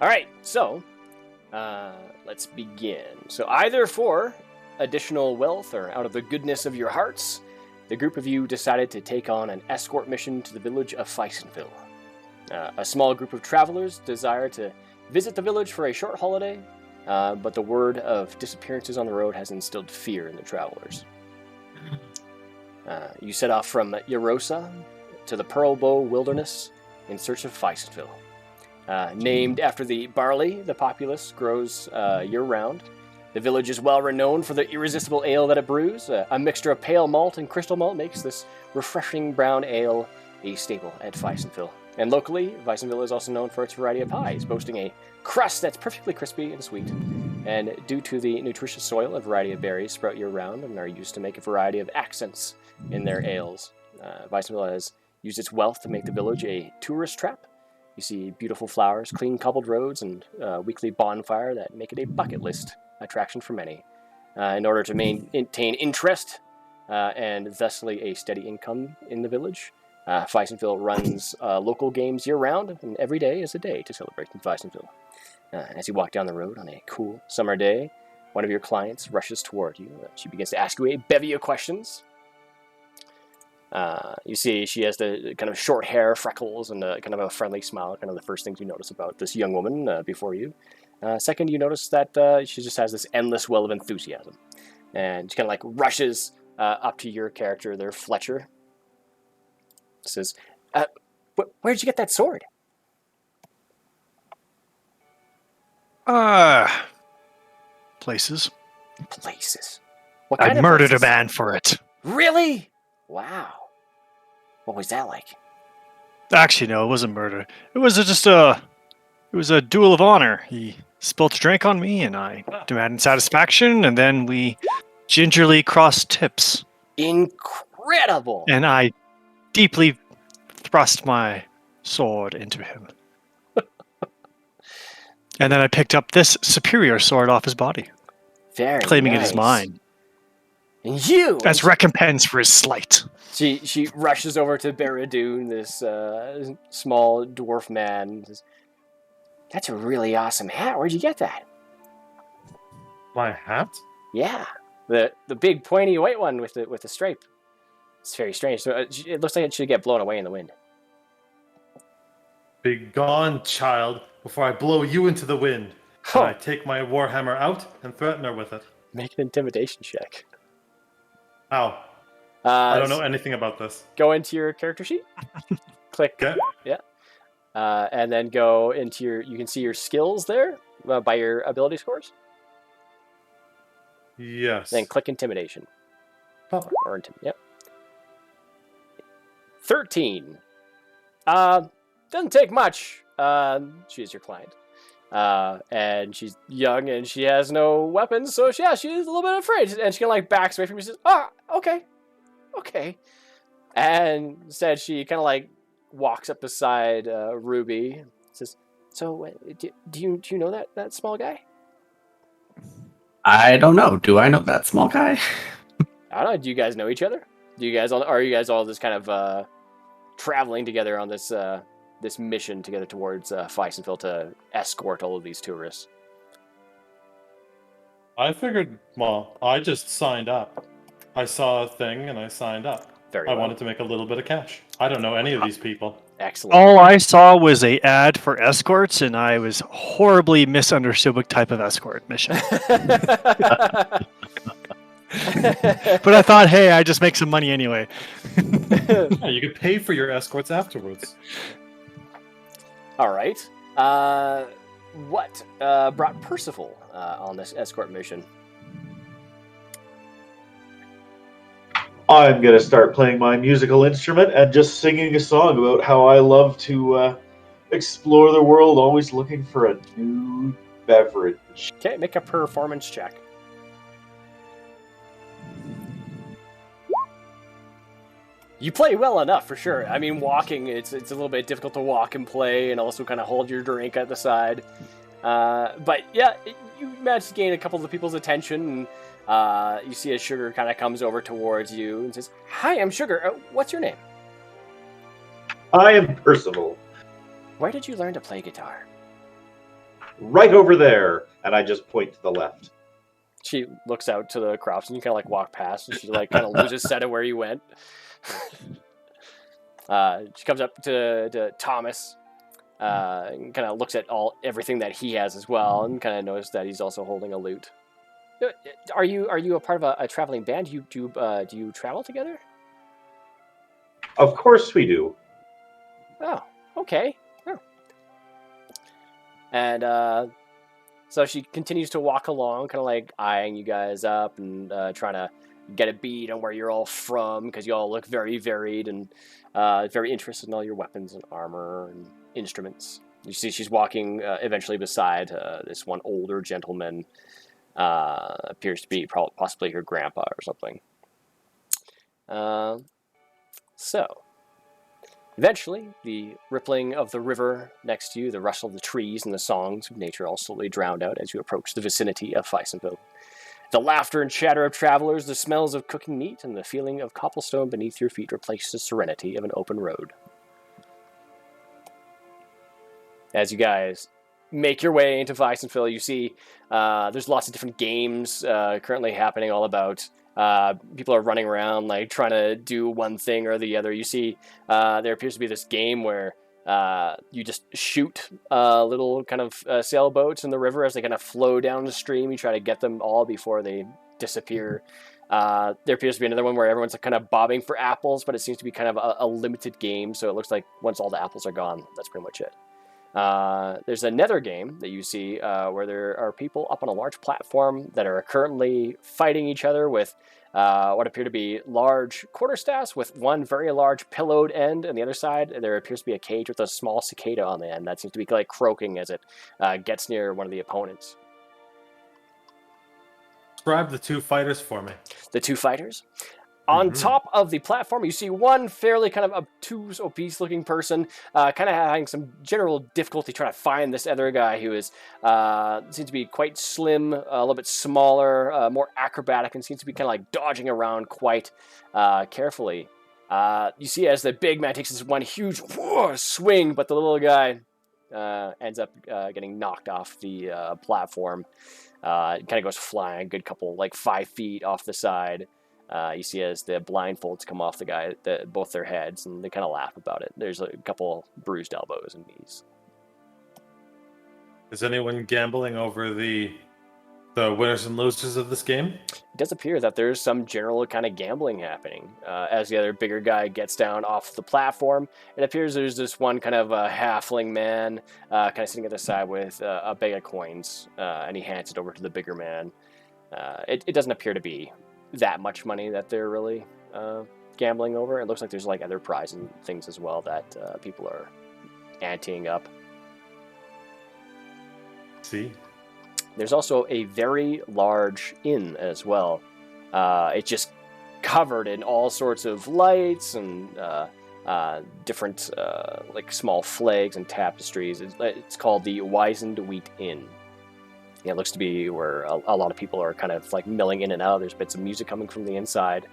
All right, so let's begin. So either for additional wealth or out of the goodness of your hearts, the group of you decided to take on an escort mission to the village of Weizenville. A small group of travelers desire to visit the village for a short holiday, but the word of disappearances on the road has instilled fear in the travelers. You set off from Erosa to the Pearl Bow Wilderness in search of Weizenville. Named after the barley the populace grows year-round, the village is well renowned for the irresistible ale that it brews. A mixture of pale malt and crystal malt makes this refreshing brown ale a staple at Weizenville. And locally, Weizenville is also known for its variety of pies, boasting a crust that's perfectly crispy and sweet. And due to the nutritious soil, a variety of berries sprout year-round and are used to make a variety of accents in their ales. Weizenville has used its wealth to make the village a tourist trap. You see beautiful flowers, clean cobbled roads, and weekly bonfire that make it a bucket list attraction for many. In order to maintain interest and thusly a steady income in the village, Weizenville runs local games year-round, and every day is a day to celebrate in Weizenville. As you walk down the road on a cool summer day, one of your clients rushes toward you. She begins to ask you a bevy of questions. You see she has the kind of short hair, freckles, and kind of a friendly smile, kind of the first things you notice about this young woman before you. Second, you notice that she just has this endless well of enthusiasm. And she kind of like rushes up to your character there, Fletcher. Says, where'd you get that sword? Places. Places? What kind I of murdered places? a man for it. Really? Wow. What was that like? Actually, no, it wasn't murder. It was a duel of honor. He spilt a drink on me, and I demanded satisfaction, and then we gingerly crossed tips. Incredible! And I deeply thrust my sword into him. And then I picked up this superior sword off his body, claiming it is mine. And you! As recompense for his slight. She rushes over to Baradoon, this small dwarf man, and says, "That's a really awesome hat. Where'd you get that?" My hat? Yeah, the big pointy white one with the stripe. It's very strange. So it looks like it should get blown away in the wind. Be gone, child, before I blow you into the wind. And I take my warhammer out and threaten her with it. Make an intimidation check. Ow. I don't know anything about this. Go into your character sheet. Click. Okay. Yeah. And then go into you can see your skills there by your ability scores. Yes. Then click intimidation. Oh. Yep. 13. Doesn't take much. She's your client. And she's young and she has no weapons, so she's a little bit afraid. And she kind of like backs away from you and says, okay. And instead she kind of like walks up beside Ruby and says, "So do you know that small guy?" I don't know. Do I know that small guy? I don't know. Do you guys know each other? Are you guys all just kind of traveling together on this this mission together towards Weizenville to escort all of these tourists? I figured, well, I just signed up. I saw a thing and I signed up. I wanted to make a little bit of cash. I don't know any of these people. Excellent. All I saw was a ad for escorts, and I was horribly misunderstood what type of escort mission. But I thought, hey, I just make some money anyway. Yeah, you could pay for your escorts afterwards. All right. What brought Percival on this escort mission? I'm going to start playing my musical instrument and just singing a song about how I love to explore the world, always looking for a new beverage. Okay, make a performance check. You play well enough, for sure. I mean, walking, it's a little bit difficult to walk and play and also kind of hold your drink at the side. But yeah, you managed to gain a couple of the people's attention, and you see as Sugar kind of comes over towards you and says, "Hi, I'm Sugar. What's your name?" I am Percival. Where did you learn to play guitar? right over there, and I just point to the left. She looks out to the crops, and you kind of like walk past, and she like kind of loses sight of where you went. She comes up to Thomas, and kind of looks at everything that he has as well, and kind of notices that he's also holding a lute. Are you a part of a traveling band? Do you travel together? Of course we do. Oh, okay. Oh. And so she continues to walk along, kind of like eyeing you guys up and trying to get a bead on where you're all from, because you all look very varied and very interested in all your weapons and armor and instruments. You see she's walking eventually beside this one older gentleman, appears to be possibly her grandpa or something. So, eventually, the rippling of the river next to you, the rustle of the trees, and the songs of nature all slowly drowned out as you approach the vicinity of Weizenville. The laughter and chatter of travelers, the smells of cooking meat, and the feeling of cobblestone beneath your feet replace the serenity of an open road. As you guys make your way into Weizenville, you see there's lots of different games currently happening all about. People are running around like trying to do one thing or the other. You see there appears to be this game where you just shoot little kind of sailboats in the river as they kind of flow down the stream. You try to get them all before they disappear. There appears to be another one where everyone's kind of bobbing for apples, but it seems to be kind of a limited game, so it looks like once all the apples are gone, that's pretty much it. There's another game that you see where there are people up on a large platform that are currently fighting each other with what appear to be large quarterstaffs with one very large pillowed end, and the other side there appears to be a cage with a small cicada on the end that seems to be like croaking as it gets near one of the opponents. Describe the two fighters for me. The two fighters? On top of the platform, you see one fairly kind of obtuse, obese-looking person, kind of having some general difficulty trying to find this other guy who is seems to be quite slim, a little bit smaller, more acrobatic, and seems to be kind of like dodging around quite carefully. You see as the big man takes this one huge swing, but the little guy ends up getting knocked off the platform. It kind of goes flying a good couple, like 5 feet off the side. You see as the blindfolds come off both their heads, and they kind of laugh about it. There's a couple bruised elbows and knees. Is anyone gambling over the winners and losers of this game? It does appear that there's some general kind of gambling happening. As the other bigger guy gets down off the platform, it appears there's this one kind of halfling man kind of sitting at the side with a bag of coins, and he hands it over to the bigger man. It doesn't appear to be that much money that they're really gambling over. It looks like there's like other prizes and things as well that people are anteing up. See? There's also a very large inn as well. It's just covered in all sorts of lights and different like small flags and tapestries. It's called the Weizenville Inn. It looks to be where a lot of people are kind of like milling in and out. There's bits of music coming from the inside.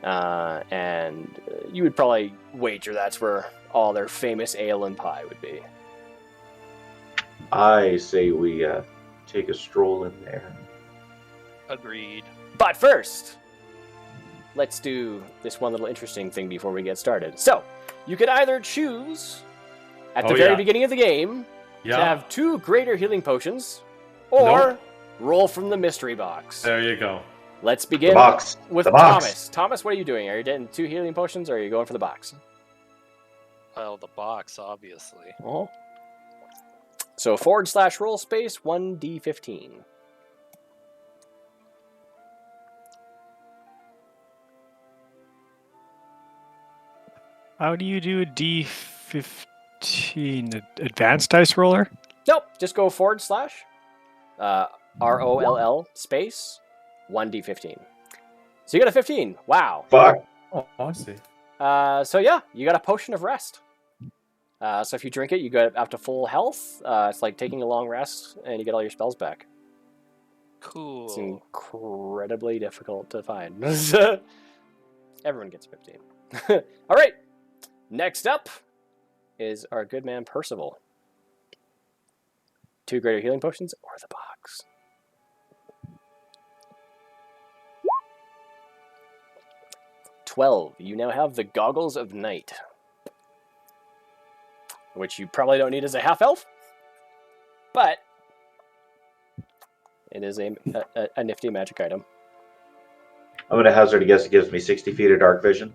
And you would probably wager that's where all their famous ale and pie would be. I say we take a stroll in there. Agreed. But first, let's do this one little interesting thing before we get started. So, you could either choose, at the very beginning of the game, to have 2 greater healing potions, or roll from the mystery box. There you go. Let's begin with Thomas. Thomas, what are you doing? Are you getting 2 healing potions, or are you going for the box? Well, the box, obviously. Oh. So /roll space 1d15. How do you do a D15? Advanced dice roller? Nope, just go /ROLL space 1d15. So you got a 15. Wow. Fuck. Oh, I see. So yeah, you got a potion of rest. So if you drink it, you go up to full health. It's like taking a long rest, and you get all your spells back. Cool. It's incredibly difficult to find. Everyone gets 15. All right. Next up is our good man Percival. 2 greater healing potions or the box. $12. You now have the Goggles of Night, which you probably don't need as a half-elf, but it is a nifty magic item. I'm going to hazard a guess it gives me 60 feet of dark vision.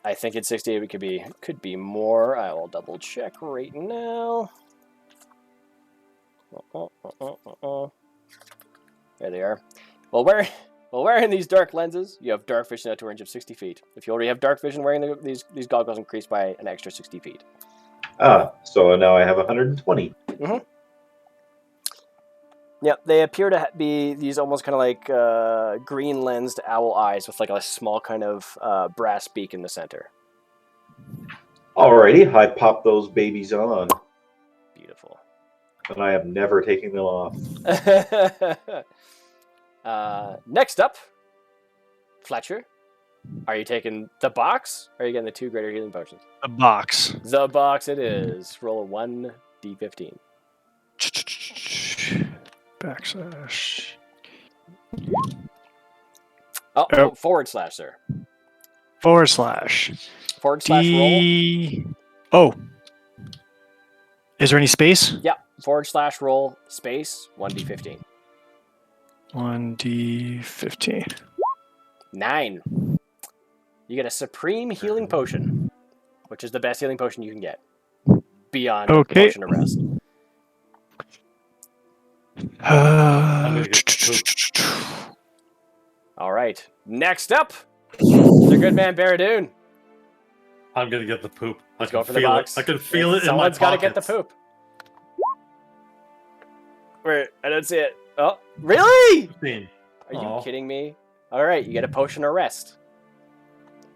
I think it's 60. It could be more. I will double check right now. There they are. Well, wearing these dark lenses, you have dark vision out to a range of 60 feet. If you already have dark vision, wearing these goggles increase by an extra 60 feet. So now I have 120. Mm-hmm. Yeah, they appear to be these almost kind of like green-lensed owl eyes with like a small kind of brass beak in the center. Alrighty, I pop those babies on. Beautiful. And I am never taking them off. Next up, Fletcher. Are you taking the box, or are you getting the 2 greater healing potions? The box. The box it is. Roll a 1d15. Backslash. Oh, forward slash, sir. Forward slash. Forward slash roll. Oh. Is there any space? Yeah. Forward slash roll space 1d15. 1d15. 9. You get a supreme healing potion, which is the best healing potion you can get. Beyond a potion of rest. All right. Next up, the good man Baradoon. I'm gonna get the poop. Let's go for the box. I can feel it in my Someone's got to get the pockets. poop. Wait, I don't see it. Oh, really? 15. Are you kidding me? All right, you get a potion of rest.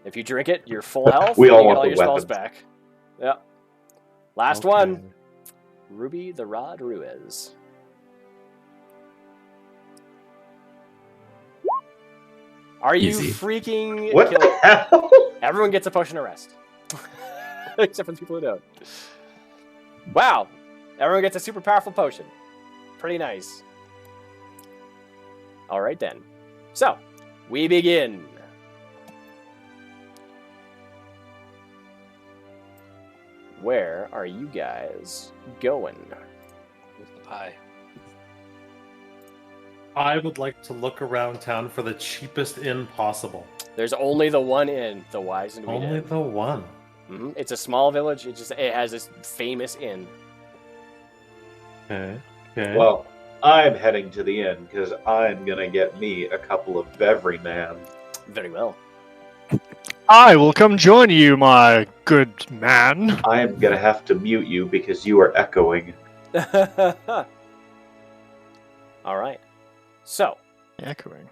If you drink it, you're full health. We all and you want get all the your spells weapons. back. Yeah. Last one. Ruby the Rod Ruiz. Are you Easy. freaking What kidding? the hell? Everyone gets a potion of rest. Except for the people who don't. Wow. Everyone gets a super powerful potion. Pretty nice. All right, then. So, we begin. Where are you guys going? With the pie. I would like to look around town for the cheapest inn possible. There's only the one inn, the Weizenville. Only Inn. the one. Mm-hmm. It's a small village. It has this famous inn. Okay. Okay. Well, I'm heading to the inn because I'm going to get me a couple of beverly man. Very well. I will come join you, my good man. I am going to have to mute you because you are echoing. All right. So, Echoing.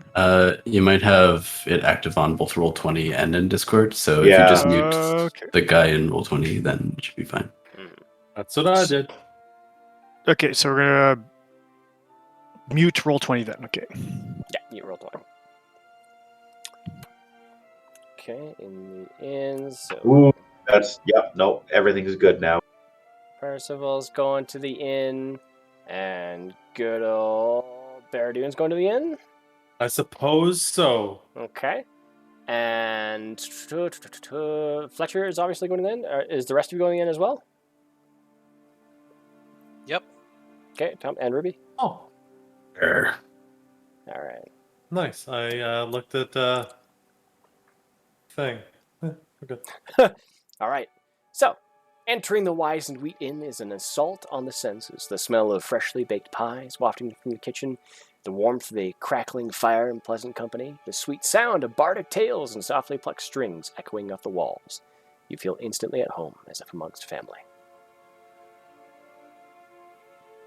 You might have it active on both Roll20 and in Discord, so if Yeah. you just mute Okay. the guy in Roll20, then it should be fine. That's what I did. Okay, so we're gonna mute Roll20 then. Okay. yeah, you roll 20. Okay, in the inn. So, Ooh, no, everything's good now. Percival's going to the inn, and good old Baradoon's going to the inn. I suppose so. Okay. And Fletcher is obviously going to the inn. Is the rest of you going in as well? Yep. Okay, Tom and Ruby. Oh, Sure. All right. nice. I looked at thing. We're good. All right. So, entering the Wizened Wheat Inn is an assault on the senses. The smell of freshly baked pies wafting from the kitchen, the warmth of a crackling fire in pleasant company, the sweet sound of bardic tales and softly plucked strings echoing off the walls. You feel instantly at home, as if amongst family.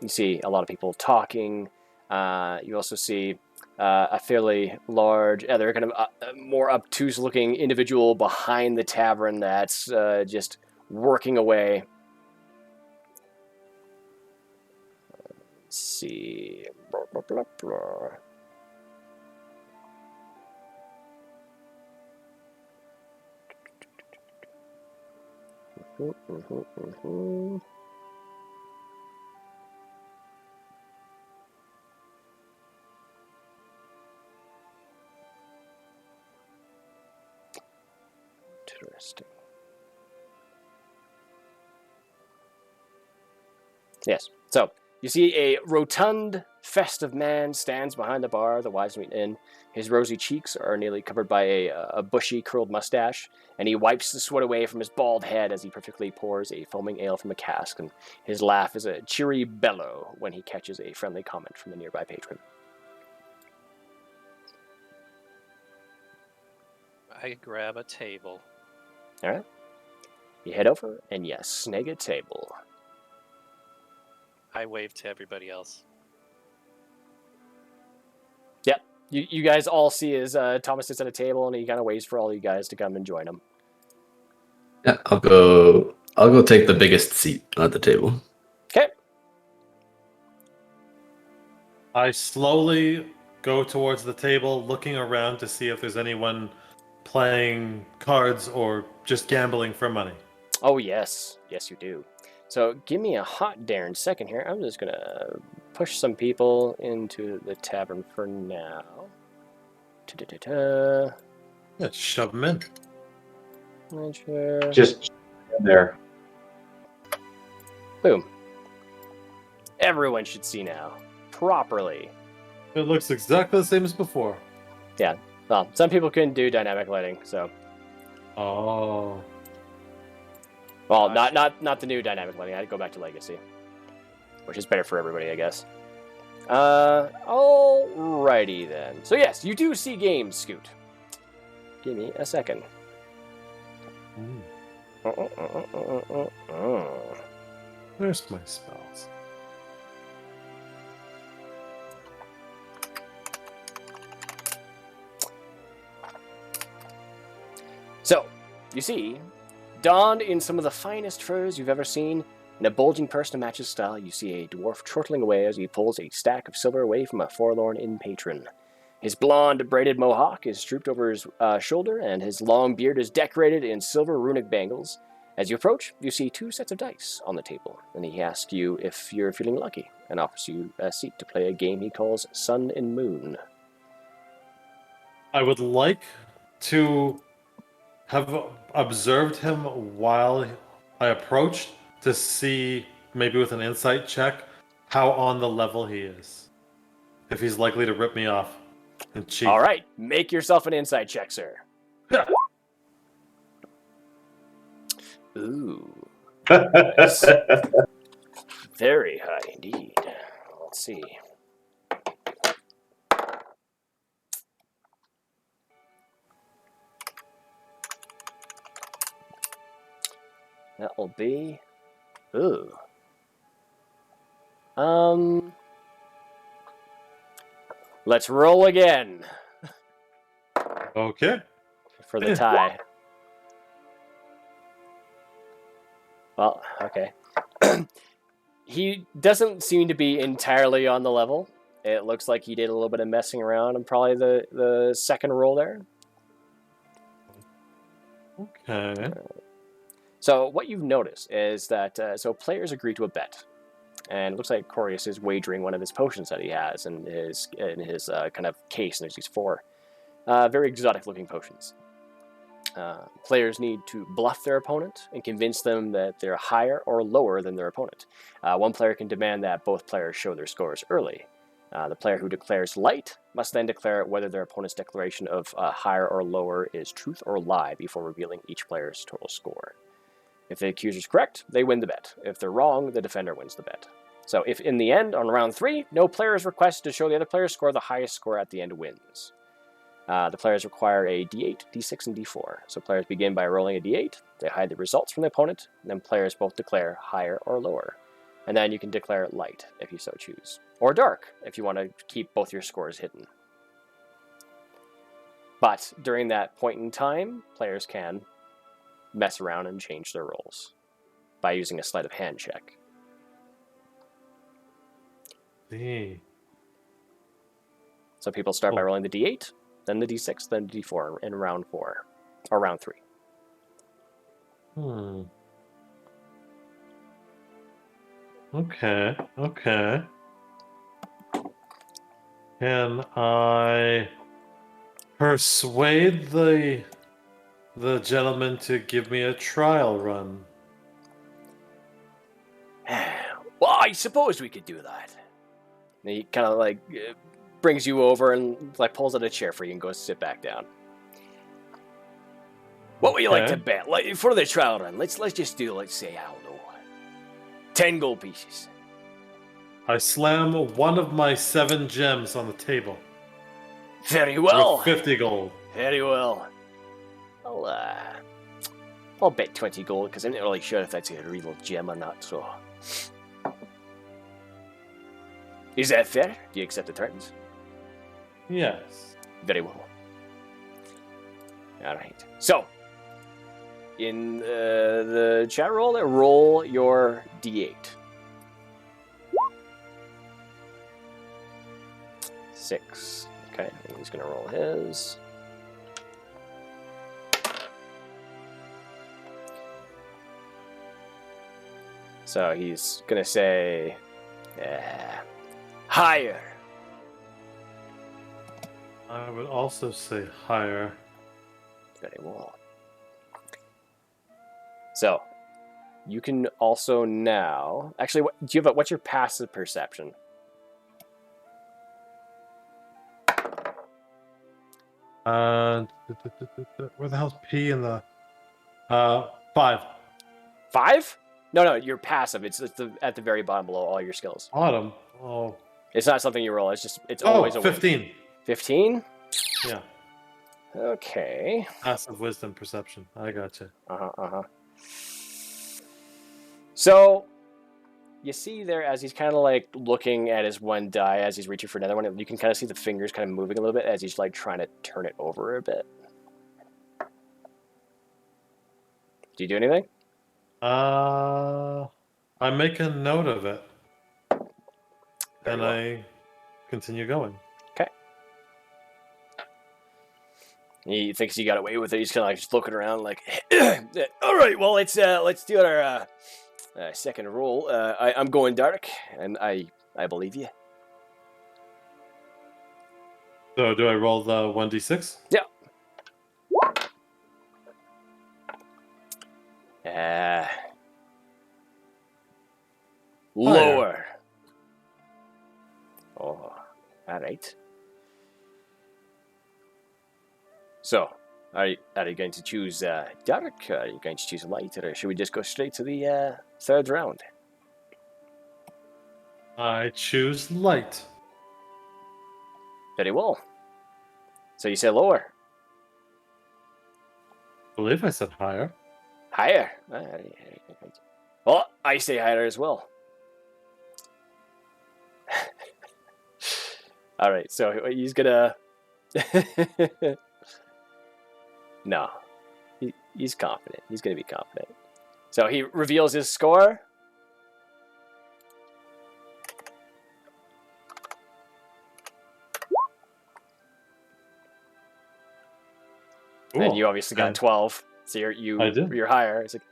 You see a lot of people talking. You also see a fairly large, other kind of more obtuse-looking individual behind the tavern that's just working away. Let's see. Blah, blah, blah, blah. Yes. So you see a rotund, festive man stands behind the bar, the Weizenville Inn. His rosy cheeks are nearly covered by a bushy, curled mustache, and he wipes the sweat away from his bald head as he perfectly pours a foaming ale from a cask, and his laugh is a cheery bellow when he catches a friendly comment from a nearby patron. I grab a table. All right. You head over, and you snag a table. I wave to everybody else. Yep. You guys all see as Thomas sits at a table, and he kind of waits for all you guys to come and join him. Yeah, I'll go take the biggest seat at the table. Okay. I slowly go towards the table, looking around to see if there's anyone playing cards or just gambling for money. Oh, yes. Yes, you do. So give me a hot darn second here. I'm just going to push some people into the tavern for now. Yeah, shove them in. Just in there. Boom. Everyone should see now. Properly. It looks exactly the same as before. Yeah. Well, some people couldn't do dynamic lighting, so... Oh. Well, not the new dynamic lighting. I had to go back to Legacy. Which is better for everybody, I guess. Alrighty then. So yes, you do see games, Scoot. Give me a second. Where's my spells? So, you see, donned in some of the finest furs you've ever seen, in a bulging purse to match his style, you see a dwarf chortling away as he pulls a stack of silver away from a forlorn inn patron. His blonde, braided mohawk is drooped over his shoulder, and his long beard is decorated in silver runic bangles. As you approach, you see 2 sets of dice on the table, and he asks you if you're feeling lucky, and offers you a seat to play a game he calls Sun and Moon. I would like to have observed him while I approached to see, maybe with an insight check, how on the level he is. If he's likely to rip me off and cheat. All right, make yourself an insight check, sir. Ooh. Nice. Very high indeed. Let's see. That will be... Ooh. Let's roll again. Okay. For the tie. Well, okay. He doesn't seem to be entirely on the level. It looks like he did a little bit of messing around on probably the second roll there. Okay. So what you've noticed is that so players agree to a bet, and it looks like Corius is wagering one of his potions that he has in his kind of case, and there's these 4 very exotic-looking potions. Players need to bluff their opponent and convince them that they're higher or lower than their opponent. One player can demand that both players show their scores early. The player who declares light must then declare whether their opponent's declaration of higher or lower is truth or lie before revealing each player's total score. If the accuser's correct, they win the bet. If they're wrong, the defender wins the bet. So if in the end, on round 3, no player is requested to show the other player's score, the highest score at the end wins. The players require a D8, D6, and D4. So players begin by rolling a D8, they hide the results from the opponent, and then players both declare higher or lower. And then you can declare light, if you so choose. Or dark, if you want to keep both your scores hidden. But during that point in time, players can mess around and change their rolls by using a sleight of hand check. See. So people start by rolling the D8, then the D6, then the D4 in round 4, or round 3. Okay. Can I persuade the gentleman to give me a trial run? Well, I suppose we could do that. And he kind of like brings you over and like pulls out a chair for you and goes to sit back down. What would you like to Okay. bet? Like for the trial run, let's just do, let's say, I don't know, 10 gold pieces. I slam one of my 7 gems on the table. Very well. With 50 gold. Very well. I'll bet 20 gold because I'm not really sure if that's a real gem or not. So, is that fair? Do you accept the terms? Yes. Very well. All right. So, in the chat roll your d8. 6. Okay, I think he's going to roll his. So he's going to say, higher. I would also say higher. Very well. So, you can also now... Actually, what's your passive perception? Where the hell's P in the... 5. 5? No, your passive. It's at the very bottom below all your skills. Bottom. Oh. It's not something you roll. It's always a 15. 15? Yeah. Okay. Passive wisdom perception. I gotcha. So, you see there as he's kind of like looking at his one die as he's reaching for another one, you can kind of see the fingers kind of moving a little bit as he's like trying to turn it over a bit. Do you do anything? I make a note of it. And I continue going. Okay. He thinks he got away with it. He's kind of like just looking around like, all right, well, let's do our second roll. I'm going dark, and I believe you. So do I roll the 1d6? Yeah. Lower. Oh, all right. So, are you going to choose dark? Are you going to choose light? Or should we just go straight to the third round? I choose light. Very well. So you say lower. I believe I said higher. Higher. Well, I say higher as well. All right, so he's gonna... No. He's confident. He's gonna be confident. So he reveals his score. Cool. And you obviously got 12. So I did. you're higher. It's like,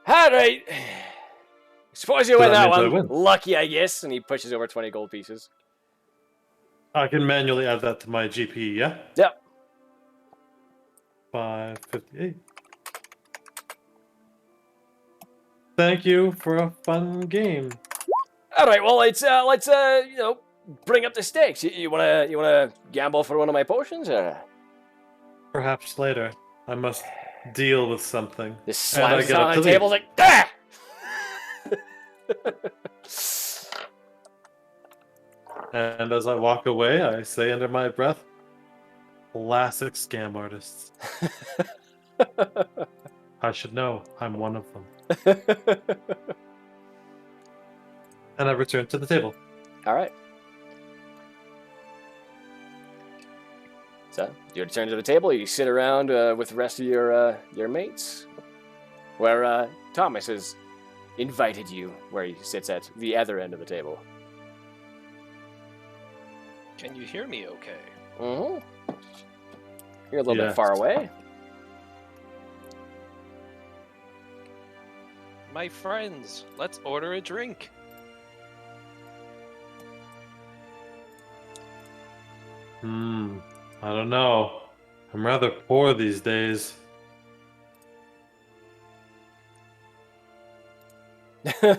all right. Suppose you win that means I one. win. Lucky, I guess. And he pushes over 20 gold pieces. I can manually add that to my GP, yeah? Yep. 558. Thank you for a fun game. All right. Well, let's bring up the stakes. You wanna gamble for one of my potions? Or? Perhaps later. I must deal with something. This And I slams get down up on to the leave. table. Like, ah! And as I walk away, I say under my breath, classic scam artists. I should know. I'm one of them. And I return to the table. All right. So you return to the table. You sit around with the rest of your mates, where Thomas has invited you, where he sits at the other end of the table. Can you hear me okay? Mm-hmm. You're a little bit Yes. far away. My friends, let's order a drink. I don't know. I'm rather poor these days.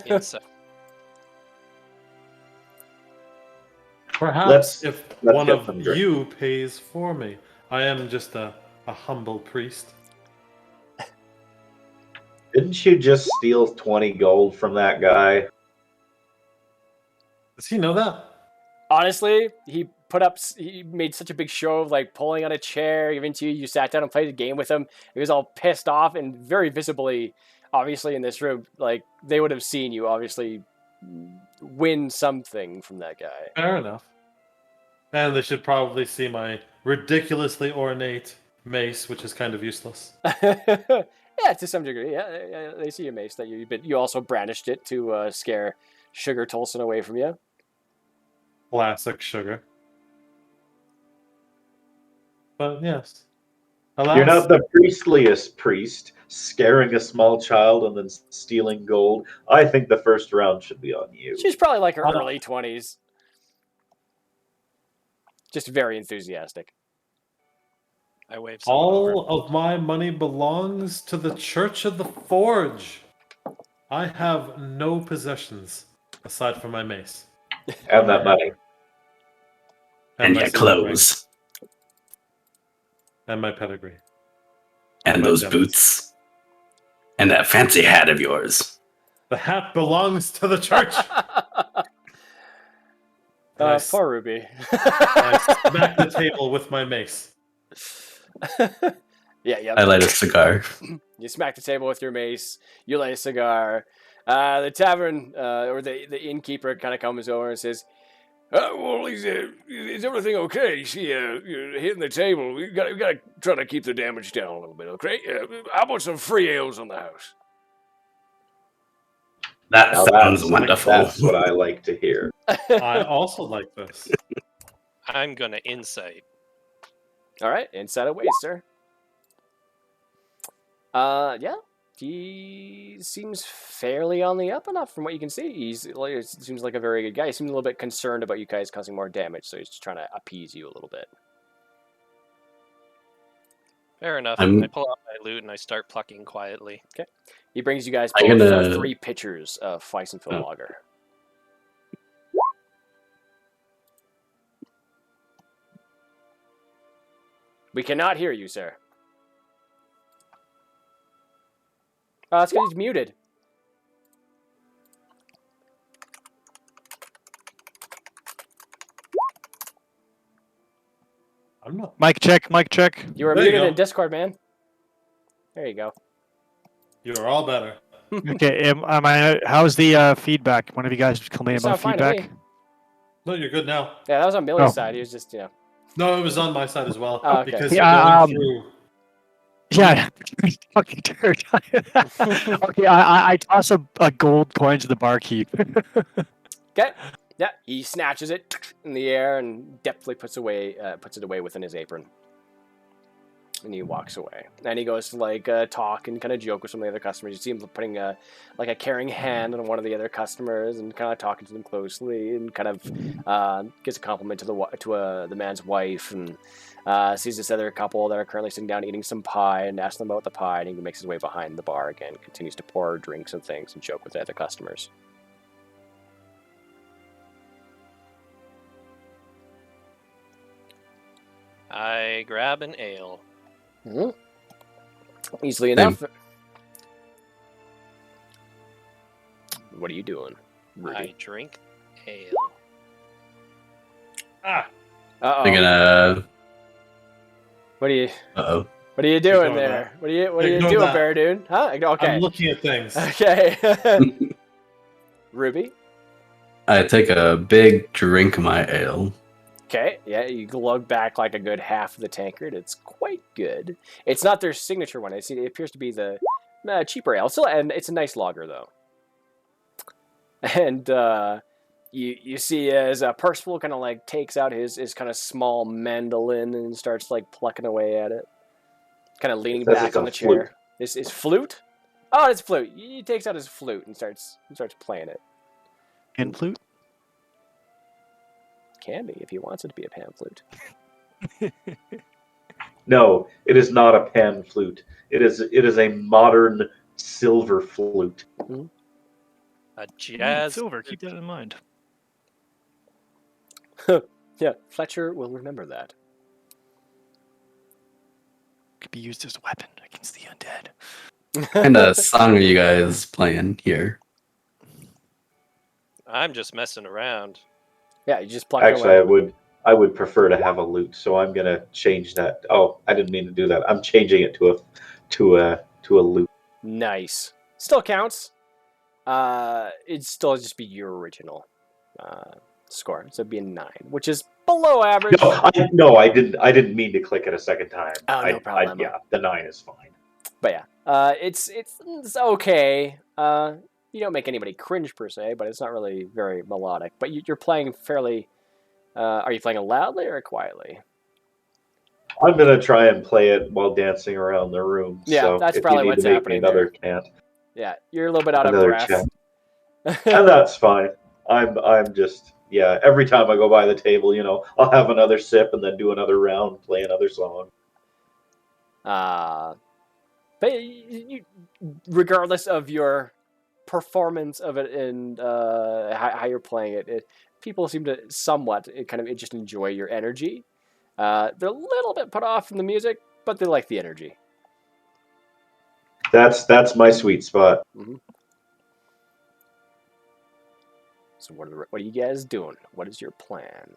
Insight. Perhaps if let's one get of some drink. you pays for me. I am just a humble priest. Didn't you just steal 20 gold from that guy? Does he know that? Honestly, he made such a big show of like pulling on a chair, giving to you. You sat down and played a game with him. He was all pissed off and very visibly, obviously in this room, like they would have seen you obviously win something from that guy. Fair enough. And they should probably see my ridiculously ornate mace, which is kind of useless. Yeah, to some degree. Yeah, they see your mace that but you also brandished it to scare Sugar Tolson away from you. Classic Sugar. But yes. You're not the priestliest priest, scaring a small child and then stealing gold. I think the first round should be on you. She's probably like her Oh. early 20s. Just very enthusiastic. I wave someone over. All of my money belongs to the Church of the Forge. I have no possessions aside from my mace. And that money. And my your signet ring. clothes. And my pedigree. And My those gems. boots. And that fancy hat of yours. The hat belongs to the church. Nice. Poor Ruby. I smack the table with my mace. Yeah. I light a cigar. You smack the table with your mace. You light a cigar. The tavern or the innkeeper kind of comes over and says, "Well, is everything okay? See, you're hitting the table. We got to try to keep the damage down a little bit, okay? How about some free ales on the house?" That Now sounds wonderful. That's what I like to hear. I also like this. I'm gonna insight. All right, inside away, sir. Yeah, he seems fairly on the up and up from what you can see. He seems like a very good guy. He seems a little bit concerned about you guys causing more damage, so he's just trying to appease you a little bit. Fair enough. I'm- I pull out my loot and I start plucking quietly. He brings you guys I'm both gonna- 3 pitchers of Weizenville Oh. lager. We cannot hear you, sir. It's because he's muted. I'm not. Mic check, mic check. You were There you muted go. in Discord, man. There you go. You're all better. Okay, how's the feedback? One of you guys complain You about sound fine to feedback? me. No, you're good now. Yeah, that was on Billy's Oh. side. He was just, No, it was on my side as well. Oh, okay. Because Yeah, you're going through. Yeah, fucking dirt. Okay, I toss a gold coin to the barkeep. Okay. Yeah, he snatches it in the air and deftly puts it away within his apron. And he walks away. And he goes to like talk and kind of joke with some of the other customers. You see him putting a caring hand on one of the other customers and kind of talking to them closely and kind of gives a compliment to the man's wife and sees this other couple that are currently sitting down eating some pie and asks them about the pie. And he makes his way behind the bar again, continues to pour drinks and things and joke with the other customers. I grab an ale. Mm-hmm. Easily enough. What are you doing, Rudy? I drink ale. Ah, Uh-oh. I'm gonna. What are you Uh-oh. doing Ignore there? that. What are you Ignore doing, that. Bear Dude? Huh? Okay. I'm looking at things. Okay. Ruby. I take a big drink of my ale. Okay. Yeah, you glug back like a good half of the tankard. It's quite good. It's not their signature one. It appears to be the cheaper ale. Still, and it's a nice lager though. And you see as Percival kind of like takes out his kind of small mandolin and starts like plucking away at it, kind of leaning It says back it's on a the chair. This is flute. Oh, it's flute. He takes out his flute and starts playing it. Pan flute? Can be if he wants it to be a pan flute. No, it is not a pan flute. It is a modern silver flute. A jazz. Silver, keep that in mind. Yeah, Fletcher will remember that. Could be used as a weapon against the undead. What kind of song are you guys playing here? I'm just messing around. Yeah, you just pluck Actually, away. I would prefer to have a lute, so I'm gonna change that. Oh, I didn't mean to do that. I'm changing it to a lute. Nice. Still counts. It'd still just be your original score. So it'd be a 9, which is below average. No, I didn't mean to click it a second time. Oh, no problem. Yeah, the 9 is fine. But yeah, it's okay. You don't make anybody cringe per se, but it's not really very melodic. But you're playing fairly. Are you playing it loudly or quietly? I'm gonna try and play it while dancing around the room. Yeah, so that's if probably you need what's to make happening me another there. chant, Yeah, you're a little bit out of another breath. chant, and that's fine. I'm just every time I go by the table, I'll have another sip and then do another round, play another song. But regardless of your performance of it and how you're playing it, people seem to somewhat kind of just enjoy your energy. They're a little bit put off from the music, but they like the energy. That's my sweet spot. Mm-hmm. So what are you guys doing? What is your plan?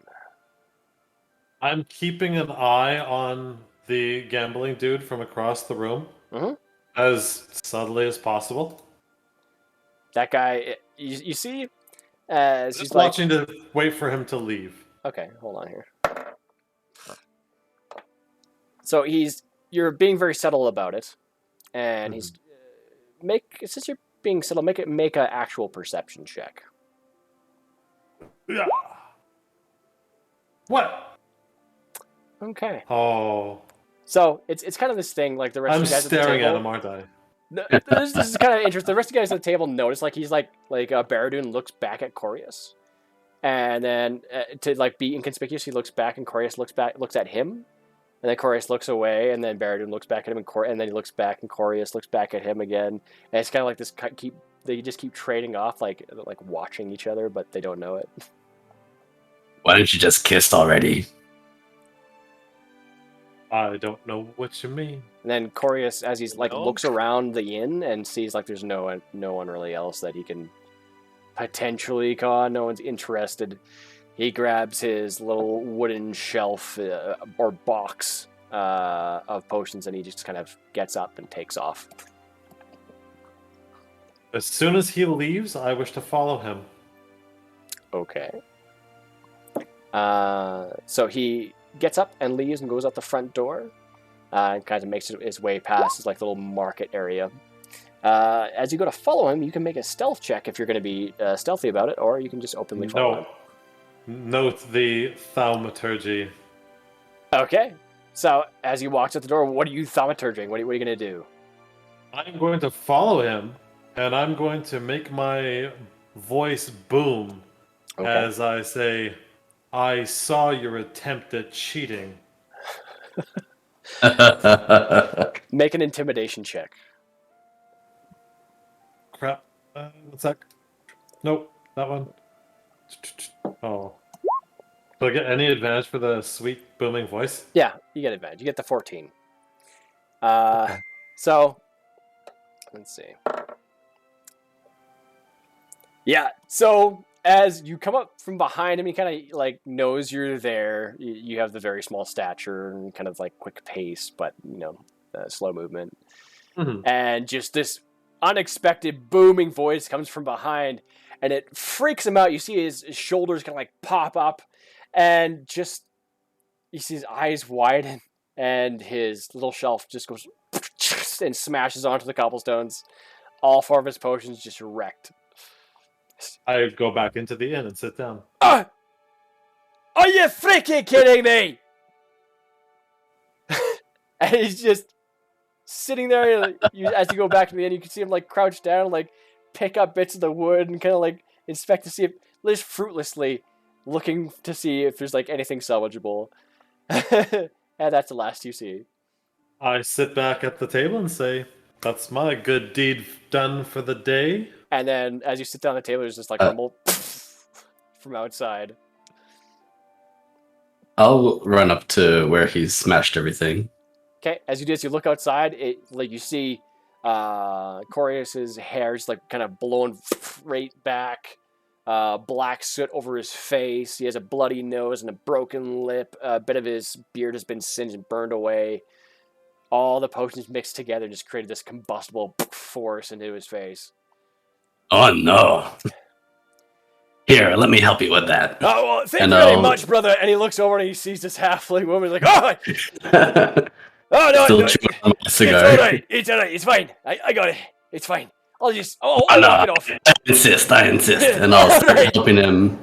I'm keeping an eye on the gambling dude from across the room as subtly as possible. That guy, you see, as Just he's like, watching to wait for him to leave. okay, hold on here. So you're being very subtle about it, and he's since you're being subtle, make an actual perception check. Yeah. What? Okay. Oh. So it's kind of this thing like the rest I'm of the guys staring at at the him, table. aren't I? This is kind of interesting. The rest of the guys at the table notice he's like Baradun looks back at Corius, and then to be inconspicuous, he looks back and Corius looks at him, and then Corius looks away, and then Baradun looks back at him, and then he looks back and Corius looks back at him again, and it's kind of like this they just keep trading off like watching each other, but they don't know it. Why don't you just kiss already? I don't know what you mean. And then Corius, as he's No. looks around the inn and sees there's no one really else that he can potentially con. No one's interested. He grabs his little wooden shelf or box of potions, and he just kind of gets up and takes off. As soon as he leaves, I wish to follow him. Okay. So he gets up and leaves and goes out the front door. And kind of makes his way past his little market area. As you go to follow him, you can make a stealth check if you're going to be stealthy about it, or you can just openly follow him. Note the thaumaturgy. Okay. So as he walks out the door, what are you thaumaturging? What are you going to do? I'm going to follow him, and I'm going to make my voice boom as I say, I saw your attempt at cheating. Make an intimidation check. Crap. One sec. Nope, that one. Oh. Do I get any advantage for the sweet booming voice? Yeah, you get advantage. You get the 14. Okay. So, let's see. Yeah, so as you come up from behind him, he kind of knows you're there. You have the very small stature and kind of quick pace, but slow movement. Mm-hmm. And just this unexpected booming voice comes from behind, and it freaks him out. You see his shoulders kind of pop up, and just you see his eyes widen, and his little shelf just goes and smashes onto the cobblestones. All 4 of his potions just wrecked. I go back into the inn and sit down. Are you freaking kidding me? And he's just sitting there. As you go back to the inn, you can see him crouch down, pick up bits of the wood and kind of inspect to see if, just fruitlessly looking to see if there's anything salvageable. And that's the last you see. I sit back at the table and say, that's my good deed done for the day. And then as you sit down at the table, there's just like rumble from outside. I'll run up to where he's smashed everything. Okay, as you do this, you look outside. You see Corius's hair is like kind of blown right back. Black soot over his face. He has a bloody nose and a broken lip. A bit of his beard has been singed and burned away. All the potions mixed together just created this combustible force into his face. Oh no! Here, let me help you with that. Oh, well, thank you very much, brother. And he looks over and he sees this halfling woman. He's like, oh no, Still no, chewing on my cigar. it's all right. It's all right. It's fine. I got it. It's fine. I'll just I'll knock it off. I insist, and I'll start helping him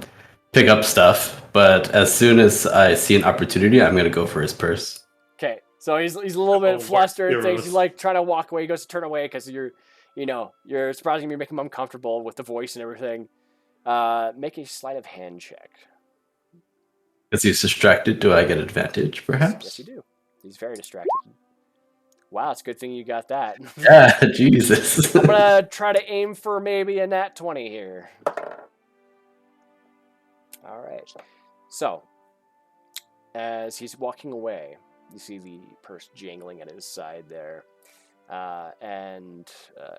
pick up stuff. But as soon as I see an opportunity, I'm gonna go for his purse. Okay, so he's a little bit flustered. And things. He's like trying to walk away. He goes to turn away because you're surprisingly making him uncomfortable with the voice and everything. Make a sleight of hand check. Because he's distracted, do I get advantage, perhaps? Yes, you do. He's very distracted. Wow, it's a good thing you got that. Yeah, Jesus. I'm going to try to aim for maybe a nat 20 here. All right. So, as he's walking away, you see the purse jangling at his side there. And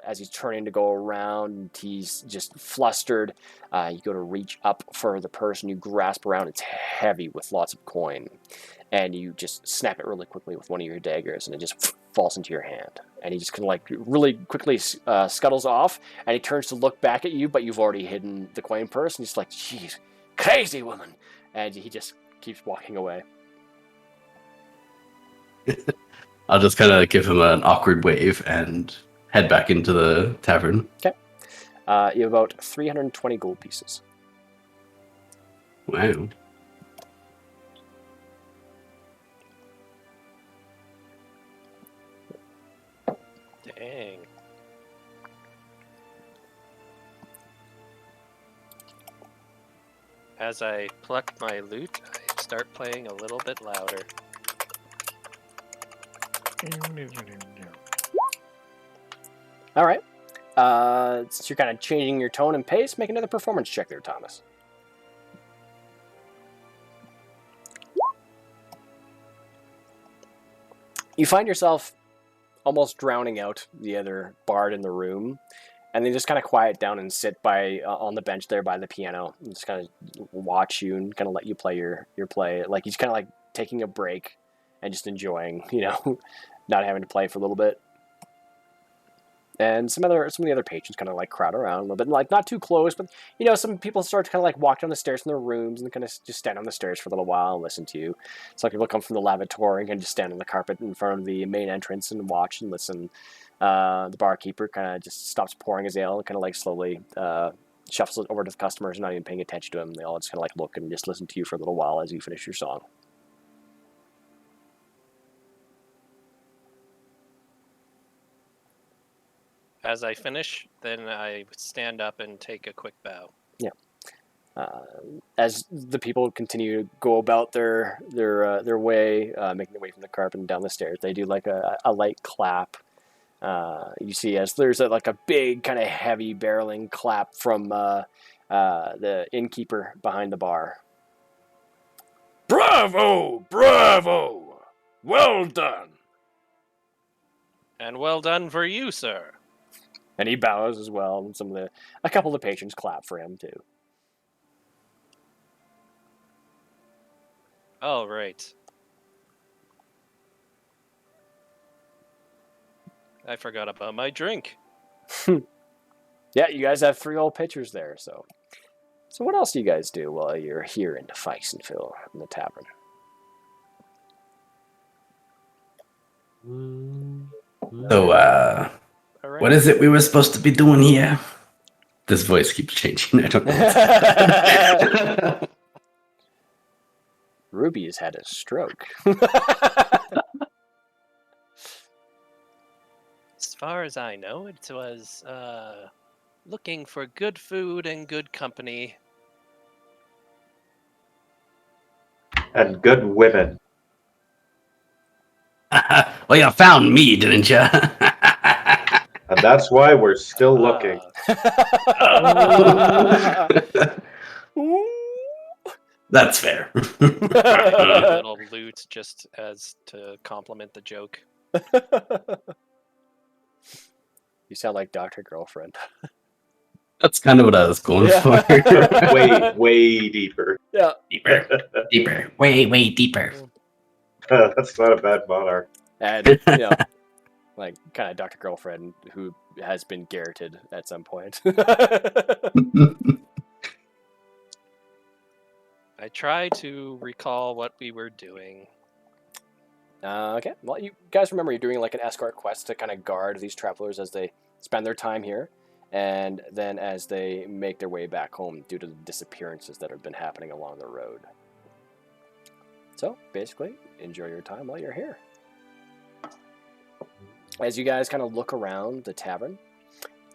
as he's turning to go around, he's just flustered. You go to reach up for the purse and you grasp around. It's heavy with lots of coin. And you just snap it really quickly with one of your daggers and it just falls into your hand. And he just kind of like really quickly scuttles off and he turns to look back at you, but you've already hidden the coin purse. And he's like, "Jeez, crazy woman." And he just keeps walking away. I'll just kind of give him an awkward wave and head back into the tavern. Okay. You have about 320 gold pieces. Wow. Dang. As I pluck my lute, I start playing a little bit louder. All right. Since you're kind of changing your tone and pace, make another performance check there, Thomas. You find yourself almost drowning out the other bard in the room, and they just kind of quiet down and sit by on the bench there by the piano and just kind of watch you and kind of let you play your play. Like he's kind of like taking a break and just enjoying, not having to play for a little bit. And some of the other patrons kind of like crowd around a little bit, and like not too close, but some people start to kind of like walk down the stairs from their rooms and kind of just stand on the stairs for a little while and listen to you. Some people come from the lavatory and can just stand on the carpet in front of the main entrance and watch and listen. The barkeeper kind of just stops pouring his ale and kind of like slowly shuffles it over to the customers, not even paying attention to him. They all just kind of like look and just listen to you for a little while as you finish your song. As I finish, then I stand up and take a quick bow. Yeah. As the people continue to go about their way, making their way from the carpet and down the stairs, they do like a light clap. You see as there's like a big kind of heavy barreling clap from the innkeeper behind the bar. Bravo! Bravo! Well done! And well done for you, sir. And he bows as well, and a couple of the patrons clap for him too. Oh, right. I forgot about my drink. Yeah, you guys have 3 old pitchers there, so what else do you guys do while you're here in Weizenville in the tavern? So, what is it we were supposed to be doing here? This voice keeps changing. I don't know. Ruby has had a stroke. As far as I know, it was looking for good food and good company. And good women. Well, you found me, didn't you? And And that's why we're still looking. That's fair. A little loot just as to complement the joke. You sound like Dr. Girlfriend. That's kind of what I was going for. way deeper. Yeah. Deeper. Way deeper. That's not a bad monarch. And, like, kind of Dr. Girlfriend who has been garroted at some point. I try to recall what we were doing. Okay. Well, you guys remember you're doing like an escort quest to kind of guard these travelers as they spend their time here, and then as they make their way back home due to the disappearances that have been happening along the road. So, basically, enjoy your time while you're here. As you guys kind of look around the tavern,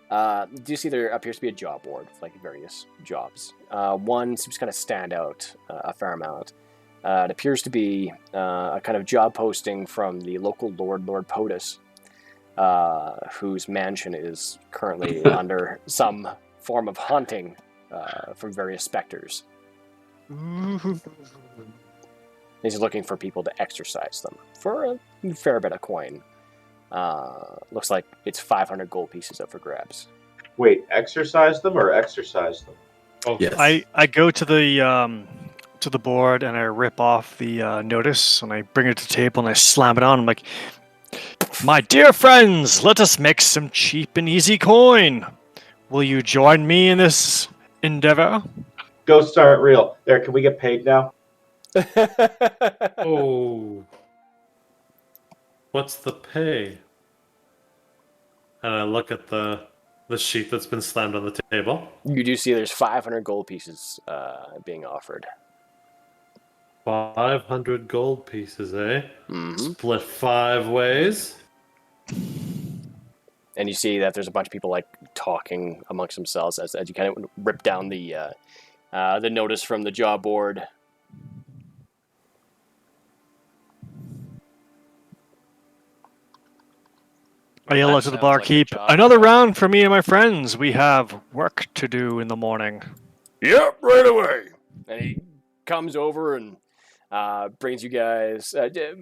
do you see there appears to be a job board with like various jobs. One seems to kind of stand out a fair amount. It appears to be a kind of job posting from the local Lord POTUS, whose mansion is currently under some form of haunting from various specters. He's looking for people to exorcise them for a fair bit of coin. Looks like it's 500 gold pieces up for grabs. Wait, exercise them or exercise them? Oh, Yes. I go to the board and I rip off the notice and I bring it to the table and I slam it on. I'm like, my dear friends, let us make some cheap and easy coin. Will you join me in this endeavor? Ghosts aren't real. There, can we get paid now? Oh. What's the pay? And I look at the sheet that's been slammed on the table. You do see there's 500 gold pieces being offered. 500 gold pieces, eh? Mm-hmm. Split 5 ways. And you see that there's a bunch of people like talking amongst themselves as you kind of rip down the notice from the job board. I yell That out to the sounds like a barkeep, job another for us." round for me and my friends. We have work to do in the morning. Yep, right away. And he comes over and brings you guys,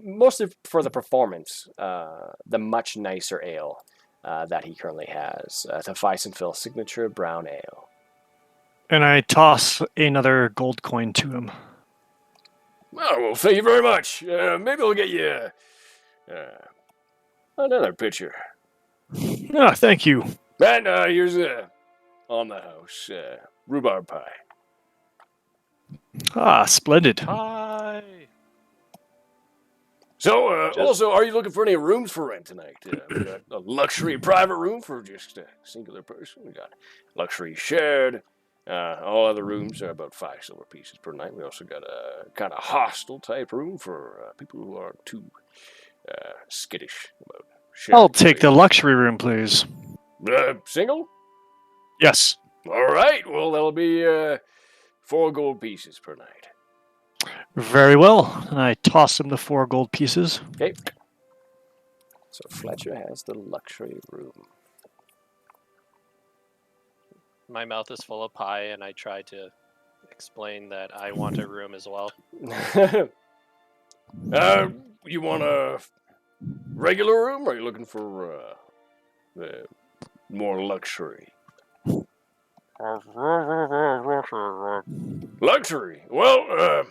mostly for the performance, the much nicer ale that he currently has. It's a Weizenville signature brown ale. And I toss another gold coin to him. Oh, well, thank you very much. Maybe I'll get you another pitcher. Ah, thank you. And here's on the house rhubarb pie. Ah, splendid. Hi. So, also, are you looking for any rooms for rent tonight? We got a luxury private room for just a singular person. We got luxury shared. All other rooms are about 5 silver pieces per night. We also got a kind of hostel type room for people who aren't too skittish about sharing. I'll take the luxury room, please. Single? Yes. All right. Well, that'll be 4 gold pieces per night. Very well. And I toss him the 4 gold pieces. Okay. So Fletcher has the luxury room. My mouth is full of pie, and I try to explain that I want a room as well. You want a regular room, or are you looking for the more luxury? Luxury? Well,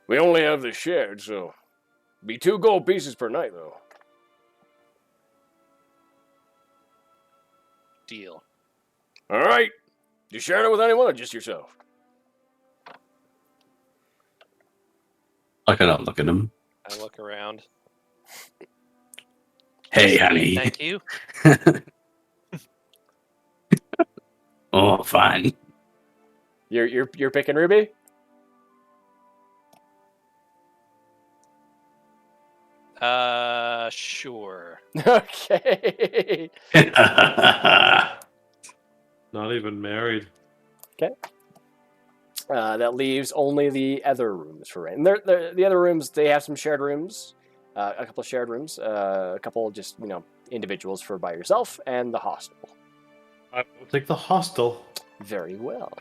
we only have the shared, so be 2 gold pieces per night, though. Deal. All right. You sharing it with anyone, or just yourself? I cannot look at him. I look around. Hey, honey. Thank you. Oh, fine. You're picking Ruby? Sure. Okay. Not even married. That leaves only the other rooms for rent. And the other rooms, they have some shared rooms, a couple of shared rooms, a couple just, individuals for by yourself and the hostel. I will take the hostel. Very well.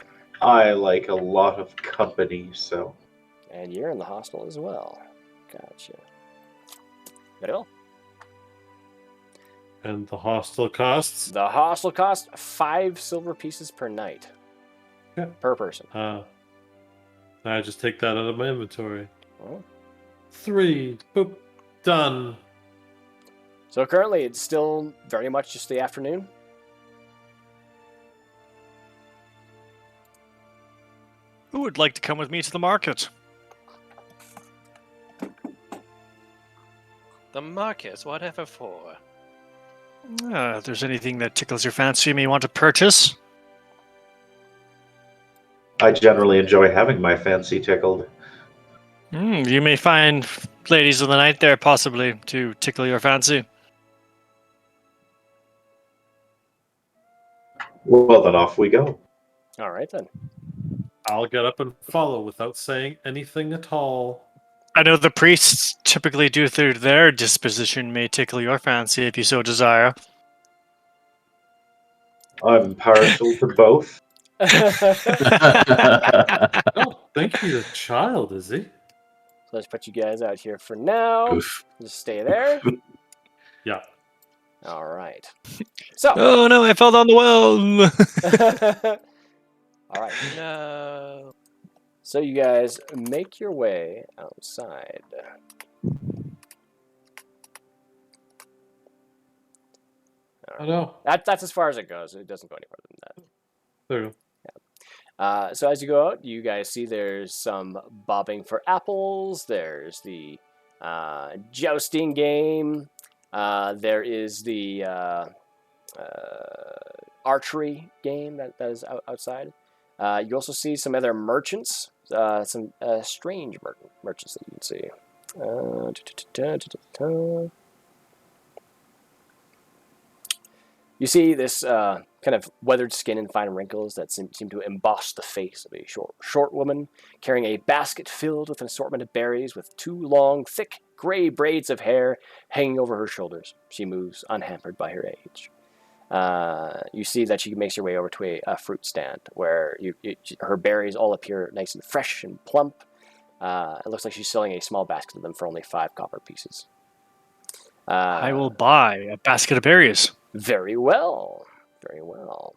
I like a lot of company, so And you're in the hostel as well. Gotcha. Very well. And the hostel costs? The hostel costs 5 silver pieces per night. Yeah. Per person. I just take that out of my inventory. Oh. 3. Boop. Done. So currently it's still very much just the afternoon. Who would like to come with me to the market? The market, whatever for. If there's anything that tickles your fancy you may want to purchase. I generally enjoy having my fancy tickled. You may find ladies of the night there, possibly, to tickle your fancy. Well, then off we go. All right then. I'll get up and follow without saying anything at all. I know the priests typically do through their disposition may tickle your fancy if you so desire. I'm partial to both. Oh, thank you, the child, is he? So let's put you guys out here for now. Oof. Just stay there. Yeah. All right. So. Oh no, I fell down the well! All right. No. So you guys make your way outside. I know. That's as far as it goes. It doesn't go any further than that. There you go. So as you go out, you guys see there's some bobbing for apples. There's the jousting game. There is the archery game that is outside. You also see some other merchants, some strange merchants that you can see. You see this kind of weathered skin and fine wrinkles that seem to emboss the face of a short woman carrying a basket filled with an assortment of berries with 2 long, thick, gray braids of hair hanging over her shoulders. She moves unhampered by her age. You see that she makes her way over to a fruit stand where her berries all appear nice and fresh and plump. It looks like she's selling a small basket of them for only 5 copper pieces. I will buy a basket of berries. Very well. Very well.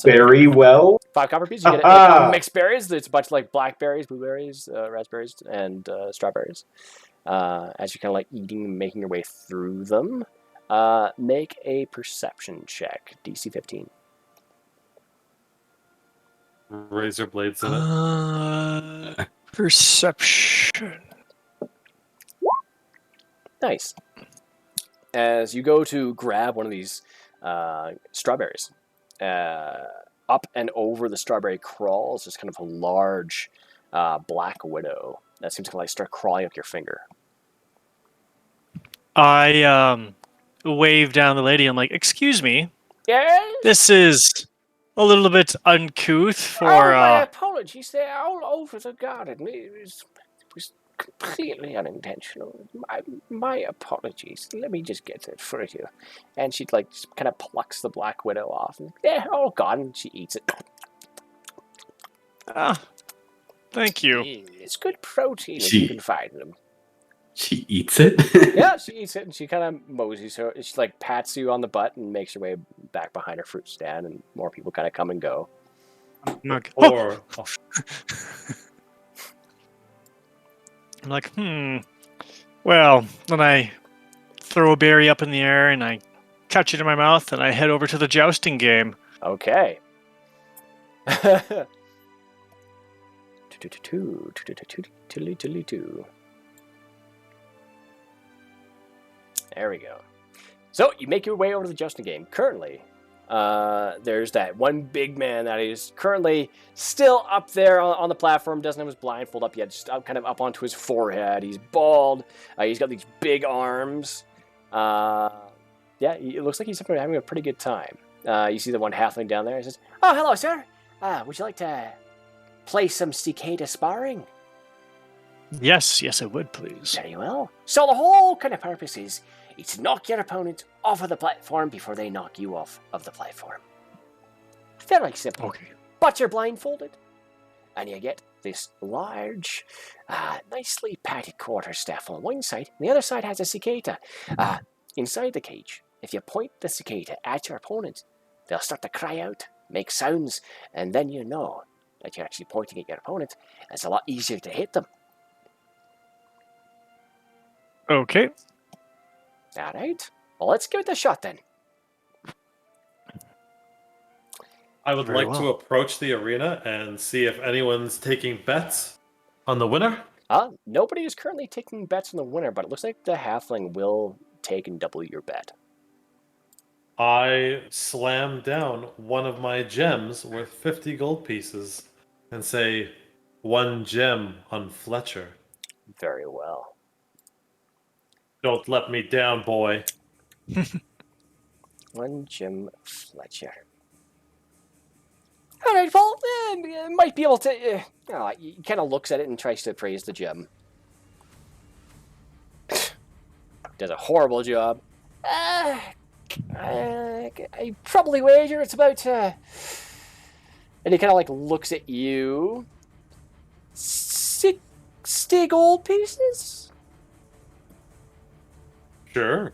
Very well. 5 copper pieces. You get like, mixed berries. It's a bunch of like blackberries, blueberries, raspberries, and strawberries. As you're kind of like eating and making your way through them, make a perception check. DC 15. Razor blades in it. Perception. Nice. As you go to grab one of these strawberries, up and over the strawberry crawls just kind of a large black widow that seems to like start crawling up your finger. I wave down the lady. I'm like, excuse me. Yes? This is a little bit uncouth for. my apologies. They're all over the garden. It was completely unintentional. My apologies. Let me just get it for you. And she like just kind of plucks the black widow off. And, they're all gone. She eats it. Thank you. It's good protein if you can find them. She eats it? Yeah, she eats it and she kind of moseys her. She like pats you on the butt and makes her way back behind her fruit stand, and more people kind of come and go. Or I'm like, Well, then I throw a berry up in the air and I catch it in my mouth and I head over to the jousting game. Okay. There we go. So you make your way over to the jousting game. Currently, there's that one big man that is currently still up there on the platform. Doesn't have his blindfold up yet, just kind of up onto his forehead. He's bald. He's got these big arms. Yeah, it looks like he's having a pretty good time. You see the one halfling down there. He says, "Oh, hello, sir. Would you like to play some cicada sparring?" Yes, I would, please. Very well. So the whole kind of purpose is to knock your opponent off of the platform before they knock you off of the platform. Very simple. Okay. But you're blindfolded, and you get this large, nicely padded quarterstaff on one side, and the other side has a cicada. Inside the cage, if you point the cicada at your opponent, they'll start to cry out, make sounds, and then you know that you're actually pointing at your opponent, and it's a lot easier to hit them. Okay. All right. Well, let's give it a shot then. I would Very like to well. approach the arena and see if anyone's taking bets on the winner. Nobody is currently taking bets on the winner, but it looks like the halfling will take and double your bet. I slam down one of my gems worth 50 gold pieces and say, 1 gem on Fletcher. Very well. Don't let me down, boy. 1 gem Fletcher. All right, well, might be able to... he kind of looks at it and tries to praise the gem. Does a horrible job. I probably wager it's about... and he kind of like looks at you. 60 gold pieces? Sure.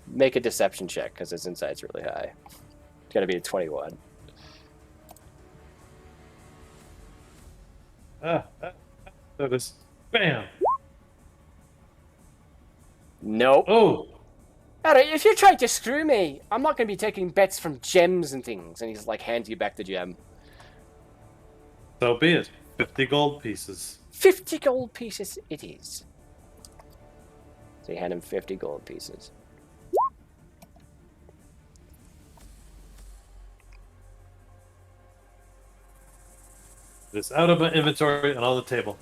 Make a deception check, because his insight's really high. It's got to be a 21. That is... Bam! Nope. Oh! Alright, if you're trying to screw me, I'm not going to be taking bets from gems and things. And he's like, hands you back the gem. So be it. 50 gold pieces. 50 gold pieces it is. So you hand him 50 gold pieces. It's out of my inventory and on the table.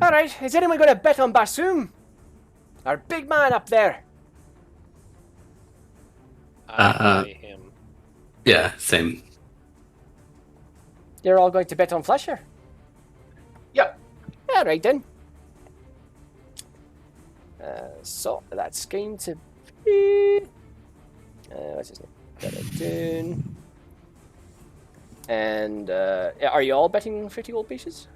Alright, is anyone going to bet on Basum? Our big man up there. I play him. Yeah, same. You're all going to bet on Fletcher? Yep. Alright then. So that's going to be... what's his name? And are you all betting 50 gold pieces?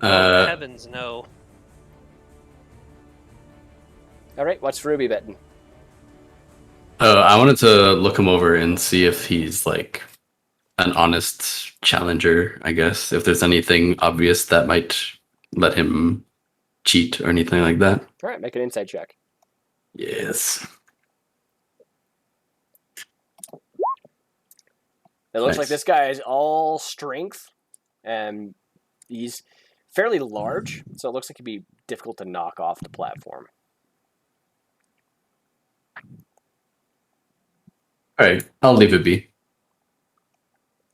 Oh, heavens, no. Alright, what's Ruby betting? I wanted to look him over and see if he's like an honest challenger, I guess. If there's anything obvious that might let him cheat or anything like that. Alright, make an insight check. Yes. It looks Nice. like this guy is all strength, and he's fairly large, so it looks like he'd be difficult to knock off the platform. All right, I'll leave it be.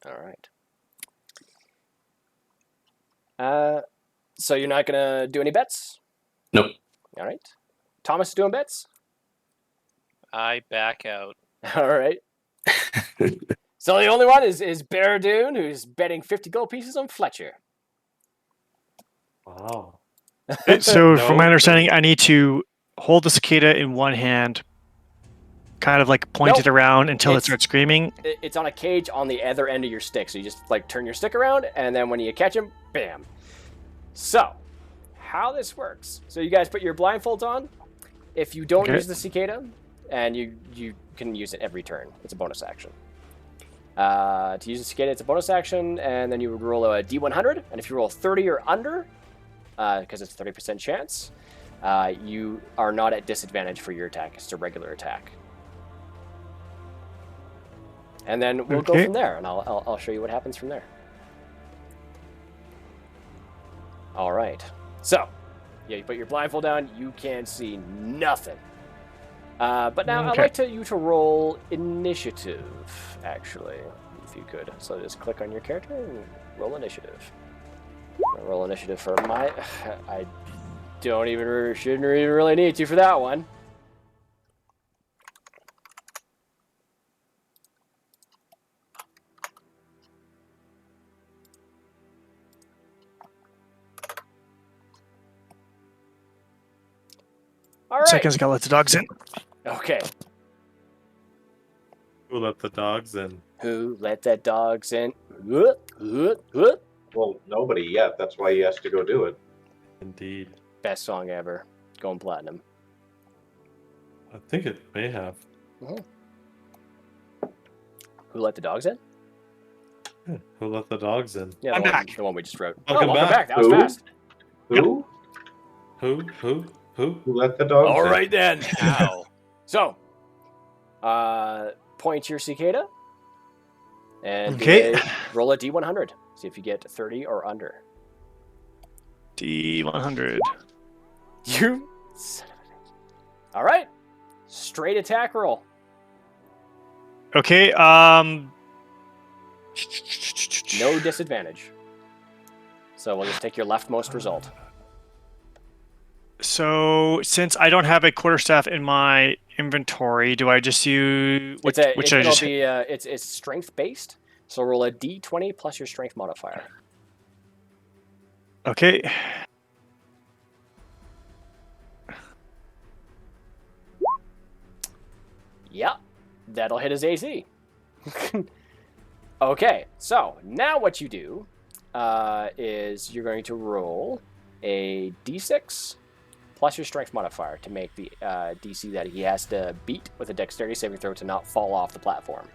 Alright. So you're not gonna do any bets? Nope. Alright. Thomas is doing bets? I back out. Alright. So the only one is Baradoon, who's betting 50 gold pieces on Fletcher. Wow. So, from my No. understanding, I need to hold the cicada in one hand, kind of like point it Nope. around until it It's- starts screaming. It's on a cage on the other end of your stick, so you just like turn your stick around, and then when you catch him, bam. So, how this works? So you guys put your blindfolds on. If you don't Okay. use the cicada, and you can use it every turn, it's a bonus action. To use the cicada, it's a bonus action, and then you would roll a d100, and if you roll 30 or under, because it's 30% chance, you are not at disadvantage for your attack. It's a regular attack. And then we'll go Okay. from there, and I'll show you what happens from there. All right. So, yeah, you put your blindfold down. You can see nothing. But now I'd Okay. like you to roll initiative, actually, if you could. So just click on your character and roll initiative. I'll roll initiative for my... I shouldn't even really need to for that one. All right. Seconds, gotta let the dogs in. Okay. Okay. Who let the dogs in? Who let that dogs in? Well, nobody yet. That's why he has to go do it. Indeed. Best song ever. Going platinum. I think it may have. Who let the dogs in? Yeah, who let the dogs in? Yeah, I'm back. The one we just wrote. Welcome welcome back. back. That was Who? fast. Who? Who? Who let the dogs All in? right then. How? So, point your cicada. And Okay. roll a D100. See if you get 30 or under. D100. You son of a bitch. All right. Straight attack roll. Okay. No disadvantage. So we'll just take your leftmost result. So since I don't have a quarterstaff in my inventory, do I just use which I just It's strength based. So roll a D20 plus your strength modifier. Okay. Yep, that'll hit his AC. Okay, so now what you do is you're going to roll a D6 plus your strength modifier to make the DC that he has to beat with a dexterity saving throw to not fall off the platform.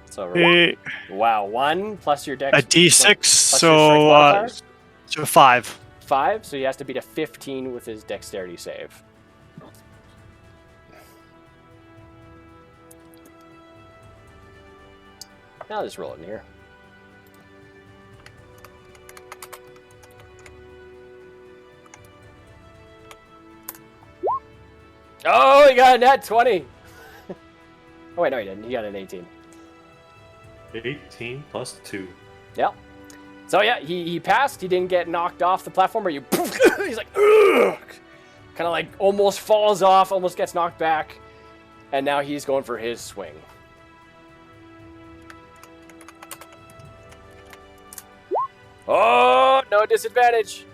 So wow, 1 plus your dex. A D6, plus your strength modifier? so 5. 5, so he has to beat a 15 with his dexterity save. Now I'll just roll it in here. Oh, he got a nat 20! Oh wait, no he didn't. He got an 18. 18 plus 2. Yep. So yeah, he passed. He didn't get knocked off the platform, or you. He's like, ugh! Kind of like almost falls off, almost gets knocked back, and now he's going for his swing. Oh, no disadvantage.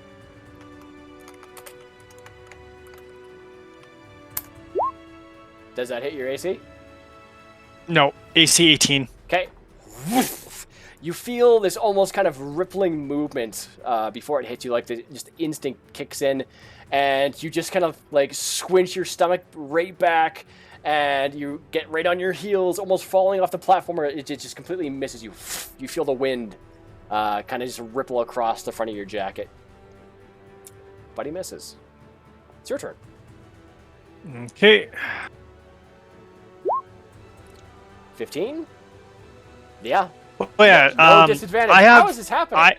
Does that hit your AC? No, AC 18. Okay. You feel this almost kind of rippling movement before it hits you, like just instinct kicks in, and you just kind of like squinch your stomach right back, and you get right on your heels, almost falling off the platform, or it just completely misses you. You feel the wind kind of just ripple across the front of your jacket. But he misses. It's your turn. Okay. 15? Yeah. Oh yeah. No disadvantage. How is this happening?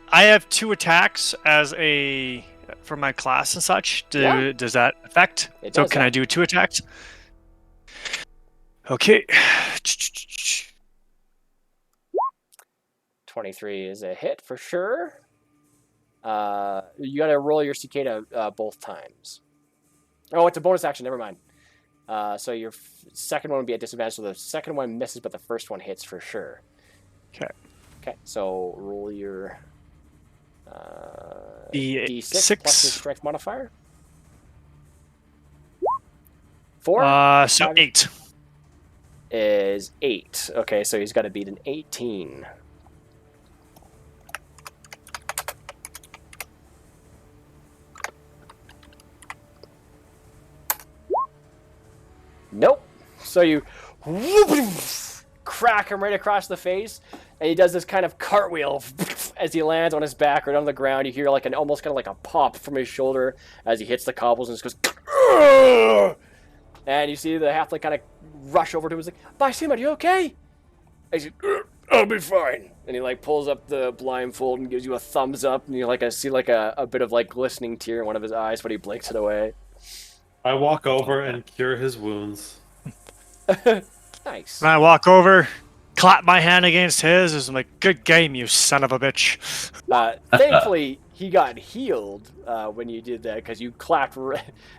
I have 2 attacks as a for my class and such. Does that affect? It So does can that. I do 2 attacks? Okay. 23 is a hit for sure. You got to roll your cicada both times. Oh, it's a bonus action. Never mind. So your second one would be at disadvantage. So the second one misses, but the first one hits for sure. Okay. Okay. So roll your D6 D6 plus your strength modifier. 4 So 8. is 8. Okay, so he's got to beat an 18. Nope. So you crack him right across the face, and he does this kind of cartwheel as he lands on his back right on the ground. You hear like an almost kind of like a pop from his shoulder as he hits the cobbles and just goes. Ugh! And you see the halfling kind of rush over to him. He's like, "Bye, are you okay?" And he's like, "I'll be fine." And he like pulls up the blindfold and gives you a thumbs up, and you like see like a bit of like glistening tear in one of his eyes, but he blinks it away. I walk over and cure his wounds. Nice. And I walk over, clap my hand against his, and I'm like, "Good game, you son of a bitch." Thankfully, he got healed when you did that, because you clapped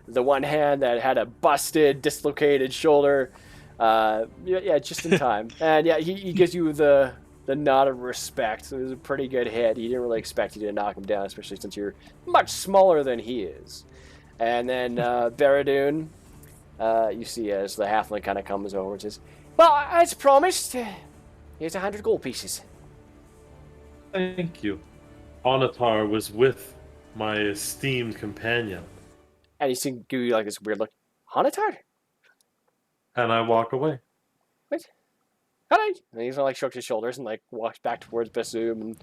the one hand that had a busted, dislocated shoulder. Yeah, just in time. And yeah, he gives you the nod of respect. So it was a pretty good hit. He didn't really expect you to knock him down, especially since you're much smaller than he is. And then Baradoon, you see as the halfling kind of comes over and says, "Well, as promised, here's 100 gold pieces." Thank you. Onatar was with my esteemed companion. And he seems to give you like this weird look. Hanatar? And I walk away. What? Hello? And he's like shrugs his shoulders and like walks back towards Basum and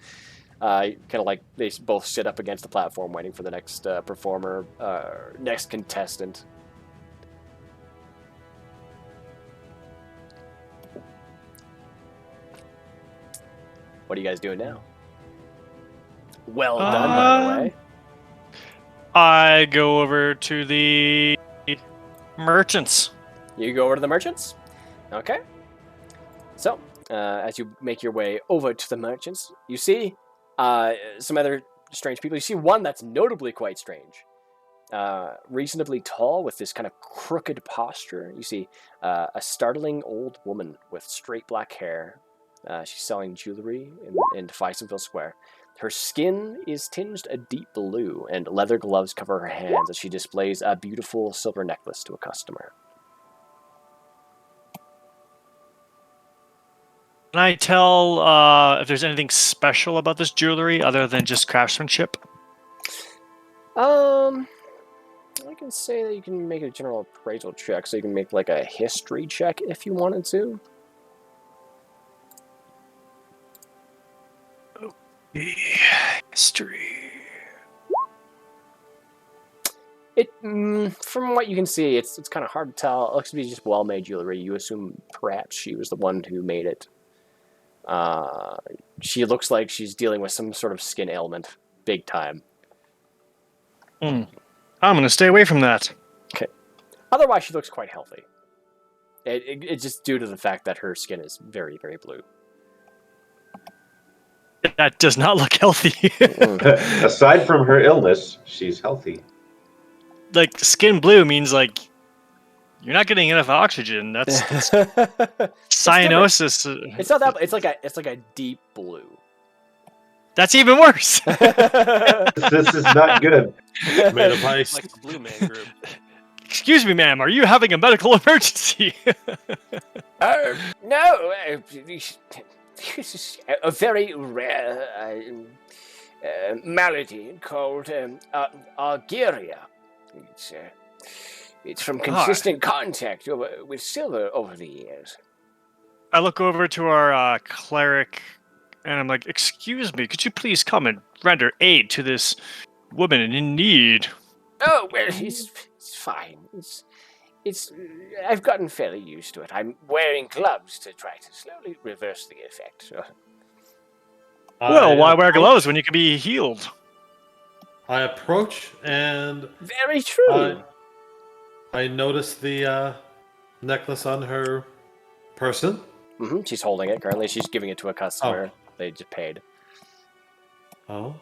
kind of like they both sit up against the platform waiting for the next performer, next contestant. What are you guys doing now? Well done, by the way. I go over to the merchants. You go over to the merchants? Okay. So, as you make your way over to the merchants, you see some other strange people. You see one that's notably quite strange. Reasonably tall with this kind of crooked posture. You see a startling old woman with straight black hair. She's selling jewelry in Weizenville Square. Her skin is tinged a deep blue, and leather gloves cover her hands as she displays a beautiful silver necklace to a customer. Can I tell if there's anything special about this jewelry other than just craftsmanship? I can say that you can make a general appraisal check, so you can make like a history check if you wanted to. History. From what you can see, it's kind of hard to tell. It looks to be just well-made jewelry. You assume perhaps she was the one who made it. She looks like she's dealing with some sort of skin ailment, big time. I'm gonna stay away from that. Okay. Otherwise, she looks quite healthy. It's just due to the fact that her skin is very, very blue. That does not look healthy. Aside from her illness, she's healthy. Like, skin blue means, like, you're not getting enough oxygen. That's cyanosis. It's not that. It's like a deep blue. That's even worse. This is not good. Made of ice. Like the Blue Man Group. Excuse me, ma'am. Are you having a medical emergency? No. This is a very rare malady called Argyria. It's from consistent contact with silver over the years. I look over to our cleric, and I'm like, "Excuse me, could you please come and render aid to this woman in need?" Oh well, it's fine. It's I've gotten fairly used to it. I'm wearing gloves to try to slowly reverse the effect. So. Well, why wear gloves when you can be healed? I approach and Very true. I notice the necklace on her person. Mm-hmm. She's holding it currently. She's giving it to a customer. They just paid. Oh.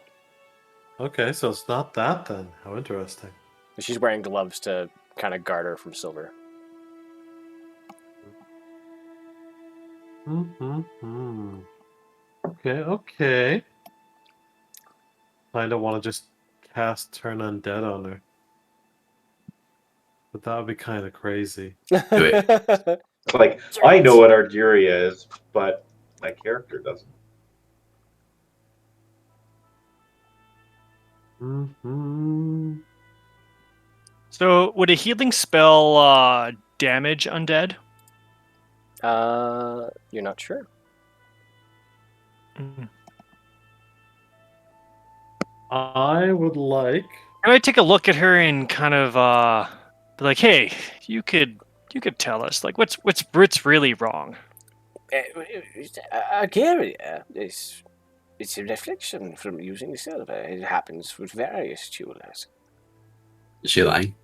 Okay, so it's not that then. How interesting. She's wearing gloves to kind of guard her from silver. Mm-hmm. Okay. I don't want to just cast Turn Undead on her. But that would be kind of crazy. Do it. Like, I know what Argyria is, but my character doesn't. Mm-hmm. So, would a healing spell damage undead? You're not sure. I would like. Can I take a look at her and kind of be like, "Hey, you could tell us like what's really wrong?" Argyria it's a reflection from using silver. It happens with various jewelers. Is she lying?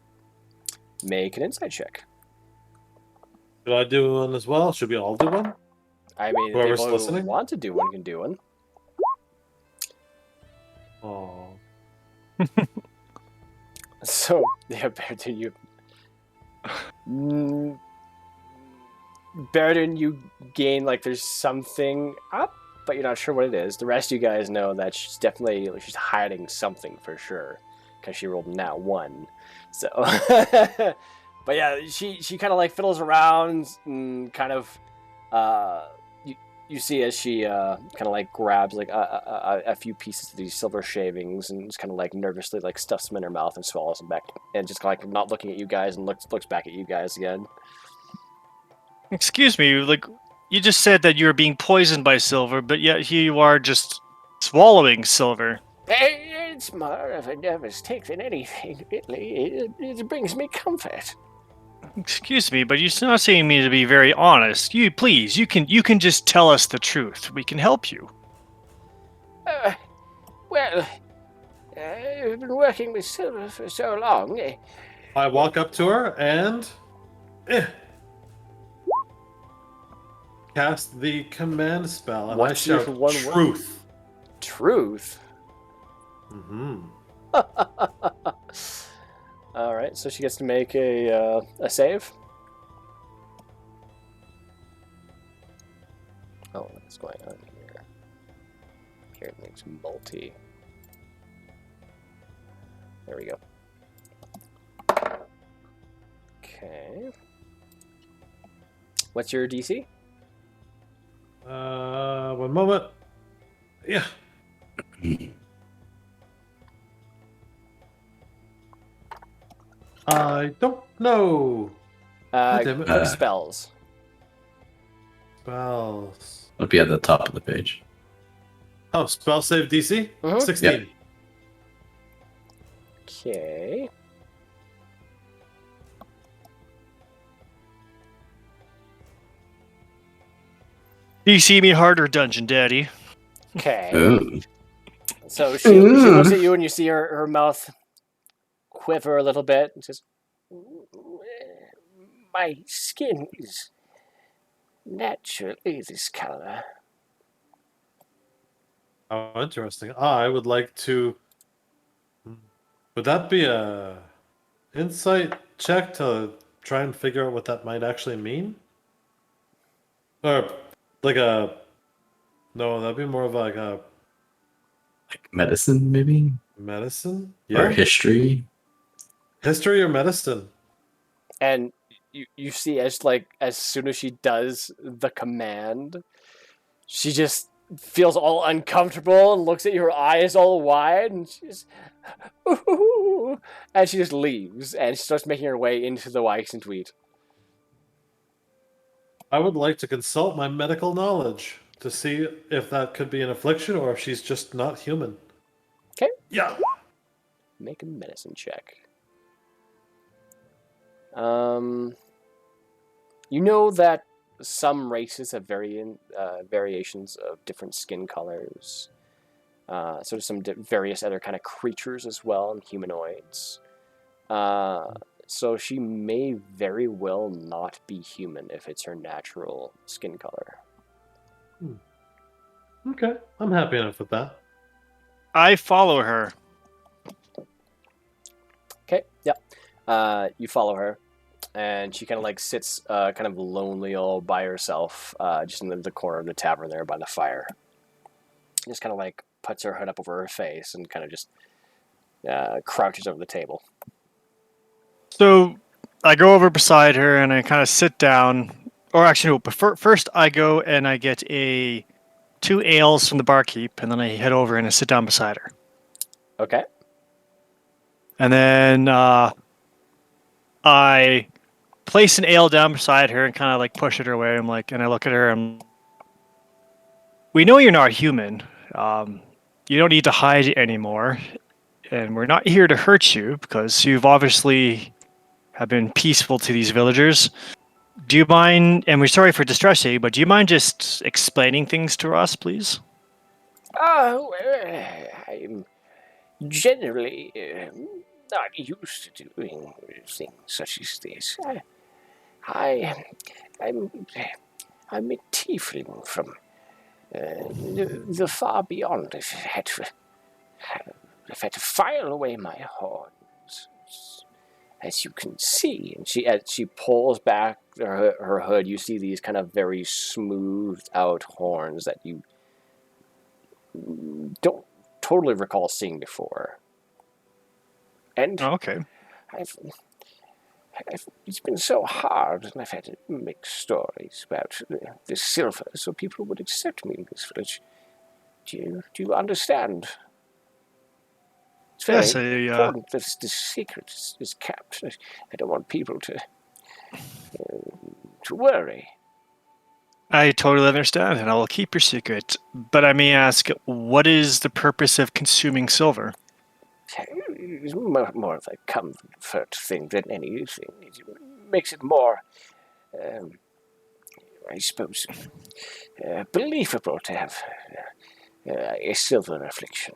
Make an insight check. Should I do one as well? Should we all do one? I mean, Whoever's if people listening? want to do one can do one. Oh. So, yeah, Baradin, Baradin, you gain, like, there's something up, but you're not sure what it is. The rest of you guys know that she's hiding something for sure. because she rolled now 1. So, but yeah, she kind of like fiddles around and kind of, you see as she kind of like grabs like a few pieces of these silver shavings and just kind of like nervously like stuffs them in her mouth and swallows them back, and just kind of like not looking at you guys and looks back at you guys again. Excuse me, like, you just said that you were being poisoned by silver, but yet here you are just swallowing silver. It's more of a nervous tick than anything, really. It brings me comfort. Excuse me, but you're not saying me to be very honest. You can just tell us the truth. We can help you. Well, I've been working with silver for so long. I walk up to her and cast the command spell, and What's I your shout one word? truth. Truth? Mm-hmm. Alright, so she gets to make a save. Oh, what's going on here? Here it makes multi. There we go. Okay. What's your DC? 1 moment. Yeah. I don't know. damn it. Quick spells. Spells. It'll be at the top of the page. Oh, spell save DC? Mhm. 16. Yep. Okay. You see me harder, Dungeon Daddy. Okay. Ooh. So she looks at you and you see her mouth quiver a little bit and says, "My skin is naturally this color." Oh, interesting. I would like to. Would that be a insight check to try and figure out what that might actually mean? Or like a. No, that'd be more of like a Like medicine, maybe? medicine? Or history? History or medicine? And you see as soon as she does the command, she just feels all uncomfortable and looks at your eyes all wide, and she's and she just leaves and she starts making her way into the Weizenville. I would like to consult my medical knowledge to see if that could be an affliction or if she's just not human. Okay. Yeah. Make a medicine check. You know that some races have variations of different skin colors. So there's some various other kind of creatures as well, and humanoids. So she may very well not be human if it's her natural skin color. Okay, I'm happy enough with that. I follow her. Okay, yep. You follow her, and she kind of like sits kind of lonely all by herself, just in the corner of the tavern there by the fire. Just kind of like puts her hood up over her face and kind of just crouches over the table. So I go over beside her and I kind of sit down. Or actually, no, but first I go and I get 2 ales from the barkeep, and then I head over and I sit down beside her. Okay. And then I place an ale down beside her and kind of like push it her way. I'm like, and I look at her and we know you're not human. You don't need to hide anymore, and we're not here to hurt you because you've obviously have been peaceful to these villagers. Do you mind? And we're sorry for distressing you, but do you mind just explaining things to us, please? Oh, I'm generally not used to doing things such as this. I'm a tiefling from the far beyond. I've had to file away my horns, as you can see. And as she pulls back her hood, you see these kind of very smoothed out horns that you don't totally recall seeing before. And Oh, okay. it's been so hard, and I've had to make stories about this silver so people would accept me in this village. Do you understand? It's very Yes, important that this secret is kept. I don't want people to worry. I totally understand, and I will keep your secret. But I may ask, what is the purpose of consuming silver? It's more of a comfort thing than anything. It makes it more, I suppose, believable to have a silver affliction.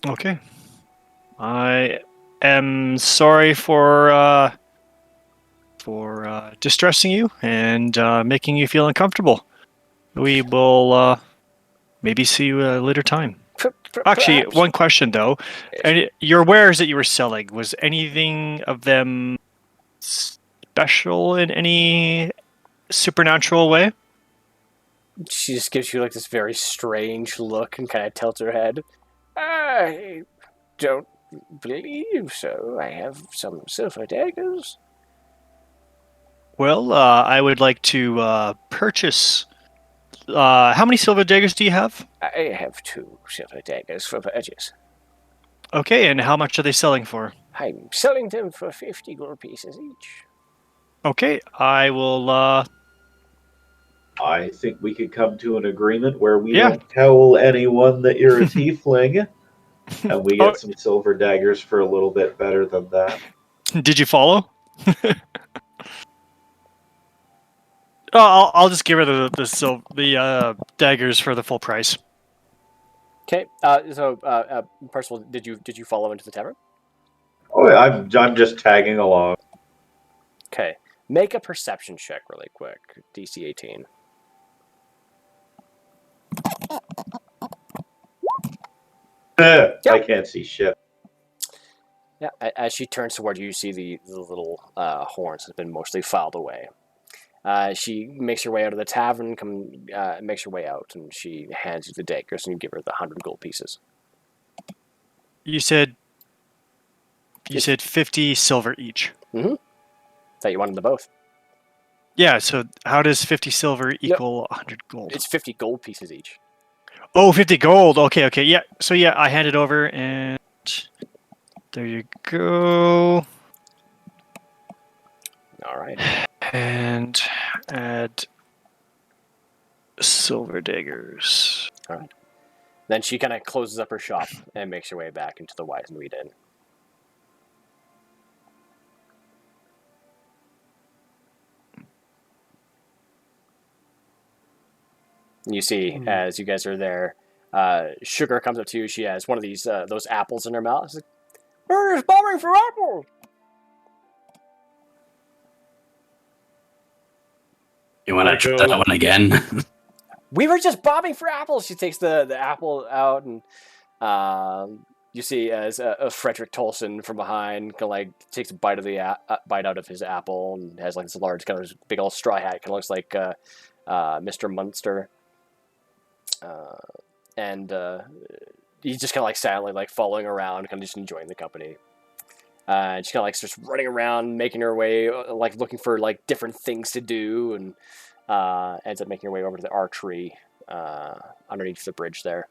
Okay. I am sorry for distressing you and making you feel uncomfortable. We will maybe see you a later time. Actually, Perhaps. one question though. Your wares that you were selling, was anything of them special in any supernatural way? She just gives you like this very strange look and kind of tilts her head. I don't believe so. I have some silver daggers. Well, I would like to purchase. How many silver daggers do you have? I have 2 silver daggers for purchase. Okay, and how much are they selling for? I'm selling them for 50 gold pieces each. Okay, I will. I think we could come to an agreement where we Yeah. don't tell anyone that you're a tiefling, and we Oh. get some silver daggers for a little bit better than that. Did you follow? Oh, I'll just give her the daggers for the full price. Okay. Percival, did you follow into the tavern? Oh, yeah, I'm just tagging along. Okay. Make a perception check really quick. DC 18. I can't see shit. Yeah. As she turns toward you, you see the little horns have been mostly filed away. She makes her way out of the tavern, makes her way out, and she hands you the daggers, and you give her the 100 gold pieces. You said 50 silver each. Mm-hmm. Thought you wanted them both. Yeah, so how does 50 silver equal 100 gold? It's 50 gold pieces each. Oh, 50 gold. Okay. Yeah. So yeah, I hand it over, and there you go. All right. And add silver daggers. All right. Then she kind of closes up her shop and makes her way back into the Weizenville Inn. You see, as you guys are there, Sugar comes up to you. She has one of these those apples in her mouth. She's like, "We're just bombing for apples." You want to try that one again? We were just bombing for apples. She takes the apple out, and you see as Frederick Tolson from behind kind of like takes a bite of the bite out of his apple and has like this large kind of big old straw hat. Kind of looks like Mr. Munster. And he's just kind of like silently like following around, kind of just enjoying the company. And she kind of like starts running around, making her way, like looking for like different things to do, and ends up making her way over to the archery underneath the bridge there.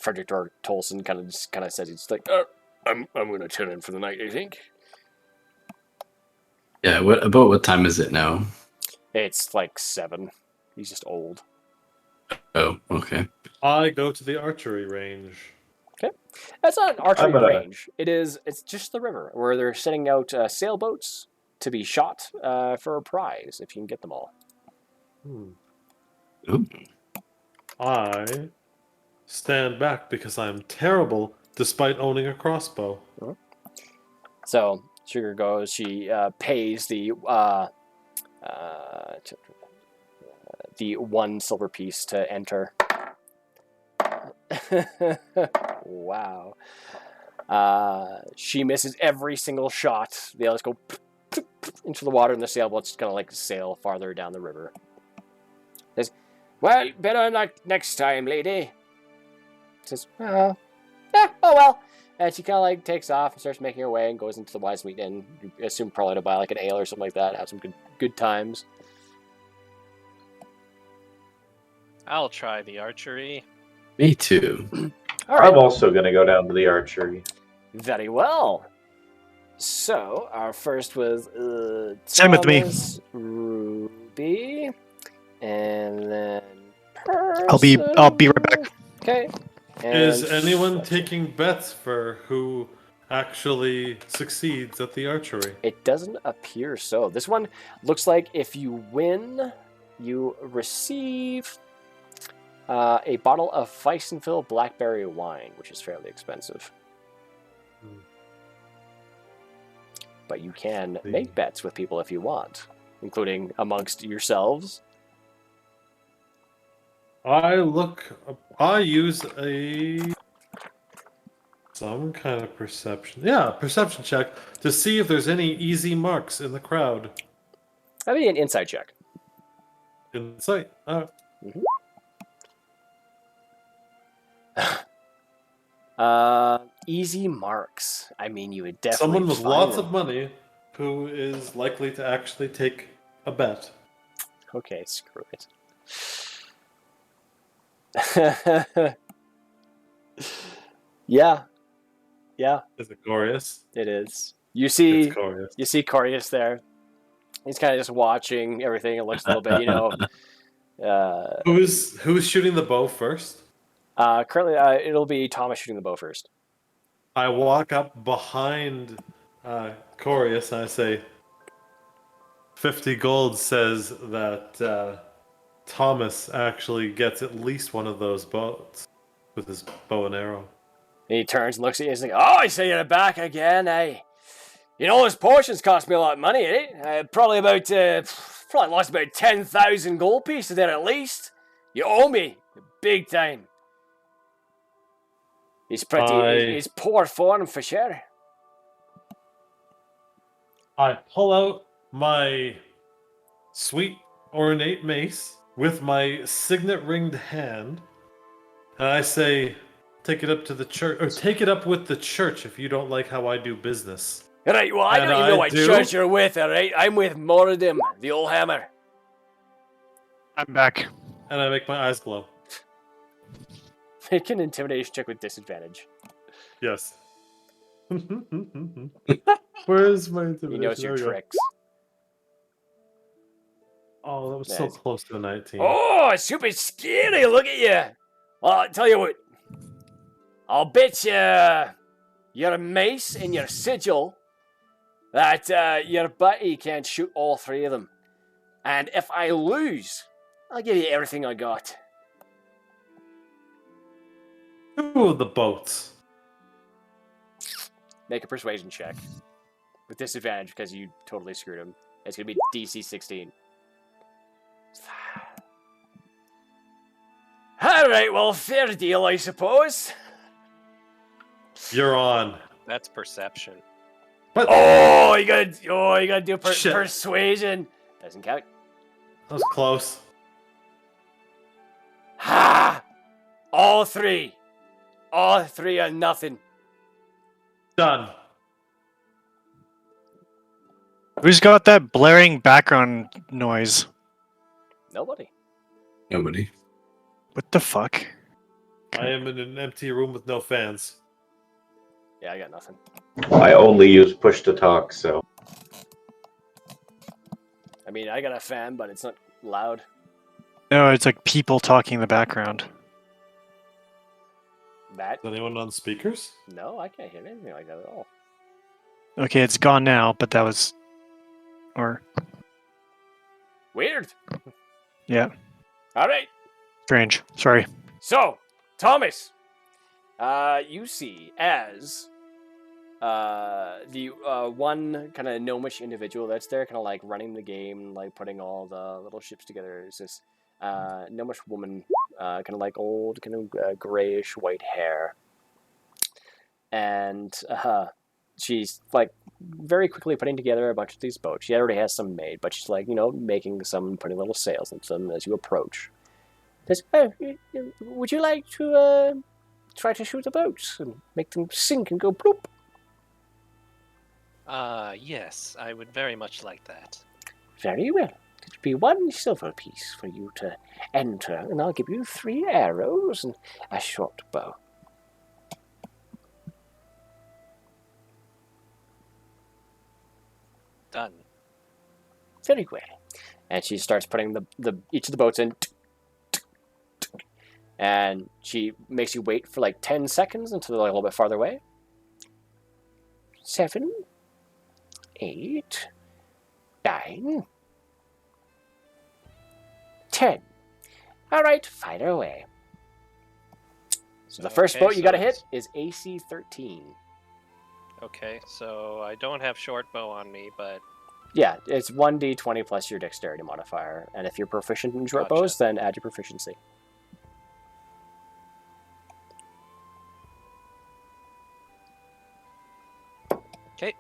Frederick Tolson kind of says he's like, I'm gonna turn in for the night, I think. Yeah. What time is it now? It's like 7. He's just old. Oh, okay. I go to the archery range. Okay, that's not an archery range. It's just the river where they're setting out sailboats to be shot for a prize if you can get them all. Ooh. I stand back because I'm terrible despite owning a crossbow. So Sugar goes. She pays the 1 silver piece to enter. Wow. She misses every single shot. The others go into the water, and the sailboats kind of like sail farther down the river. Says, "Well, better luck next time, lady." Says, "Oh well. And she kind of like takes off and starts making her way and goes into the Weizenville Inn. You assume probably to buy like an ale or something like that, have some good times. I'll try the archery. Me too. All right. I'm also going to go down to the archery. Very well. So our first was Same with me. Thomas, Ruby, and then I'll be right back. Okay. Is And anyone taking bets for who actually succeeds at the archery? It doesn't appear so. This one looks like if you win, you receive a bottle of Weizenville blackberry wine, which is fairly expensive. But you can make bets with people if you want, including amongst yourselves. I use some kind of perception. Yeah, perception check to see if there's any easy marks in the crowd. That'd be an insight check. Insight. Easy marks. I mean, you would definitely Someone with find lots them. of money who is likely to actually take a bet. Okay, screw it. Yeah. Is it Corius? It is. You see It's Corius. You see Corius there. He's kind of just watching everything. It looks a little bit, Who's shooting the bow first? Currently, it'll be Thomas shooting the bow first. I walk up behind Corius and I say, 50 gold says that Thomas actually gets at least one of those bows with his bow and arrow. And he turns and looks at you. He's like, "Oh, I see you're back again, eh? You know, those potions cost me a lot of money, eh? Probably lost about 10,000 gold pieces there at least. You owe me big time." He's he's poor form for sure. I pull out my sweet ornate mace with my signet ringed hand, and I say, take it up to the church, or take it up with the church if you don't like how I do business. Right, well, I don't even know what church you're with, alright? I'm with Moradin, the old hammer. I'm back. And I make my eyes glow. Make an intimidation check with disadvantage. Yes. Where's my intimidation? He knows your There we go. tricks. Oh, that was so Nice. close to a 19. Oh, it's super scary, look at you. Well, I'll tell you what. I'll bet you your mace and your sigil that your buddy can't shoot all three of them. And if I lose, I'll give you everything I got. 2 of the boats. Make a persuasion check. With disadvantage because you totally screwed him. It's going to be DC 16. Alright, well, fair deal, I suppose. You're on. That's perception. What? Oh, you gotta do Shit. persuasion. Doesn't count. That was close. Ha! All three are nothing. Done. Who's got that blaring background noise? Nobody. Nobody. What the fuck? I am in an empty room with no fans. Yeah, I got nothing. I only use push to talk, so. I mean, I got a fan, but it's not loud. No, it's like people talking in the background. That? Is anyone on speakers? No, I can't hear anything like that at all. Okay, it's gone now, but that was... Or... Weird. Yeah, Alright. strange. Sorry. So, Thomas, you see as the one kind of gnomish individual that's there, kind of like running the game, like putting all the little ships together, is this gnomish woman, kind of like old, kind of grayish white hair, and she's like very quickly putting together a bunch of these boats. She already has some made, but she's like, making some, putting little sails into them as you approach. Says, "Oh, would you like to try to shoot the boats and make them sink and go bloop. Yes, I would very much like that. Very well. It'll be 1 silver piece for you to enter, and I'll give you 3 arrows and a short bow. Done. Very well. And she starts putting each of the boats in. And she makes you wait for like 10 seconds until they're like a little bit farther away. 7, 8, 9, 10. All right, fire away. So the first boat you got to hit is AC 13. Okay, so I don't have short bow on me, but... Yeah, it's 1d20 plus your dexterity modifier. And if you're proficient in short bows, then add your proficiency. Okay.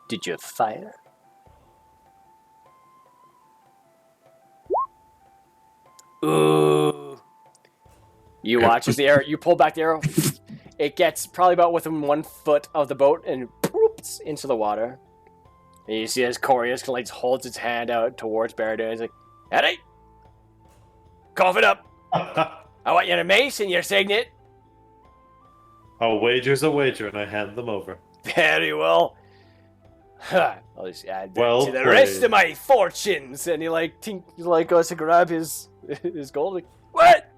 Did you fire? Ooh. You watch as the arrow, you pull back the arrow. It gets probably about within 1 foot of the boat and poops into the water. And you see as Corius like holds its hand out towards Baradun. He's like, Eddie, cough it up. I want your mace and your signet. A wager's a wager, and I hand them over. Very well. I'll just add that Well to the played. rest of my fortunes. And he goes to grab his gold. Like, what?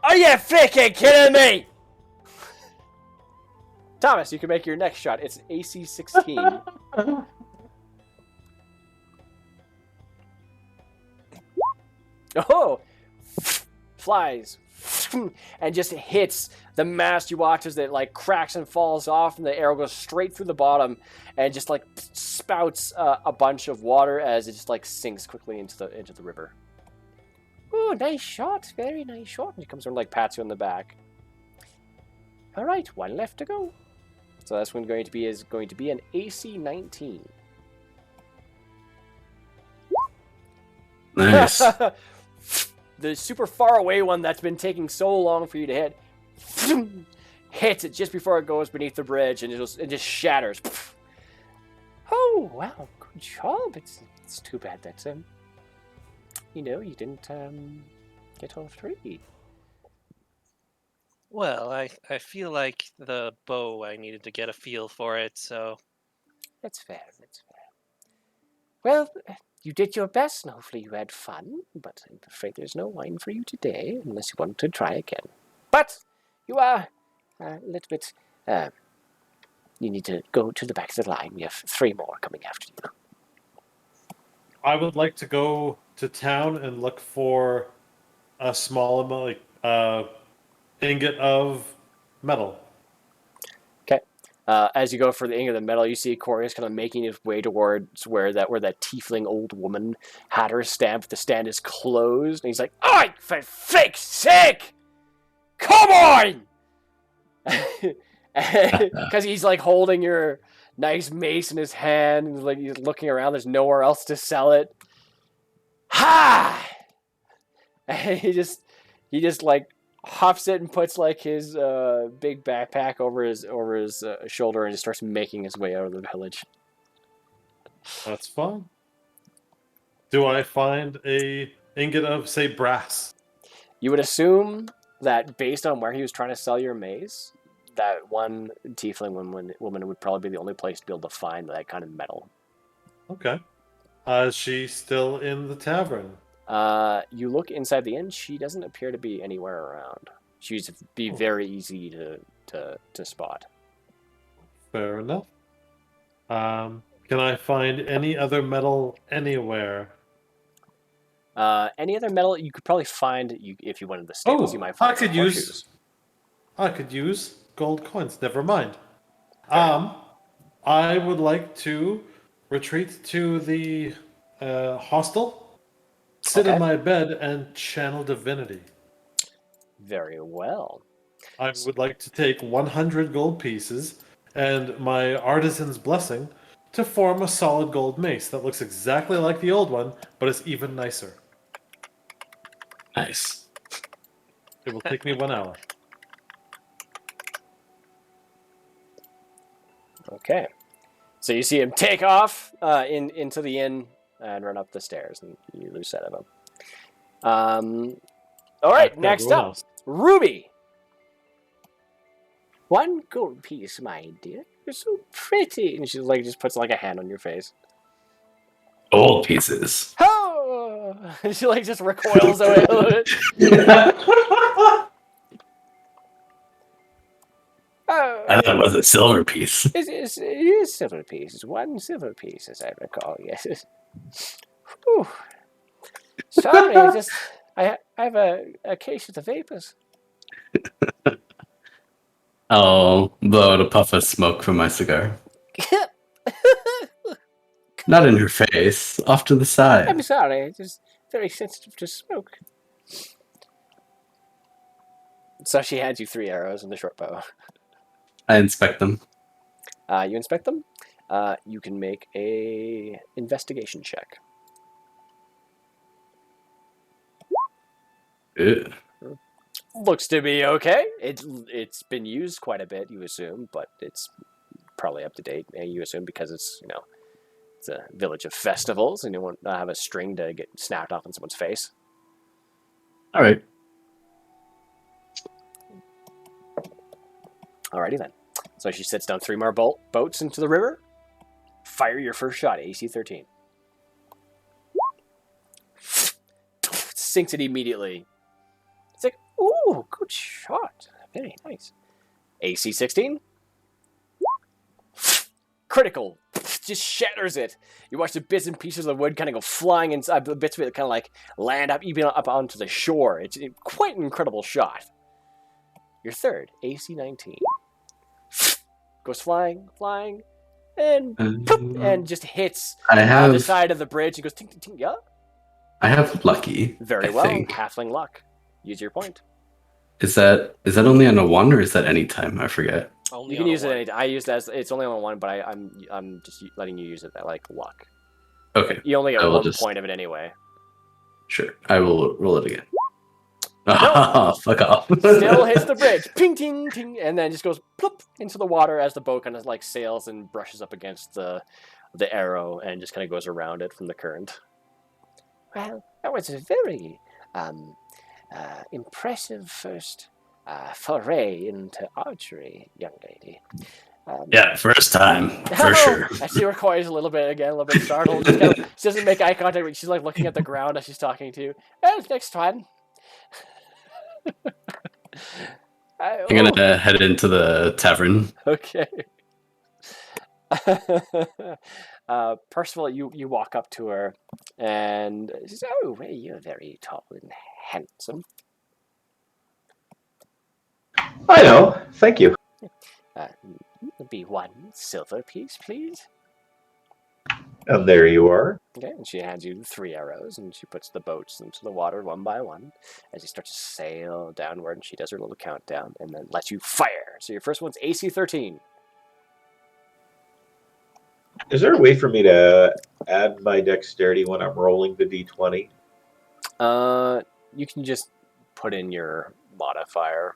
Are you freaking kidding me? Thomas, you can make your next shot. It's AC 16. Oh! Flies. And just hits the mast. You watch as it like cracks and falls off, and the arrow goes straight through the bottom and just like spouts a bunch of water as it just like sinks quickly into the river. Oh, nice shot. Very nice shot. And he comes over and like pats you on the back. All right, 1 left to go. So that's one going to be an AC 19. Nice. The super far away one that's been taking so long for you to hit hits it just before it goes beneath the bridge, and it just shatters. Oh wow, good job. It's too bad that you didn't get all 3. Well, I feel like the bow, I needed to get a feel for it, so... That's fair. Well, you did your best, and hopefully you had fun, but I'm afraid there's no wine for you today, unless you want to try again. But you are a little bit... you need to go to the back of the line. We have 3 more coming after you. I would like to go to town and look for a small amount, ingot of metal. Okay. As you go for the ingot of metal, you see Corius kind of making his way towards where that tiefling old woman had her stand. The stand is closed, and he's like, "Oi, for fuck's sake! Come on!" Because he's like holding your nice mace in his hand, and like he's looking around. There's nowhere else to sell it. Ha! And he just like huffs it and puts like his big backpack over his shoulder and just starts making his way out of the village. That's fun. Do I find a ingot of, say, brass? You would assume that based on where he was trying to sell your mace, that one tiefling woman would probably be the only place to be able to find that kind of metal. Okay. Is she still in the tavern? You look inside the inn. She doesn't appear to be anywhere around. She'd be very easy to spot. Fair enough. Can I find any other metal anywhere? Any other metal you could probably find if you went to the stables. You might find some horseshoes. I could use gold coins. Never mind. I would like to retreat to the hostel, sit in my bed, and channel divinity. Very well. I would like to take 100 gold pieces and my artisan's blessing to form a solid gold mace that looks exactly like the old one, but is even nicer. Nice. It will take me 1 hour. Okay. So you see him take off into the inn and run up the stairs, and you lose sight of him. All right, Like next everyone up, else. Ruby. 1 gold piece, my dear. You're so pretty. And she just puts like a hand on your face. Gold pieces. Oh! She just recoils away a little bit. Oh, I thought it was a silver piece. it is silver piece. It's 1 silver piece, as I recall. Yes. Whew. Sorry, I have a case of the vapors. I'll blow out a puff of smoke from my cigar. Not in her face, off to the I'm side. sorry. It's just very sensitive to smoke. So she hands you 3 arrows and the short bow. I inspect them. You inspect them. You can make a investigation check. Ew. Looks to be okay. It's been used quite a bit, you assume, but it's probably up to date. You assume because it's it's a village of festivals, and you won't have a string to get snapped off on someone's face. All right. Alrighty then. So she sits down 3 more boats into the river. Fire your first shot, AC 13. Sinks it immediately. It's like, ooh, good shot. Very nice. AC 16. Critical. Just shatters it. You watch the bits and pieces of the wood kind of go flying inside, the bits of it kind of land up, even up onto the shore. It's quite an incredible shot. Your third, AC 19. Goes flying, and poop, and just hits the side of the bridge. He goes, ting, ting, ting, yeah? I have lucky. Very I well. think. Halfling luck. Use your point. Is that only on a 1 or is that any time? I forget. Only You can on a use it one. any. I use it as it's only on 1, but I'm just letting you use it at luck. Okay. You only get I will 1 just- point of it anyway. Sure. I will roll it again. Oh, fuck off. Still hits the bridge. Ping, ting, ting, and then just goes plop into the water as the boat kind of sails and brushes up against the arrow and just kind of goes around it from the current. Well, that was a very impressive first foray into archery, young lady. Yeah, first time. For sure. As she recoils a little bit again, a little bit startled. Just kind of, she doesn't make eye contact, but she's looking at the ground as she's talking to you. Well, next one. I'm gonna head into the tavern. Okay. Percival, you walk up to her, and she says, "Oh, well, you're very tall and handsome. I know. Thank you. It'll be 1 silver piece, please." And there you are. Okay, and she hands you 3 arrows, and she puts the boats into the water 1 by 1 as you start to sail downward, and she does her little countdown, and then lets you fire. So your first one's AC 13. Is there a way for me to add my dexterity when I'm rolling the d20? You can just put in your modifier.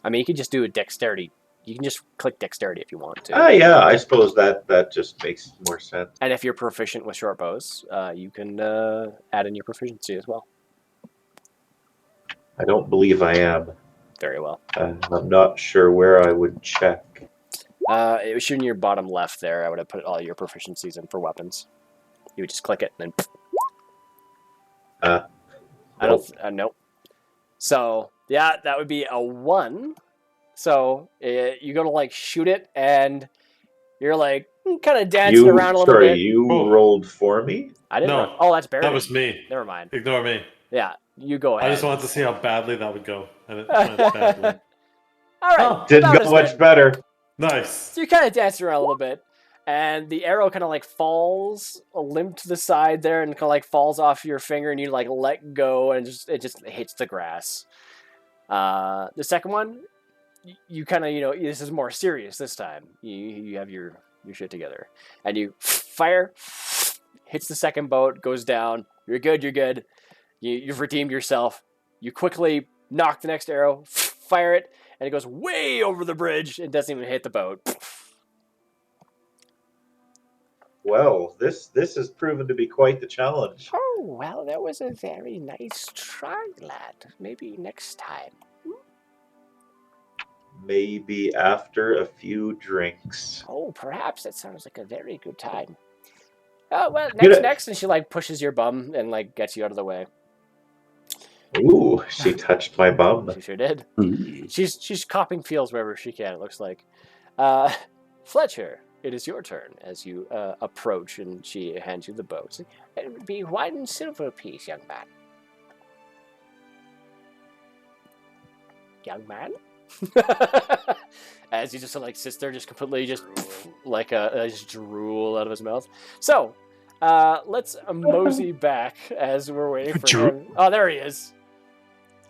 I mean, you can just do a dexterity. You can just click dexterity if you want to. Yeah, I suppose that just makes more sense. And if you're proficient with short bows, you can add in your proficiency as well. I don't believe I am. Very well. I'm not sure where I would check. It was shooting your bottom left there. I would have put all your proficiencies in for weapons. You would just click it and then. Nope. So yeah, that would be a 1. So you go to shoot it, and you're kind of dancing around a little bit. You Oh. rolled for me? I didn't. No, Oh, that's Barry. That was me. Never mind. Ignore me. Yeah, you go ahead. I just wanted to see how badly that would go. And it went badly. All right. Oh, Didn't about go as much bad. Nice. better. So you kind of dance around a little bit, and the arrow kind of falls limp to the side there, and kind of falls off your finger, and you let go, and it just hits the grass. The second one, you kind of, this is more serious this time. You have your shit together, and you fire, hits the second boat, goes down. You're good. You're good. You've redeemed yourself. You quickly knock the next arrow, fire it, and it goes way over the bridge and doesn't even hit the boat. Well, this has proven to be quite the challenge. Oh, well, that was a very nice try, lad. Maybe next time. Maybe after a few drinks. Oh, perhaps. That sounds like a very good time. Oh, well, Get it. next. And she, pushes your bum and, gets you out of the way. Ooh, she touched my bum. She sure did. Mm. She's copping feels wherever she can, it looks like. Fletcher, it is your turn as you approach, and she hands you the bow. It would be 1 silver piece, young man. Young man? As he just sits there, just completely just drool out of his mouth. So, let's mosey back as we're waiting for him. Oh, there he is.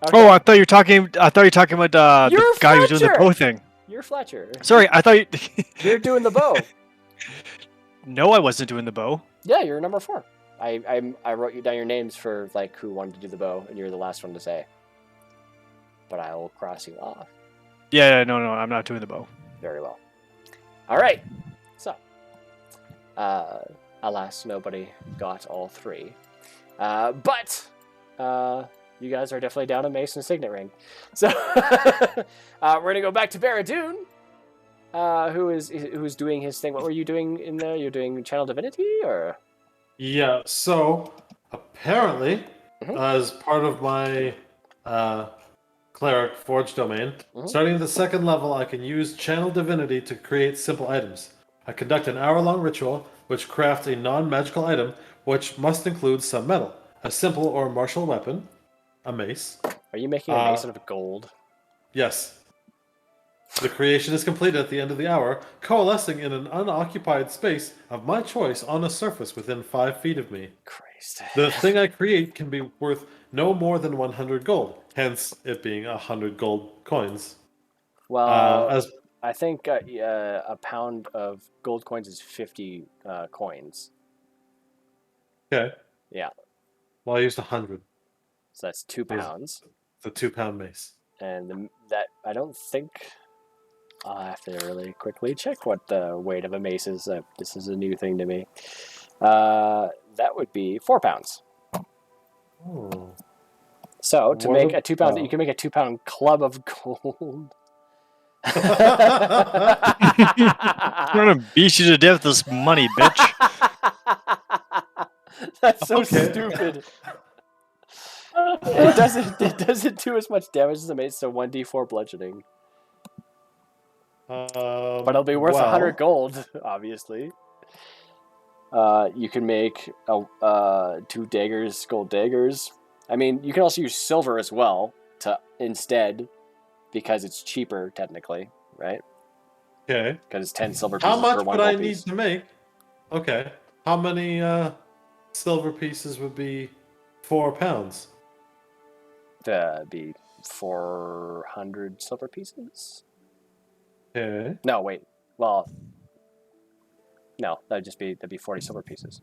Okay. Oh, I thought you were talking about the You're guy who was doing the Fletcher! bow thing. You're Fletcher. Sorry, I thought you... You're doing the bow. No, I wasn't doing the bow. Yeah, you're number 4. I wrote you down your names for who wanted to do the bow, and you're the last one to say. But I will cross you off. Yeah, no, I'm not doing the bow. Very well. All right. So, alas, nobody got all 3. But you guys are definitely down a mace and a signet ring. So we're gonna go back to Baradoon, who's doing his thing. What were you doing in there? You're doing Channel Divinity, or? Yeah, so apparently, Mhm. as part of my Cleric Forge domain, Mhm. starting at the 2nd level, I can use Channel Divinity to create simple items. I conduct an hour-long ritual which crafts a non-magical item, which must include some metal, a simple or martial weapon, a mace. Are you making a mace out of gold? Yes. The creation is completed at the end of the hour, coalescing in an unoccupied space of my choice on a surface within 5 feet of me. Christ. The thing I create can be worth no more than 100 gold, hence it being 100 gold coins. Well, As I think a pound of gold coins is 50 coins. okay, Yeah. well, I used 100. So that's 2 pounds. The 2-pound mace. And that I don't think I'll have to really quickly check what the weight of a mace is. This is a new thing to me. That would be 4 pounds. Oh. So to What make a 2 pound, about- you can make a 2 pound club of gold. I'm gonna beat you to death with this money, bitch. That's so Okay. stupid. It doesn't do as much damage as a mace, so 1d4 bludgeoning. But it'll be worth 100 gold, obviously. You can make 2 daggers, gold daggers. I mean, you can also use silver as well instead, because it's cheaper technically, right? Okay. Because it's 10 silver pieces How much per 1 would I gold need piece. to make? Okay. How many silver pieces would be 4 pounds? Be 400 silver pieces. Okay. No, wait. Well, no, that'd be 40 silver pieces.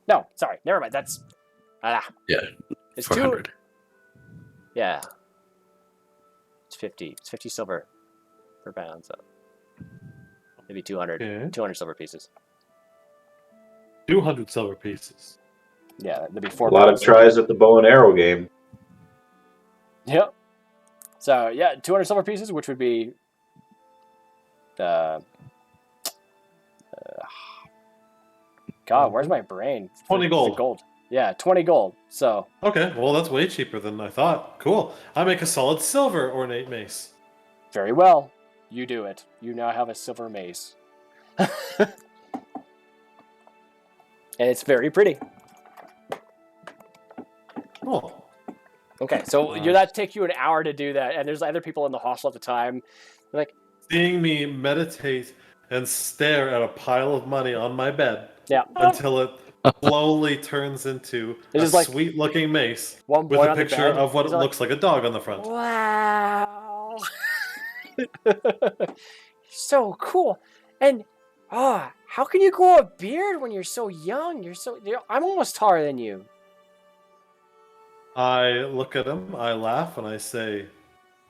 No, sorry, never mind. That's Yeah, it's 400. 2. Yeah, it's 50. It's 50 silver per pound, so maybe 200. Okay. 200 silver pieces. 200 silver pieces. Yeah, that'd be 4 A lot of pounds. tries at the bow and arrow game. Yep. So yeah, 200 silver pieces, which would be God, where's my brain? 20 The gold. gold. Yeah, 20 gold. So Okay, well, that's way cheaper than I thought. Cool. I make a solid silver ornate mace. very well. You do it. You now have a silver mace. And it's very pretty. Cool. Okay, so that take you an hour to do that, and there's other people in the hostel at the time. They're like, Seeing me meditate and stare at a pile of money on my bed yeah. until it slowly turns into It's a just like sweet-looking mace One with boy a on the picture bed, of what it he's like, looks like a dog on the front. Wow. So cool. And how can you grow a beard when you're so young? I'm almost taller than you. I look at him, I laugh, and I say,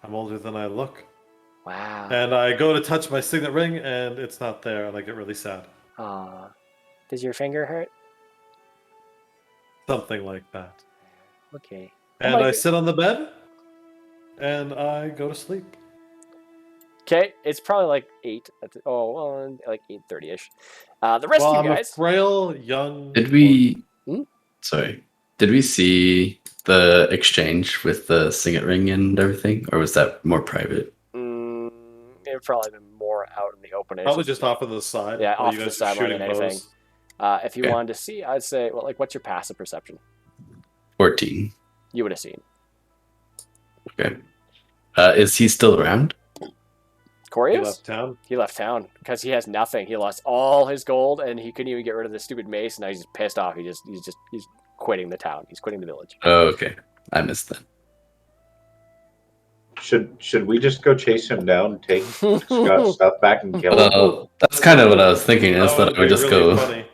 I'm older than I look. Wow. And I go to touch my signet ring, and it's not there, and I get really sad. Does your finger hurt? Something like that. Okay. And I sit on the bed, and I go to sleep. Okay, it's probably like 8. Like 8:30ish. The rest of you I'm guys. a frail, young... Did we... Hmm? Sorry. Did we see the exchange with the signet ring and everything? Or was that more private? It'd probably been more out in the open. Probably just off of the side. Yeah, while off you to the guys are side more than shooting anything. bows. If you Okay. wanted to see, I'd say, well, like, what's your passive perception? 14. You would have seen. Okay. Is he still around? Corey He is? left town. He left town because he has nothing. He lost all his gold, and he couldn't even get rid of the stupid mace. And now he's just pissed off. He's quitting the town. He's quitting the village. Oh, okay. I missed that. Should we just go chase him down, take Scott's stuff back, and kill him? Well, that's kind of what I was thinking. Is that I would just go. Funny.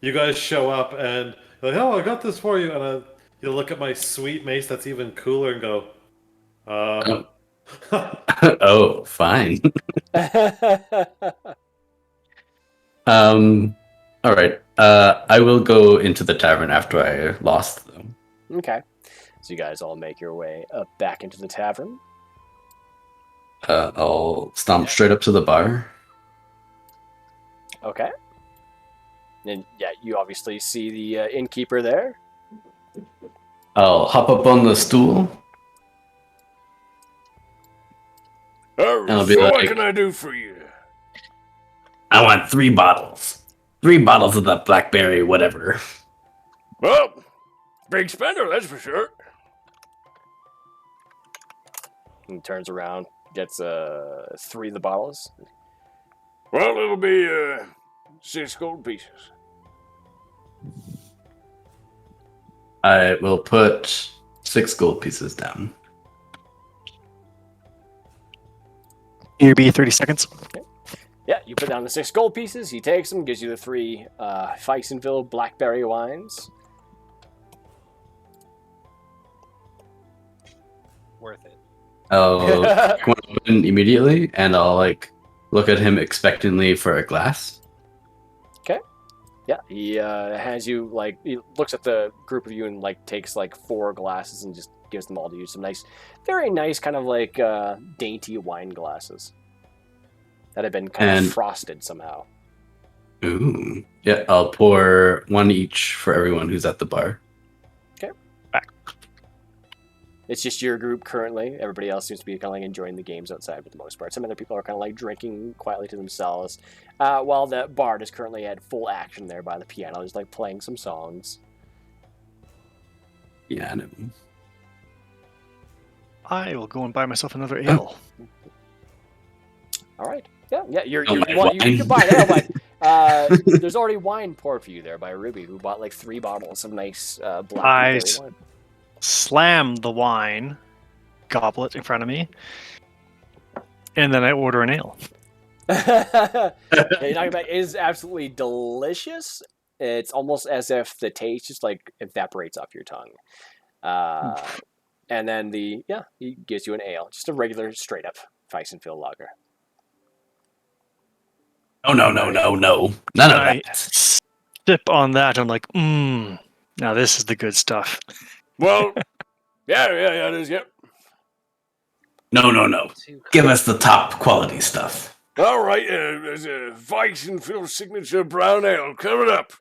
You guys show up and you're like, oh, I got this for you, and you look at my sweet mace that's even cooler and go, Oh, fine. All right. I will go into the tavern after I lost them. Okay. So you guys all make your way back into the tavern. I'll stomp straight up to the bar. Okay. And yeah, you obviously see the innkeeper there. I'll hop up on the stool. I'll be what like, can I do for you? I want 3 bottles. 3 bottles of that blackberry, whatever. Well, big spender, that's for sure. He turns around, gets 3 of the bottles. Well, it'll be 6 gold pieces. I will put 6 gold pieces down. Here be 30 seconds. Yeah, you put down the 6 gold pieces. He takes them, gives you the 3 Weizenville blackberry wines. Worth it. I'll crack one open immediately, and I'll like look at him expectantly for a glass. Yeah, he has you, like, he looks at the group of you and, like, takes, like, 4 glasses and just gives them all to you. Some nice, very nice kind of, like, dainty wine glasses that have been kind of frosted somehow. Ooh. Yeah, I'll pour 1 each for everyone who's at the bar. Okay. It's just your group currently. Everybody else seems to be kind of like enjoying the games outside for the most part. Some other people are kind of like drinking quietly to themselves, while the bard is currently at full action there by the piano, just like playing some songs. Yeah, I know. I will go and buy myself another ale. All right. Yeah. You Oh, can buy an ale, but there's already wine poured for you there by Ruby, who bought like 3 bottles of nice black wine. Slam the wine goblet in front of me, and then I order an ale. It is absolutely delicious. It's almost as if the taste just like evaporates off your tongue. And then he gives you an ale, just a regular straight up Weizenville lager. Oh no. None of I that. sip on that. I'm like, now this is the good stuff. Well, yeah, it is, yep. No. Give us the top quality stuff. All right, there's a Weizenville signature brown ale coming up.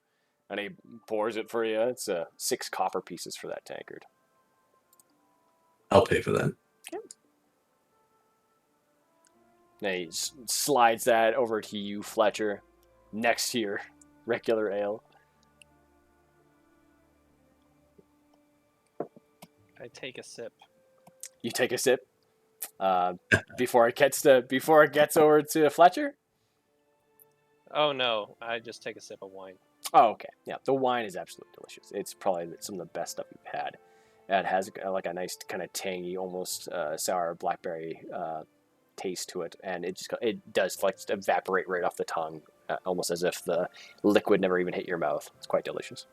And he pours it for you. It's 6 copper pieces for that tankard. I'll pay for that. Okay. Then he slides that over to you, Fletcher, next to your regular ale. I take a sip. You take a sip before it gets over to Fletcher. Oh no, I just take a sip of wine. Oh, okay. Yeah, the wine is absolutely delicious. It's probably some of the best stuff we've had. It has like a nice kind of tangy, almost sour blackberry taste to it, and it does like just evaporate right off the tongue, almost as if the liquid never even hit your mouth. It's quite delicious.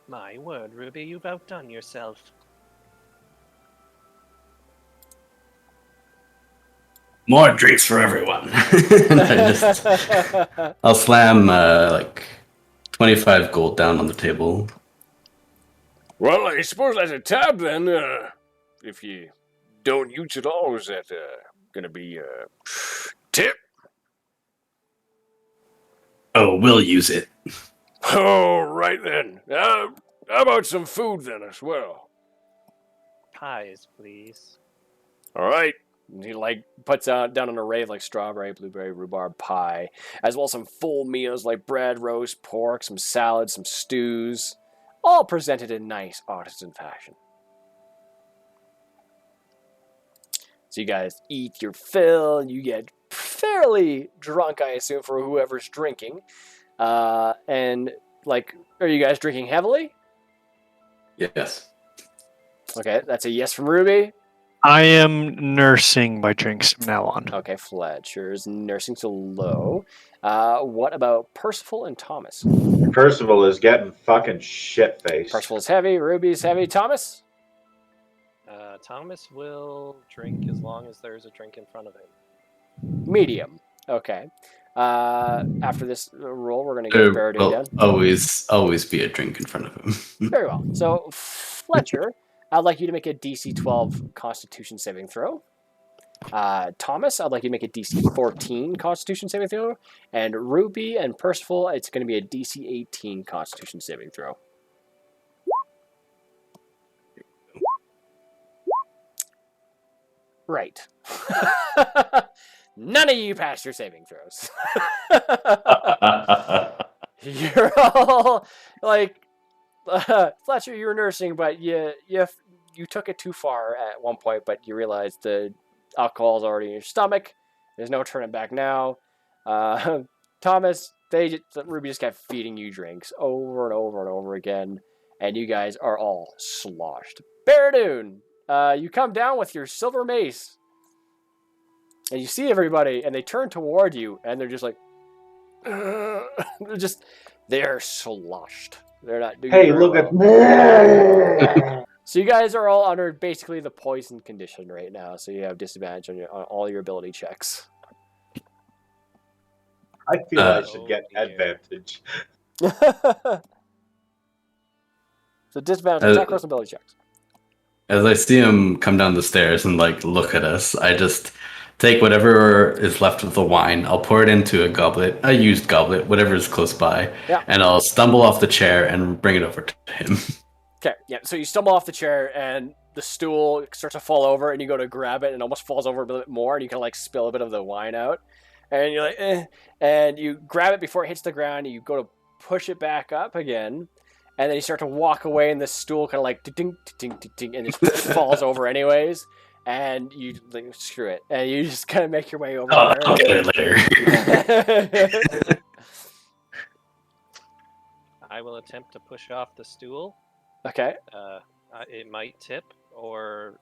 My word, Ruby, you've outdone yourself. More drinks for everyone. And I'll slam like 25 gold down on the table. Well, I suppose that's a tab then. If you don't use it all, is that gonna be a tip? Oh, we'll use it. Oh, right then. How about some food then as well? Pies, please. All right. And he like puts down an array of like strawberry, blueberry, rhubarb pie, as well as some full meals like bread, roast pork, some salads, some stews, all presented in nice artisan fashion. So you guys eat your fill, you get fairly drunk, I assume, for whoever's drinking. And like, are you guys drinking heavily? Yes. Okay, that's a yes from Ruby. I am nursing my drinks from now on. Okay, Fletcher's nursing to low. What about Percival and Thomas? Percival is getting fucking shit-faced. Percival's heavy, Ruby's heavy. Thomas? Thomas will drink as long as there's a drink in front of him. Medium. Okay. After this roll, we're going to get Baradun Will down. always be a drink in front of him. Very well. So, Fletcher, I'd like you to make a DC 12 Constitution saving throw. Thomas, I'd like you to make a DC 14 Constitution saving throw. And Ruby and Percival, it's going to be a DC 18 Constitution saving throw. Right. None of you passed your saving throws. You're all like, Fletcher, you were nursing, but you took it too far at one point, but you realized the alcohol's already in your stomach. There's no turning back now. Thomas, Ruby just kept feeding you drinks over and over and over again, and you guys are all sloshed. Baradun, you come down with your silver mace, and you see everybody, and they turn toward you, and they're just like, they're sloshed. They're not doing Hey, very look well. at So you guys are all under basically the poison condition right now, so you have disadvantage on all your ability checks. I feel I should Oh, get dear. advantage. So disadvantage attack rolls and ability checks. As I see him come down the stairs and like look at us, I just take whatever is left of the wine. I'll pour it into a goblet, a used goblet, whatever is close by, Yeah. and I'll stumble off the chair and bring it over to him. Okay, yeah, so you stumble off the chair and the stool starts to fall over and you go to grab it and it almost falls over a bit more and you can like spill a bit of the wine out. And you're like, eh. And you grab it before it hits the ground and you go to push it back up again. And then you start to walk away and the stool kind of like ding, ding, ding, ding, and it falls over anyways. And you like, screw it. And you just kind of make your way over Oh, there. I'll get it later. I will attempt to push off the stool. Okay. It might tip, or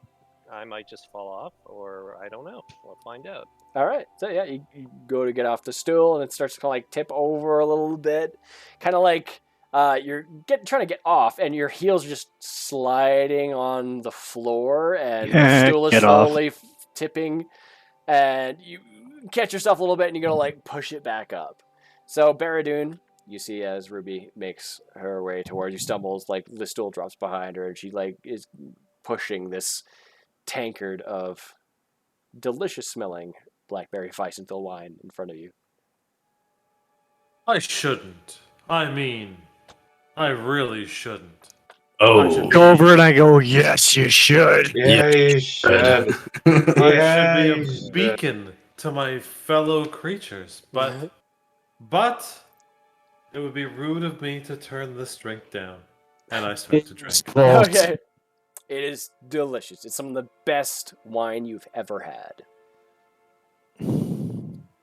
I might just fall off, or I don't know. We'll find out. All right. So yeah, you go to get off the stool and it starts to kind of like tip over a little bit. Kind of like you're trying to get off and your heels are just sliding on the floor and the stool is Get off. slowly tipping and you catch yourself a little bit and you're going to like push it back up. So Baradun, you see as Ruby makes her way towards you, stumbles, like the stool drops behind her and she like is pushing this tankard of delicious smelling blackberry Weizenville wine in front of you. I shouldn't. I mean, I really shouldn't. Oh, Go over and I go, yes, you should. Yeah, you should. I Yeah, should you be a should. beacon to my fellow creatures, but it would be rude of me to turn this drink down. And I start to drink. Okay. It is delicious. It's some of the best wine you've ever had.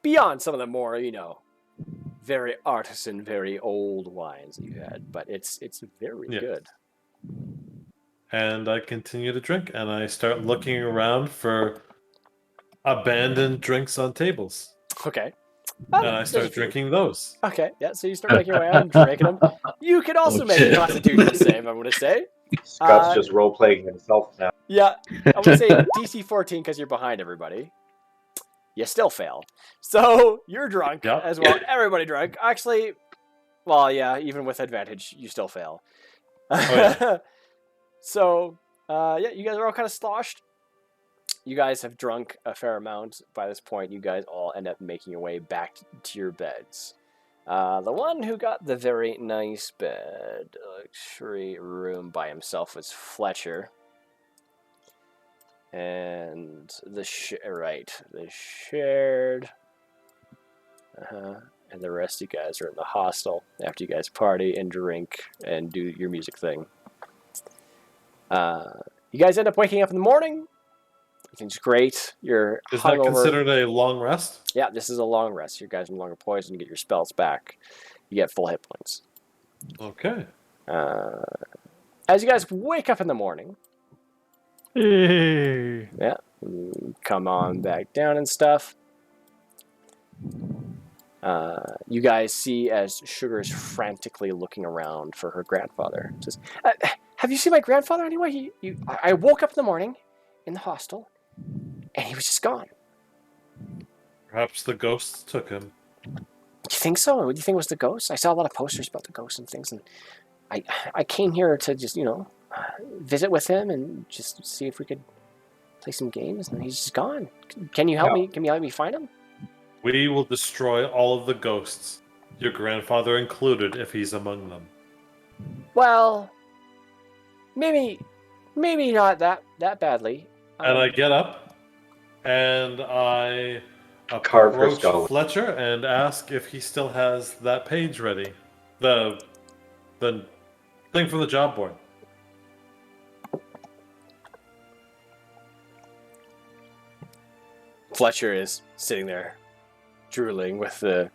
Beyond some of the more, very artisan, very old wines that you had, but it's very Yeah. good. and I continue to drink, and I start looking around for abandoned drinks on tables, Okay. and I There's a start few. drinking those. Okay, yeah, so you start making your way out and drinking them. You can also make a shit. Constitution save, I'm going to say. Scott's Uh, just role playing himself now. Yeah, I'm going to say DC 14 because you're behind everybody. You still fail. So you're drunk Yep. as well. Everybody drunk. Actually, well, yeah, even with advantage, you still fail. yeah. So, yeah, you guys are all kind of sloshed. You guys have drunk a fair amount. By this point, you guys all end up making your way back to your beds. The one who got the very nice bed, luxury room by himself was Fletcher. And the shared, and the rest of you guys are in the hostel after you guys party and drink and do your music thing. You guys end up waking up in the morning. Everything's great. You're Is hungover. that considered a long rest? Yeah, this is a long rest. You guys are no longer poisoned. You get your spells back. You get full hit points. Okay. As you guys wake up in the morning, Hey. yeah, come on back down and stuff. You guys see as Sugar is frantically looking around for her grandfather. Says, "Have you seen my grandfather anyway? I woke up in the morning in the hostel, and he was just gone." Perhaps the ghosts took him. Do you think so? What do you think was the ghost? I saw a lot of posters about the ghosts and things, and I came here to just, visit with him and just see if we could play some games, and he's just gone. Can you help me? Can you help me find him? We will destroy all of the ghosts, your grandfather included, if he's among them. Well, maybe not that badly. And I get up, and I Carve her approach skull. Fletcher and ask if he still has that page ready. The thing from the job board. Fletcher is sitting there, drooling with the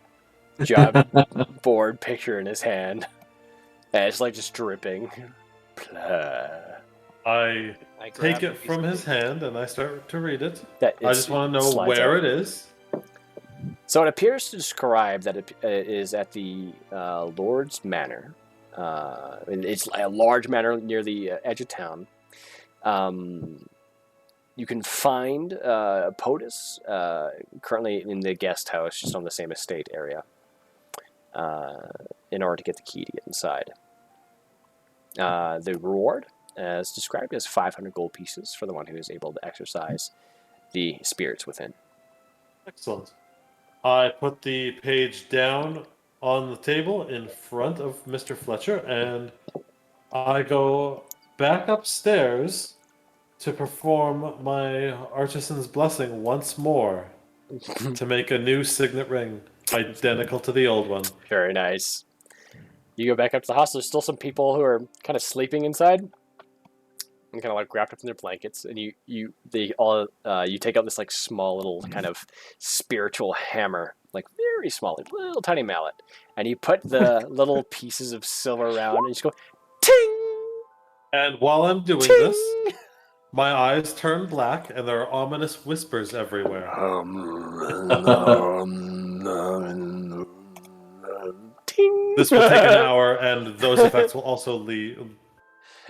job board picture in his hand, and it's like just dripping. I I take grab a it piece from of his paper. hand and I start to read it. That I just want to know slides where out. it is. So it appears to describe that it is at the Lord's Manor. It's a large manor near the edge of town. You can find POTUS currently in the guest house, just on the same estate area, in order to get the key to get inside. The reward is described as 500 gold pieces for the one who is able to exercise the spirits within. Excellent. I put the page down on the table in front of Mr. Fletcher, and I go back upstairs to perform my artisan's blessing once more to make a new signet ring identical to the old one. Very nice. You go back up to the hostel. There's still some people who are kind of sleeping inside, and kind of like wrapped up in their blankets. And you take out this like small little kind of spiritual hammer, like very small, like little tiny mallet, and you put the little pieces of silver around, and you just go, ting, And while I'm doing ting. this, my eyes turn black, and there are ominous whispers everywhere. Ting. This will take an hour, and those effects will also leave.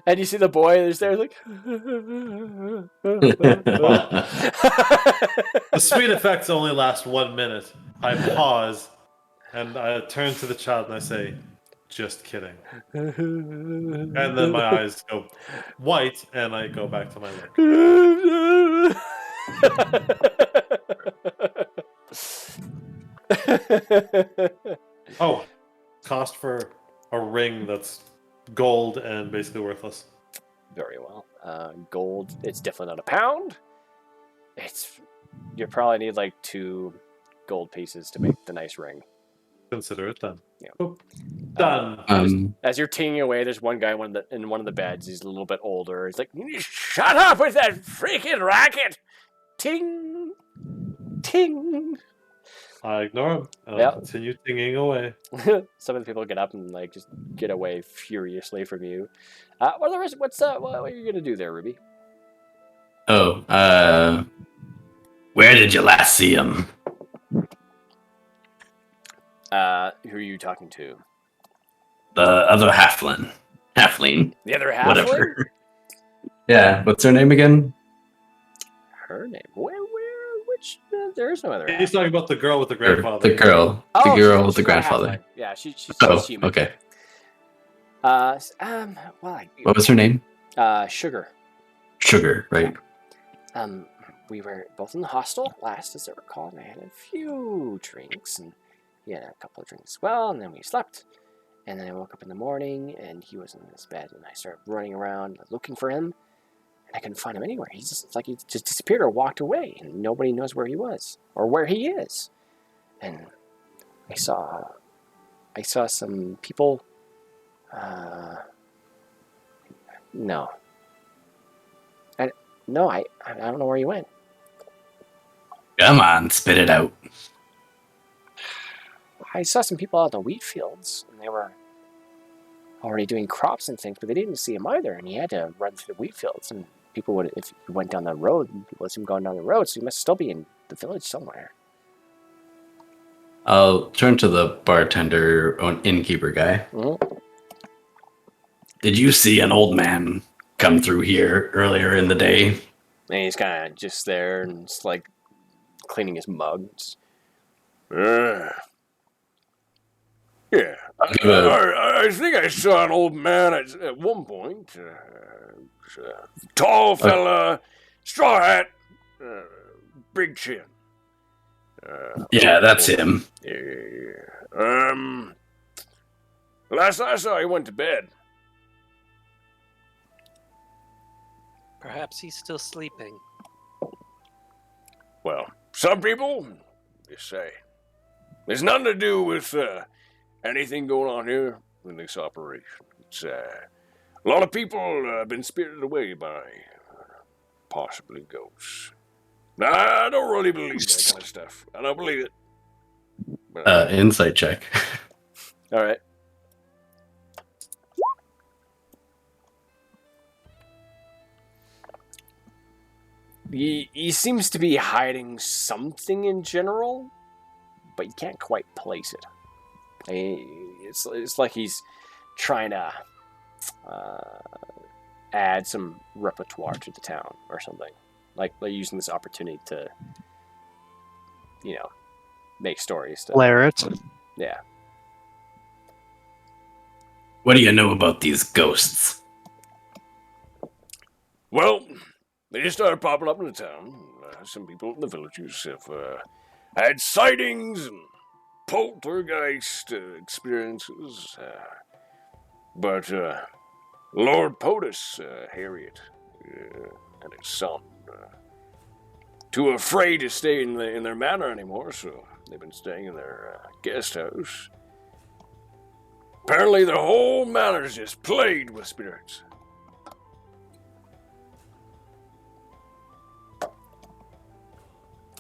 And you see the boy who's there, like. The sweet effects only last 1 minute. I pause, and I turn to the child and I say, "Just kidding." And then my eyes go white, and I go back to my work. Oh, cost for a ring that's gold and basically worthless. Very well. Gold, it's definitely not a pound. You probably need like 2 gold pieces to make the nice ring. Consider it done. Yeah. Boop. Done. As you're tinging away, there's one guy in one of the beds. He's a little bit older. He's like, "Shut up with that freaking racket! Ting, ting." I ignore him and Yeah. I continue singing away. Some of the people get up and like just get away furiously from you. What are you gonna do there, Ruby? Oh, where did you last see him? Who are you talking to? The other halfling. The other halfling? Whatever. Yeah, what's her name again? Her name? Which? There is no other. He's talking about the girl with the grandfather. The girl. Oh, the girl she's with the not a grandfather. halfling. Yeah, she's Oh, human. okay. Well, What was her name? Sugar. Sugar, right. We were both in the hostel last, as I recall, and I had a few drinks, and he had a couple of drinks as well, and then we slept. And then I woke up in the morning, and he was in his bed, and I started running around looking for him, and I couldn't find him anywhere. He just disappeared or walked away, and nobody knows where he was or where he is. And I saw some people. No. I don't know where he went. Come on, spit it out. I saw some people out in the wheat fields, and they were already doing crops and things, but they didn't see him either, and he had to run through the wheat fields, and people would, if he went down the road, people would see him going down the road, so he must still be in the village somewhere. I'll turn to the bartender, innkeeper guy. Mm-hmm. Did you see an old man come through here earlier in the day? And he's kind of just there, and it's like cleaning his mug. Yeah, I think I saw an old man at one point. Tall fella, straw hat, big chin. Yeah, that's him. Yeah. Last I saw, he went to bed. Perhaps he's still sleeping. Well, some people, they say, there's nothing to do with anything going on here in this operation. It's a lot of people have been spirited away by possibly ghosts. Now, I don't really believe that kind of stuff. I don't believe it. But, Insight check. All right. He seems to be hiding something in general, but you can't quite place it. It's like he's trying to add some repertoire to the town or something. Like using this opportunity to, make stories. Layer it. Yeah. What do you know about these ghosts? well, they just started popping up in the town. Some people in the villages have had sightings and poltergeist experiences. But Lord POTUS, Harriet, and his son, too afraid to stay in their manor anymore, so they've been staying in their guest house. Apparently, the whole manor's just plagued with spirits.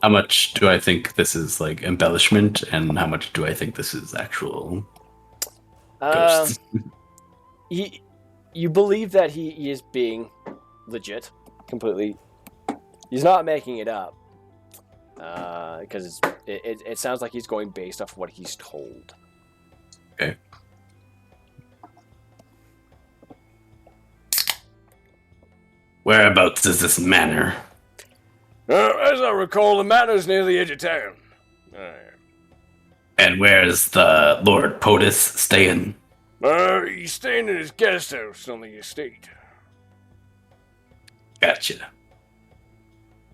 How much do I think this is like embellishment, and how much do I think this is actual ghosts? You believe that he is being legit, completely. He's not making it up, because it sounds like he's going based off what he's told. Okay. Whereabouts is this manor? As I recall, the manor's near the edge of town. And where's the Lord POTUS staying? He's staying in his guest house on the estate. Gotcha.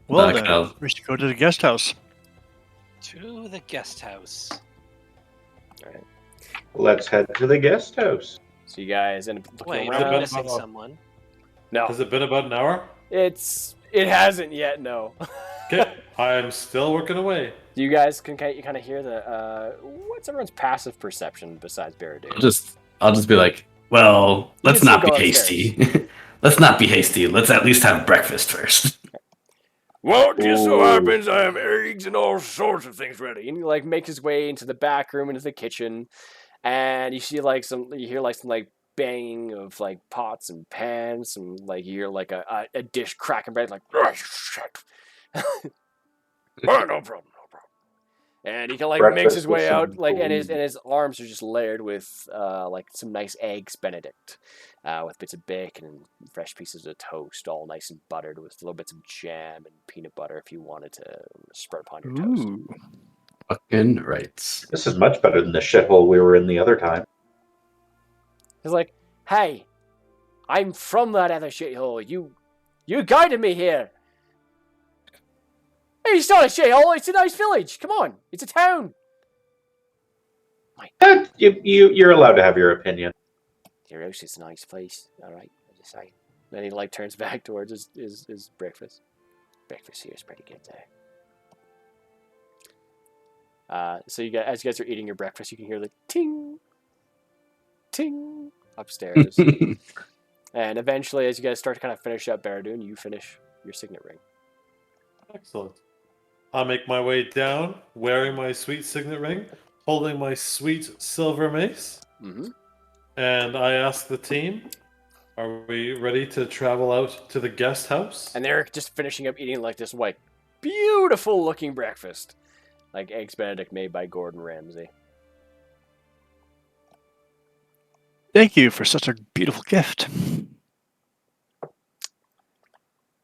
Well, Okay. then, we should go to the guest house. To the guest house. Let's head to the guest house. So you guys end up looking Wait, I'm around. missing someone. No, Has it been about an hour? it hasn't yet. No. Okay, I'm still working away. You guys can kind of hear the what's everyone's passive perception besides Baradu? I'll just be like, well, You let's can not still be go hasty. Let's not be hasty. Let's at least have breakfast first. Well, it just so Ooh. happens I have eggs and all sorts of things ready. And he like makes his way into the back room, into the kitchen, and you hear like some banging of like pots and pans, and like you hear like a dish cracking bread, like Oh, shit. Oh, no problem. and he can like makes Breakfast his with way some out, like and food. his arms are just layered with like some nice eggs Benedict, with bits of bacon and fresh pieces of toast, all nice and buttered with little bits of jam and peanut butter if you wanted to spread upon your toast. Ooh. Fucking rights. This is much better than the shithole we were in the other time. He's like, "Hey, I'm from that other shithole. You guided me here." Hey, it's not a shithole. It's a nice village. Come on, it's a town. You're allowed to have your opinion. Your house is a nice place. All right, I just say. Then he like turns back towards his breakfast. Breakfast here is pretty good there. So as you guys are eating your breakfast, you can hear the ting, ting upstairs, and eventually, as you guys start to kind of finish up Baradun, you finish your signet ring. Excellent. I make my way down, wearing my sweet signet ring, holding my sweet silver mace, Mm-hmm. and I ask the team, are we ready to travel out to the guest house? And they're just finishing up eating like this like beautiful looking breakfast, like eggs Benedict made by Gordon Ramsay. Thank you for such a beautiful gift.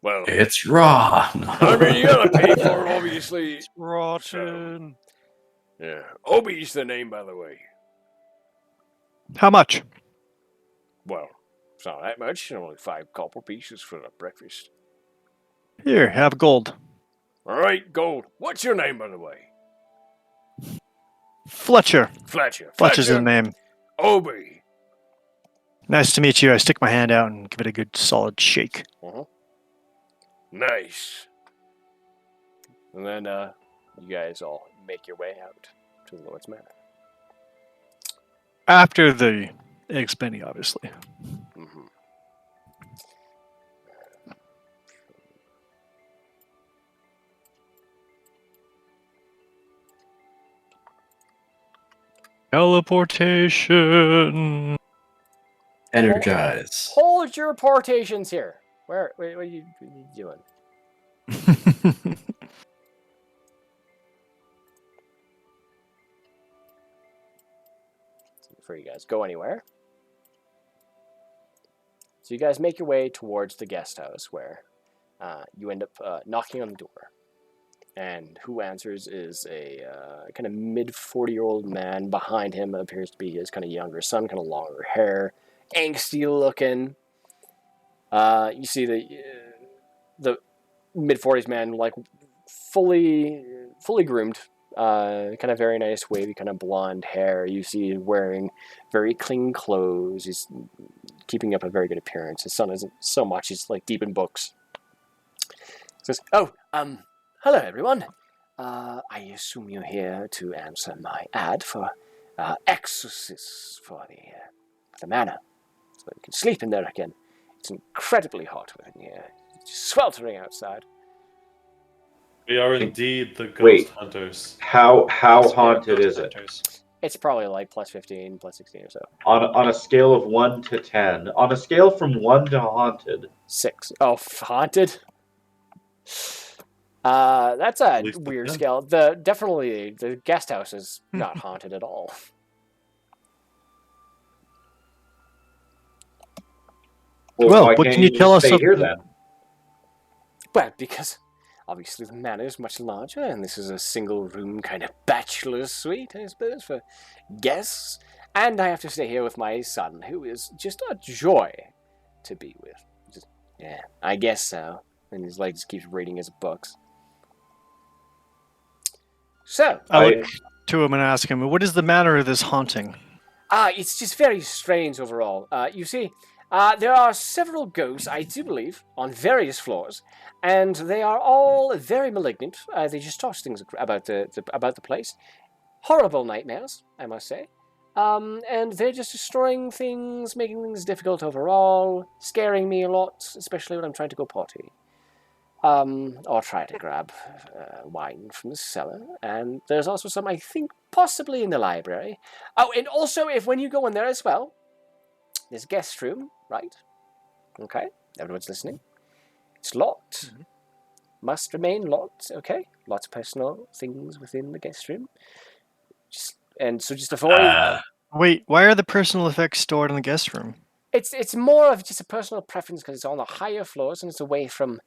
Well, It's raw. I mean, you gotta pay for it, obviously. It's rotten. Yeah. Obi's the name, by the way. How much? Well, it's not that much. Only 5 copper pieces for the breakfast. Here, have gold. All right, gold. What's your name, by the way? Fletcher. Fletcher. Fletcher's the name. Obi. Nice to meet you. I stick my hand out and give it a good solid shake. Uh-huh. Nice. And then you guys all make your way out to the Lord's Manor. After the eggs Benny, obviously. Mm-hmm. Teleportation. Energize. Hold your portations here. What are you doing? Before you guys go anywhere. So you guys make your way towards the guest house where you end up knocking on the door. And who answers is a kind of mid-40-year-old man. Behind him appears to be his kind of younger son, kind of longer hair, angsty looking. You see the mid-40s man, like fully groomed, kind of very nice wavy kind of blonde hair. You see him wearing very clean clothes. He's keeping up a very good appearance. His son isn't so much. He's like deep in books. He says, hello everyone. I assume you're here to answer my ad for exorcists for the manor, so you can sleep in there again. It's incredibly hot within here. It's sweltering outside. We are indeed the ghost Wait. hunters. How haunted is it? It's probably like plus 15, plus 16 or so. On a scale of 1 to 10. On a scale from 1 to haunted. 6. Oh, haunted? That's a At least the weird 10. scale. Definitely the guest house is not haunted at all. Well, why what can't can you just tell us stay of here the- then? Well, because obviously the manor is much larger, and this is a single-room kind of bachelor's suite, I suppose, for guests. And I have to stay here with my son, who is just a joy to be with. Yeah, I guess so. And his leg just keeps reading his books. So, I look to him and ask him, what is the matter of this haunting? it's just very strange overall. You see, there are several ghosts, I do believe, on various floors, and they are all very malignant. They just toss things about the place. Horrible nightmares, I must say. And they're just destroying things, making things difficult overall, scaring me a lot, especially when I'm trying to go potty. Or try to grab wine from the cellar. And there's also some, I think, possibly in the library. Oh, and also, if when you go in there as well, there's a guest room, right? Okay, everyone's listening. It's locked. Mhm. Must remain locked, okay? Lots of personal things within the guest room. Just avoid... Wait, why are the personal effects stored in the guest room? It's more of just a personal preference because it's on the higher floors and it's away from,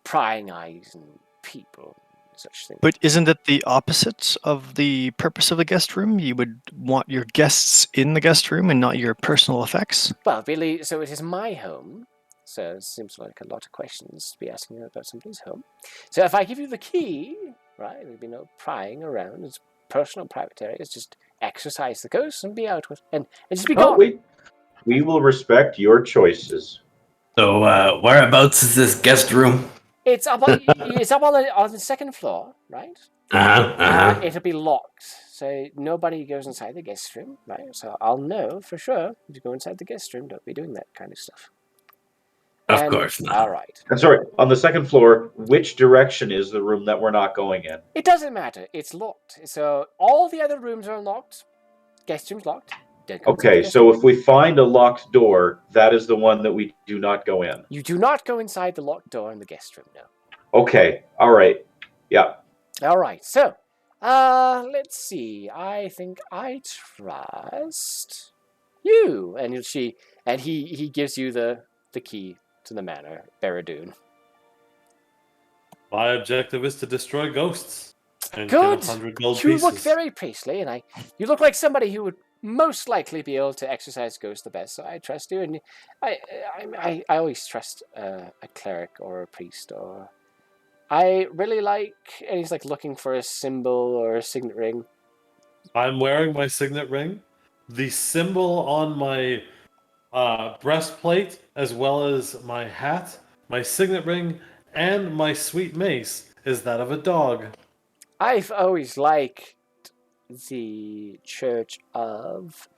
prying eyes and people and such things. But isn't it the opposite of the purpose of the guest room? You would want your guests in the guest room and not your personal effects? Well, really, so it is my home. So it seems like a lot of questions to be asking about somebody's home. So if I give you the key, right, there'll be no prying around. It's personal private area. It's just exercise the ghost and be out with, and just be gone. We will respect your choices. So, whereabouts is this guest room? It's up on the second floor, right? It'll be locked, so nobody goes inside the guest room, right? So I'll know for sure if you go inside the guest room, don't be doing that kind of stuff. Of course not. All right. I'm sorry, on the second floor, which direction is the room that we're not going in? It doesn't matter. It's locked. So all the other rooms are locked. Guest room's locked. Okay, so if we find a locked door, that is the one that we do not go in. You do not go inside the locked door in the guest room, no. Okay, all right. Yeah. All right, so, let's see. I think I trust you. And he gives you the key to the manor, Baradoon. My objective is to destroy ghosts. And Good. Get 100 gold You pieces. look very priestly, and you look like somebody who would most likely be able to exercise ghosts the best. So I trust you, and I always trust a cleric or a priest. Or I really like, and he's like looking for a symbol or a signet ring. I'm wearing my signet ring. The symbol on my breastplate, as well as my hat, my signet ring, and my sweet mace, is that of a dog. I've always liked the Church of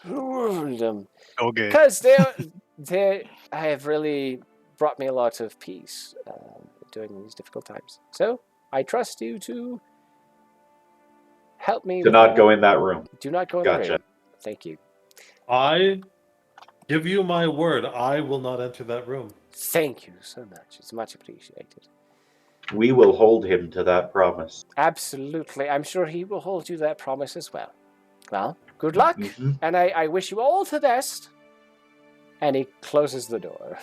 them Okay. because they have really brought me a lot of peace during these difficult times. So I trust you to help me. To not go in that room. Do not go in the Gotcha. room. Thank you. I give you my word, I will not enter that room. Thank you so much. It's much appreciated. We will hold him to that promise. Absolutely. I'm sure he will hold you that promise as well. Well, good luck, Mhm. and I wish you all the best. And he closes the door.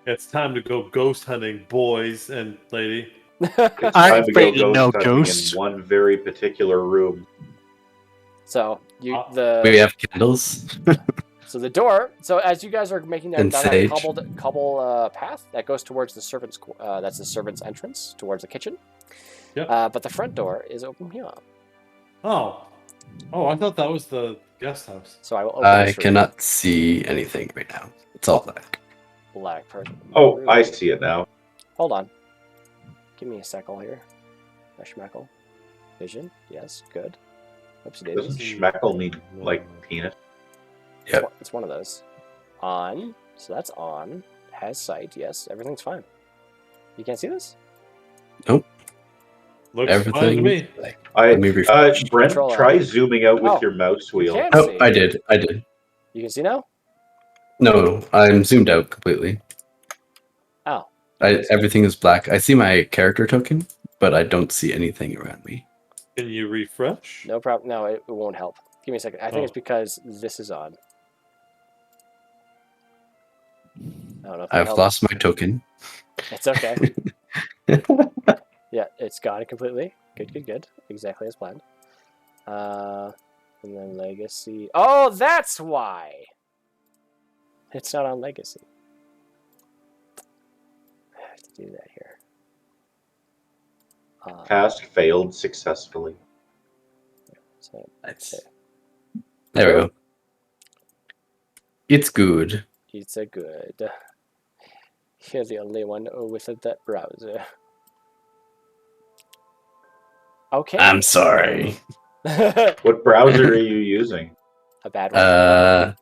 It's time to go ghost hunting, boys and lady. It's I'm time to go afraid of no ghost hunting ghosts. in one very particular room. So We have candles. So the door. So as you guys are making that And down sage. that cobble path that goes towards the servants. That's the servants' entrance towards the kitchen. Yep. But the front door is open here. Oh, I thought that was the guest house. So I will open I this room. cannot see anything right now. It's all black. Black person. Oh, I see it now. Hold on. Give me a second here. A schmeckle. Vision. Yes. Good. Oopsie Doesn't daisies. schmeckle mean like penis? Yep. It's one of those. On. So that's on. Has sight. Yes. Everything's fine. You can't see this? Looks fine to Everything. me. Let me refresh. Brent, Control try Alt. zooming out with Oh, your mouse wheel. can Oh, see. I did. You can see now? No, I'm zoomed out completely. Oh. Everything is black. I see my character token, but I don't see anything around me. Can you refresh? No problem. No, it won't help. Give me a second. I think Oh. it's because this is on. I don't know if that I've helps. lost my token. It's okay. Yeah, it's got it completely. Good. Exactly as planned. And then Legacy. Oh, that's why! It's not on Legacy. I have to do that here. Task failed successfully. So, Nice. okay. There we go. It's good. It's a good. You're the only one with that browser. Okay. I'm sorry. A What browser are you using? bad one.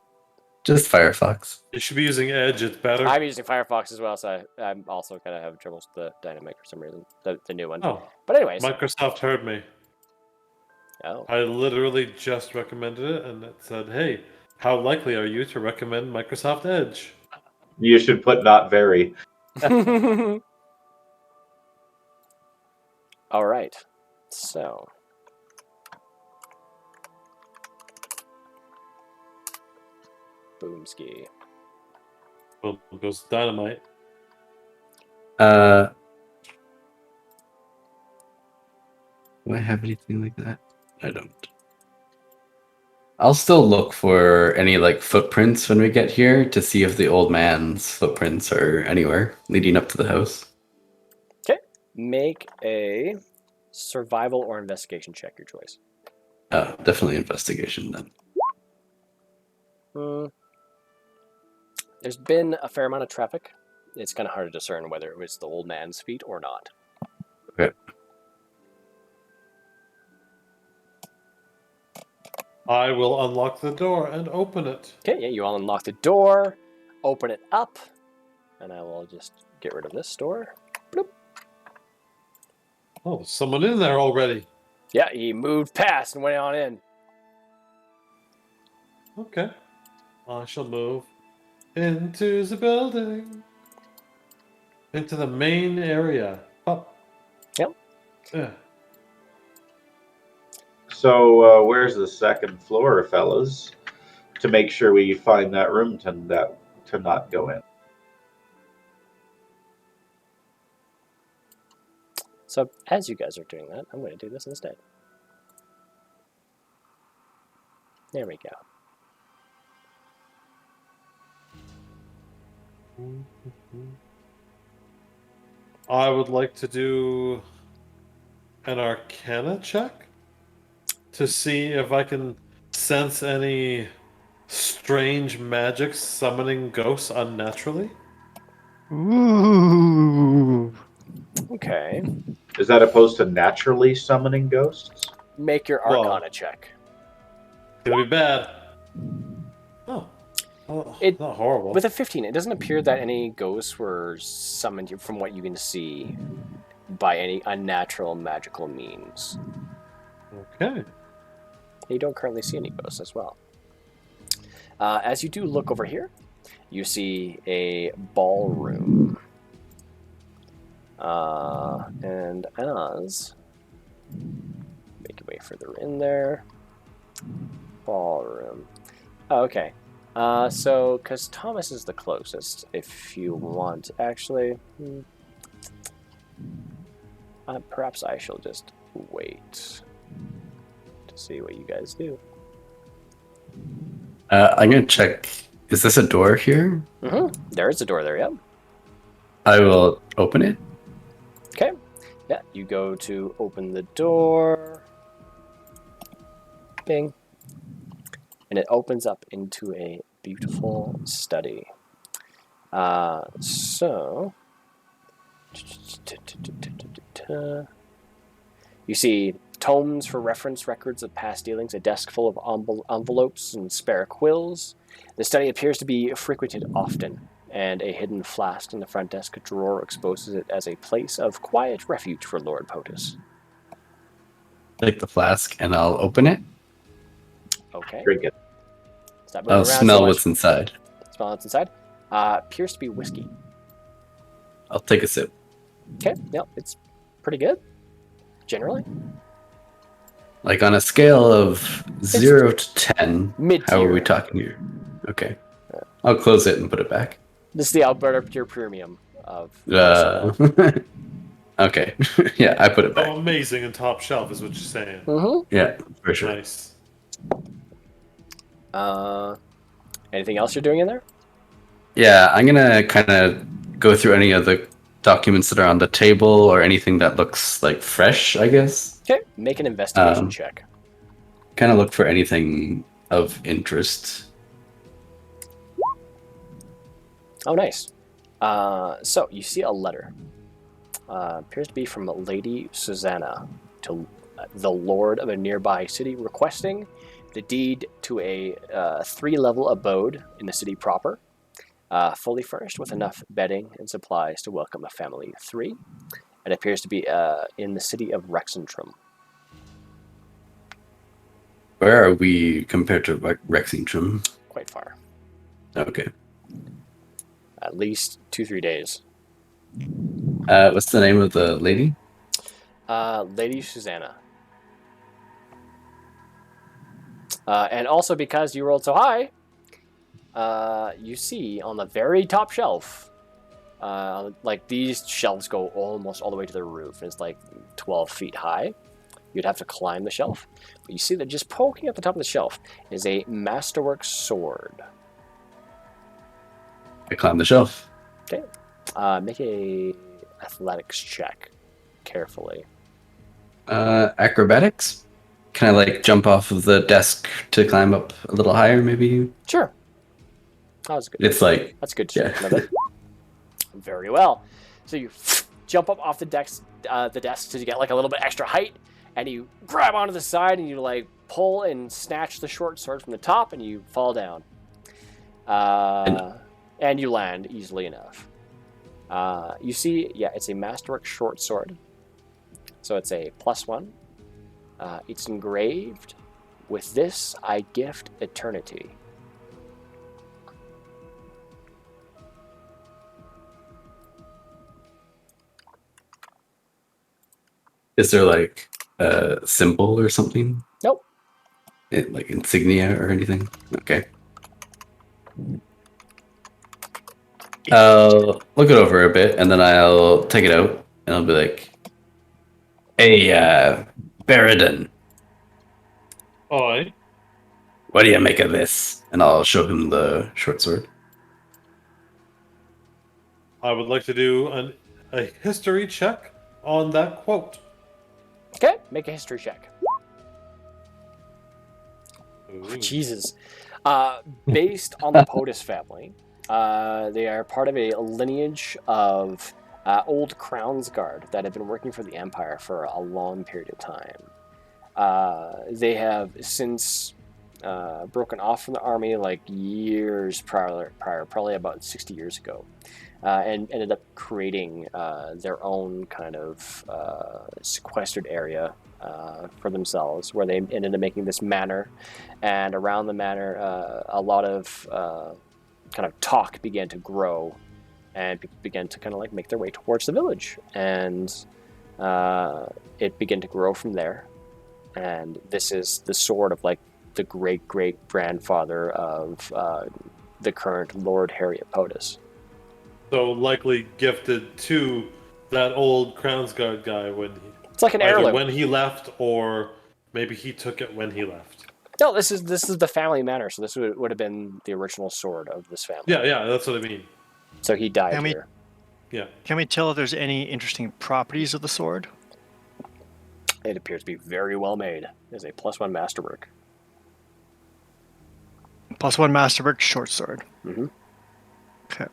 Just Firefox. You should be using Edge. It's better. I'm using Firefox as well, so I'm also kind of having trouble with the Dynamic for some reason, the new one. Oh, But anyways, Microsoft heard me. oh, I literally just recommended it, and it said, "Hey, how likely are you to recommend Microsoft Edge?" You should put not very. all right. So, boomski. Boom goes dynamite. Do I have anything like that? I don't. I'll still look for any like footprints when we get here to see if the old man's footprints are anywhere leading up to the house. Okay, make a survival or investigation check, your choice. Definitely investigation then. There's been a fair amount of traffic. It's kind of hard to discern whether it was the old man's feet or not. Okay. I will unlock the door and open it. Okay, yeah, you all unlock the door, open it up, and I will just get rid of this door. Bloop. Oh, there's someone in there already. Yeah, he moved past and went on in. Okay. I shall move into the building. Into the main area. Oh. Yep. Yeah. So where's the second floor, fellas? To make sure we find that room to not go in. So as you guys are doing that, I'm going to do this instead. There we go. I would like to do an Arcana check to see if I can sense any strange magic summoning ghosts unnaturally. Ooh. Okay. Is that opposed to naturally summoning ghosts? Make your Well, Arcana check. It's gonna be bad. Oh, It- not horrible. With a 15, it doesn't appear that any ghosts were summoned from what you can see by any unnatural magical means. Okay. You don't currently see any ghosts as well. As you do look over here, you see a ballroom. And as make your way further in there, ballroom. Oh, okay. So, because Thomas is the closest, if you want, actually, perhaps I shall just wait to see what you guys do. I'm gonna check. Is this a door here? Mm-hmm. There is a door there, yep. I will open it. Okay. Yeah, you go to open the door. Bing. And it opens up into a beautiful study. So, you see tomes for reference records of past dealings, a desk full of envelopes and spare quills. The study appears to be frequented often, and a hidden flask in the front desk drawer exposes it as a place of quiet refuge for Lord POTUS. Take the flask and I'll open it. Okay. Drink it. Stop moving I'll around so smell much. what's inside. Smell what's inside. Appears to be whiskey. I'll take a sip. Okay, yep, it's pretty good. Generally. Like on a scale of 0 to 10, Mid-tier. how are we talking here? Okay. I'll close it and put it back. This is the Alberta Pure Premium of... Okay. Yeah, I put it back. Oh, amazing and top shelf is what you're saying. Mm-hmm. Yeah, for sure. Nice. Anything else you're doing in there? Yeah, I'm gonna kind of go through any of the documents that are on the table or anything that looks like fresh, I guess. Okay, make an investigation check. Kind of look for anything of interest. Oh, nice. So, you see a letter. Appears to be from Lady Susanna to the Lord of a nearby city requesting the deed to a 3-level abode in the city proper, fully furnished with enough bedding and supplies to welcome a family of 3. It appears to be in the city of Rexentrum. Where are we compared to Rexington? Quite far. Okay. At least 2-3 days. What's the name of the lady? Lady Susanna. And also because you rolled so high, you see on the very top shelf, like these shelves go almost all the way to the roof. It's like 12 feet high. You'd have to climb the shelf. But you see that just poking at the top of the shelf is a masterwork sword. I climb the shelf. Okay. Make a athletics check carefully. Acrobatics? Can I like jump off of the desk to climb up a little higher, maybe? Sure. That was good. It's like, That's good. yeah. Very well. So you jump up off the desk to get like a little bit extra height, and you grab onto the side and you like pull and snatch the short sword from the top, and you fall down. And you land easily enough. You see, yeah, it's a masterwork short sword. So it's a +1. It's engraved, "With this I gift eternity." Is there like a symbol or something? Nope. Like insignia or anything? Okay. I'll look it over a bit, and then I'll take it out, and I'll be like, "Hey, Baradin, Oi. what do you make of this?" And I'll show him the short sword. I would like to do a history check on that quote. Okay, make a history check. Ooh. Jesus. Based on the POTUS family, they are part of a lineage of old Crown's Guard that have been working for the Empire for a long period of time. They have since broken off from the army like years prior, probably about 60 years ago, and ended up creating their own kind of sequestered area for themselves, where they ended up making this manor, and around the manor, a lot of kind of talk began to grow, and began to kind of like make their way towards the village, and it began to grow from there. And this is the sword of like the great grandfather of the current Lord Harriet POTUS. So likely gifted to that old Crown's Guard guy when It's like an either heirloom. when he left, or maybe he took it when he left. No, this is the family manor, so this would have been the original sword of this family. Yeah, that's what I mean. So he died Can we- here. Yeah. Can we tell if there's any interesting properties of the sword? It appears to be very well made. It's a +1 masterwork. +1 masterwork short sword. Mm-hmm. Okay.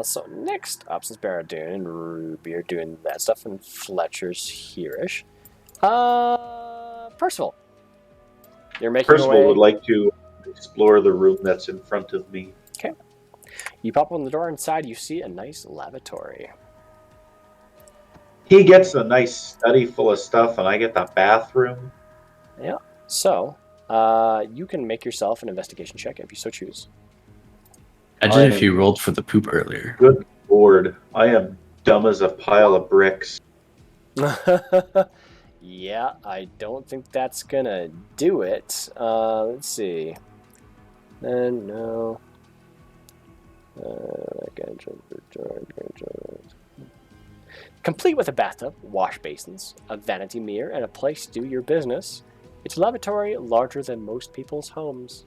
So next up, since Baradun and Ruby are doing that stuff, and Fletcher's here-ish. Percival. You're making your Percival way. would like to explore the room that's in front of me. Okay. You pop on the door. Inside, you see a nice lavatory. He gets a nice study full of stuff, and I get the bathroom. Yeah. So, you can make yourself an investigation check if you so choose. Imagine if you rolled for the poop earlier. Good lord, I am dumb as a pile of bricks. Yeah, I don't think that's gonna do it. Let's see. No. Complete with a bathtub, wash basins, a vanity mirror, and a place to do your business. It's a lavatory larger than most people's homes.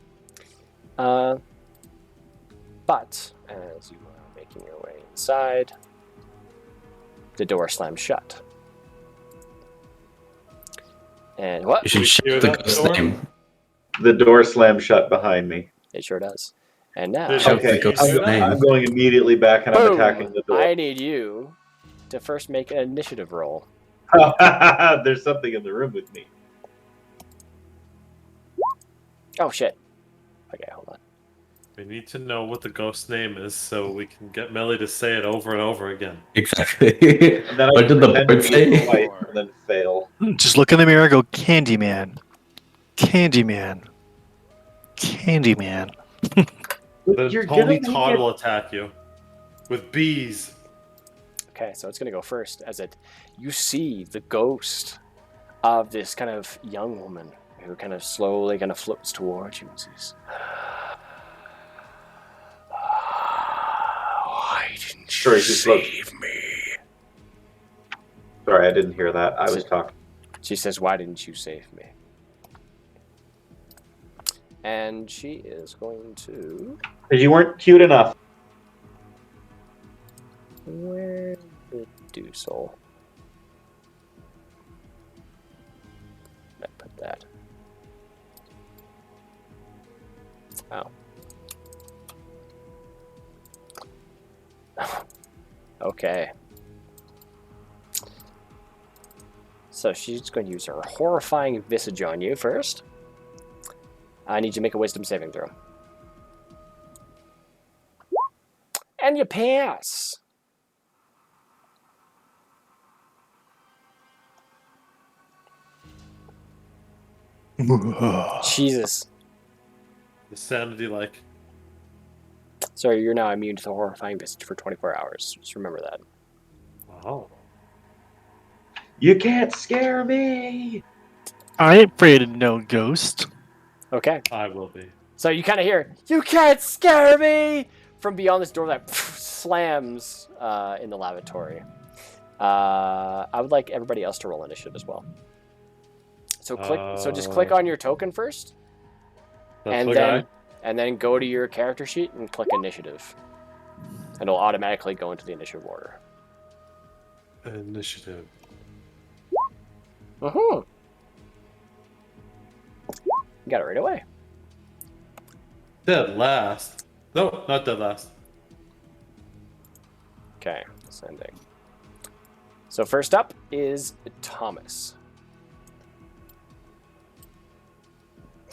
But as you are making your way inside, the door slams shut. And what? You should hear shout the that ghost's door? name. The door slams shut behind me. It sure does. And now, There's Shout the Okay, ghost's I'm- name. I'm going immediately back and I'm boom, attacking the door. I need you to first make an initiative roll. There's something in the room with me. Oh shit. Okay, hold on. We need to know what the ghost name is so we can get Millie to say it over and over again. Exactly. And then I What did the pretend board to be say? polite and then fail. Just look in the mirror and go, Candyman. Candyman. Candyman. Then You're Tony gonna Todd make will attack you with bees. Okay, so it's gonna go first as you see the ghost of this kind of young woman who kind of slowly kind of floats towards you and says, "Why didn't you Sorry, she floats. save me?" Sorry, I didn't hear that. I was talking. She says, "Why didn't you save me?" And she is going to. Because you weren't cute enough. Where did do soul? I put that. Oh. Okay. So she's going to use her horrifying visage on you first. I need you to make a wisdom saving throw. And you pass. Jesus. The sanity like. Sorry, you're now immune to the horrifying visage for 24 hours. Just remember that. Wow. You can't scare me. I ain't afraid of no ghost. Okay. I will be. So you kind of hear, "You can't scare me!" from beyond this door that slams in the lavatory. I would like everybody else to roll initiative as well. So just click on your token first, That's the guy. and then go to your character sheet and click initiative. And it'll automatically go into the initiative order. Initiative. You got it right away. Dead last. No, not dead last. Okay, ascending. So first up is Thomas.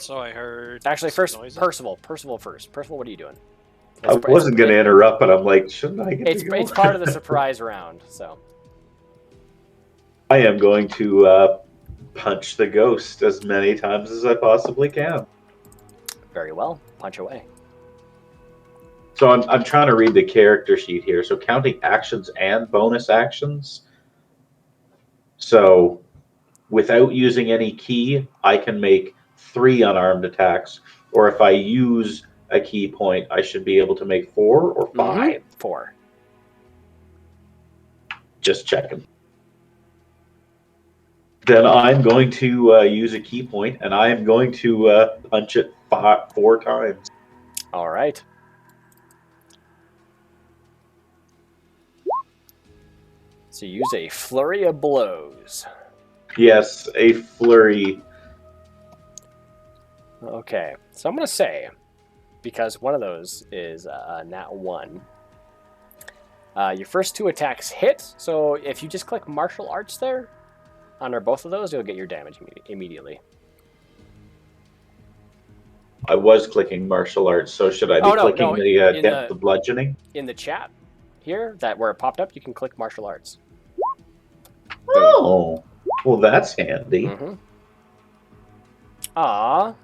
So I heard. Actually, some first noises. Percival. Percival first. Percival, what are you doing? I wasn't going to interrupt, but I'm like, shouldn't I get It's to go? it's part of the surprise round. So I am going to punch the ghost as many times as I possibly can. very well. Punch away. So I'm trying to read the character sheet here. So counting actions and bonus actions. So without using any key, I can make 3 unarmed attacks. Or if I use a key point, I should be able to make 4 or 5. 4. Just checking. Then I'm going to use a key point, and I am going to punch it 4 times. All right. So use a flurry of blows. Yes, a flurry. Okay. So I'm going to say, because one of those is nat 1, your first 2 attacks hit. So if you just click martial arts there, under both of those, you'll get your damage immediately. I was clicking martial arts, so should I be clicking the bludgeoning? In the chat here, where it popped up, you can click martial arts. Oh, well, that's handy. Mm-hmm. Ah,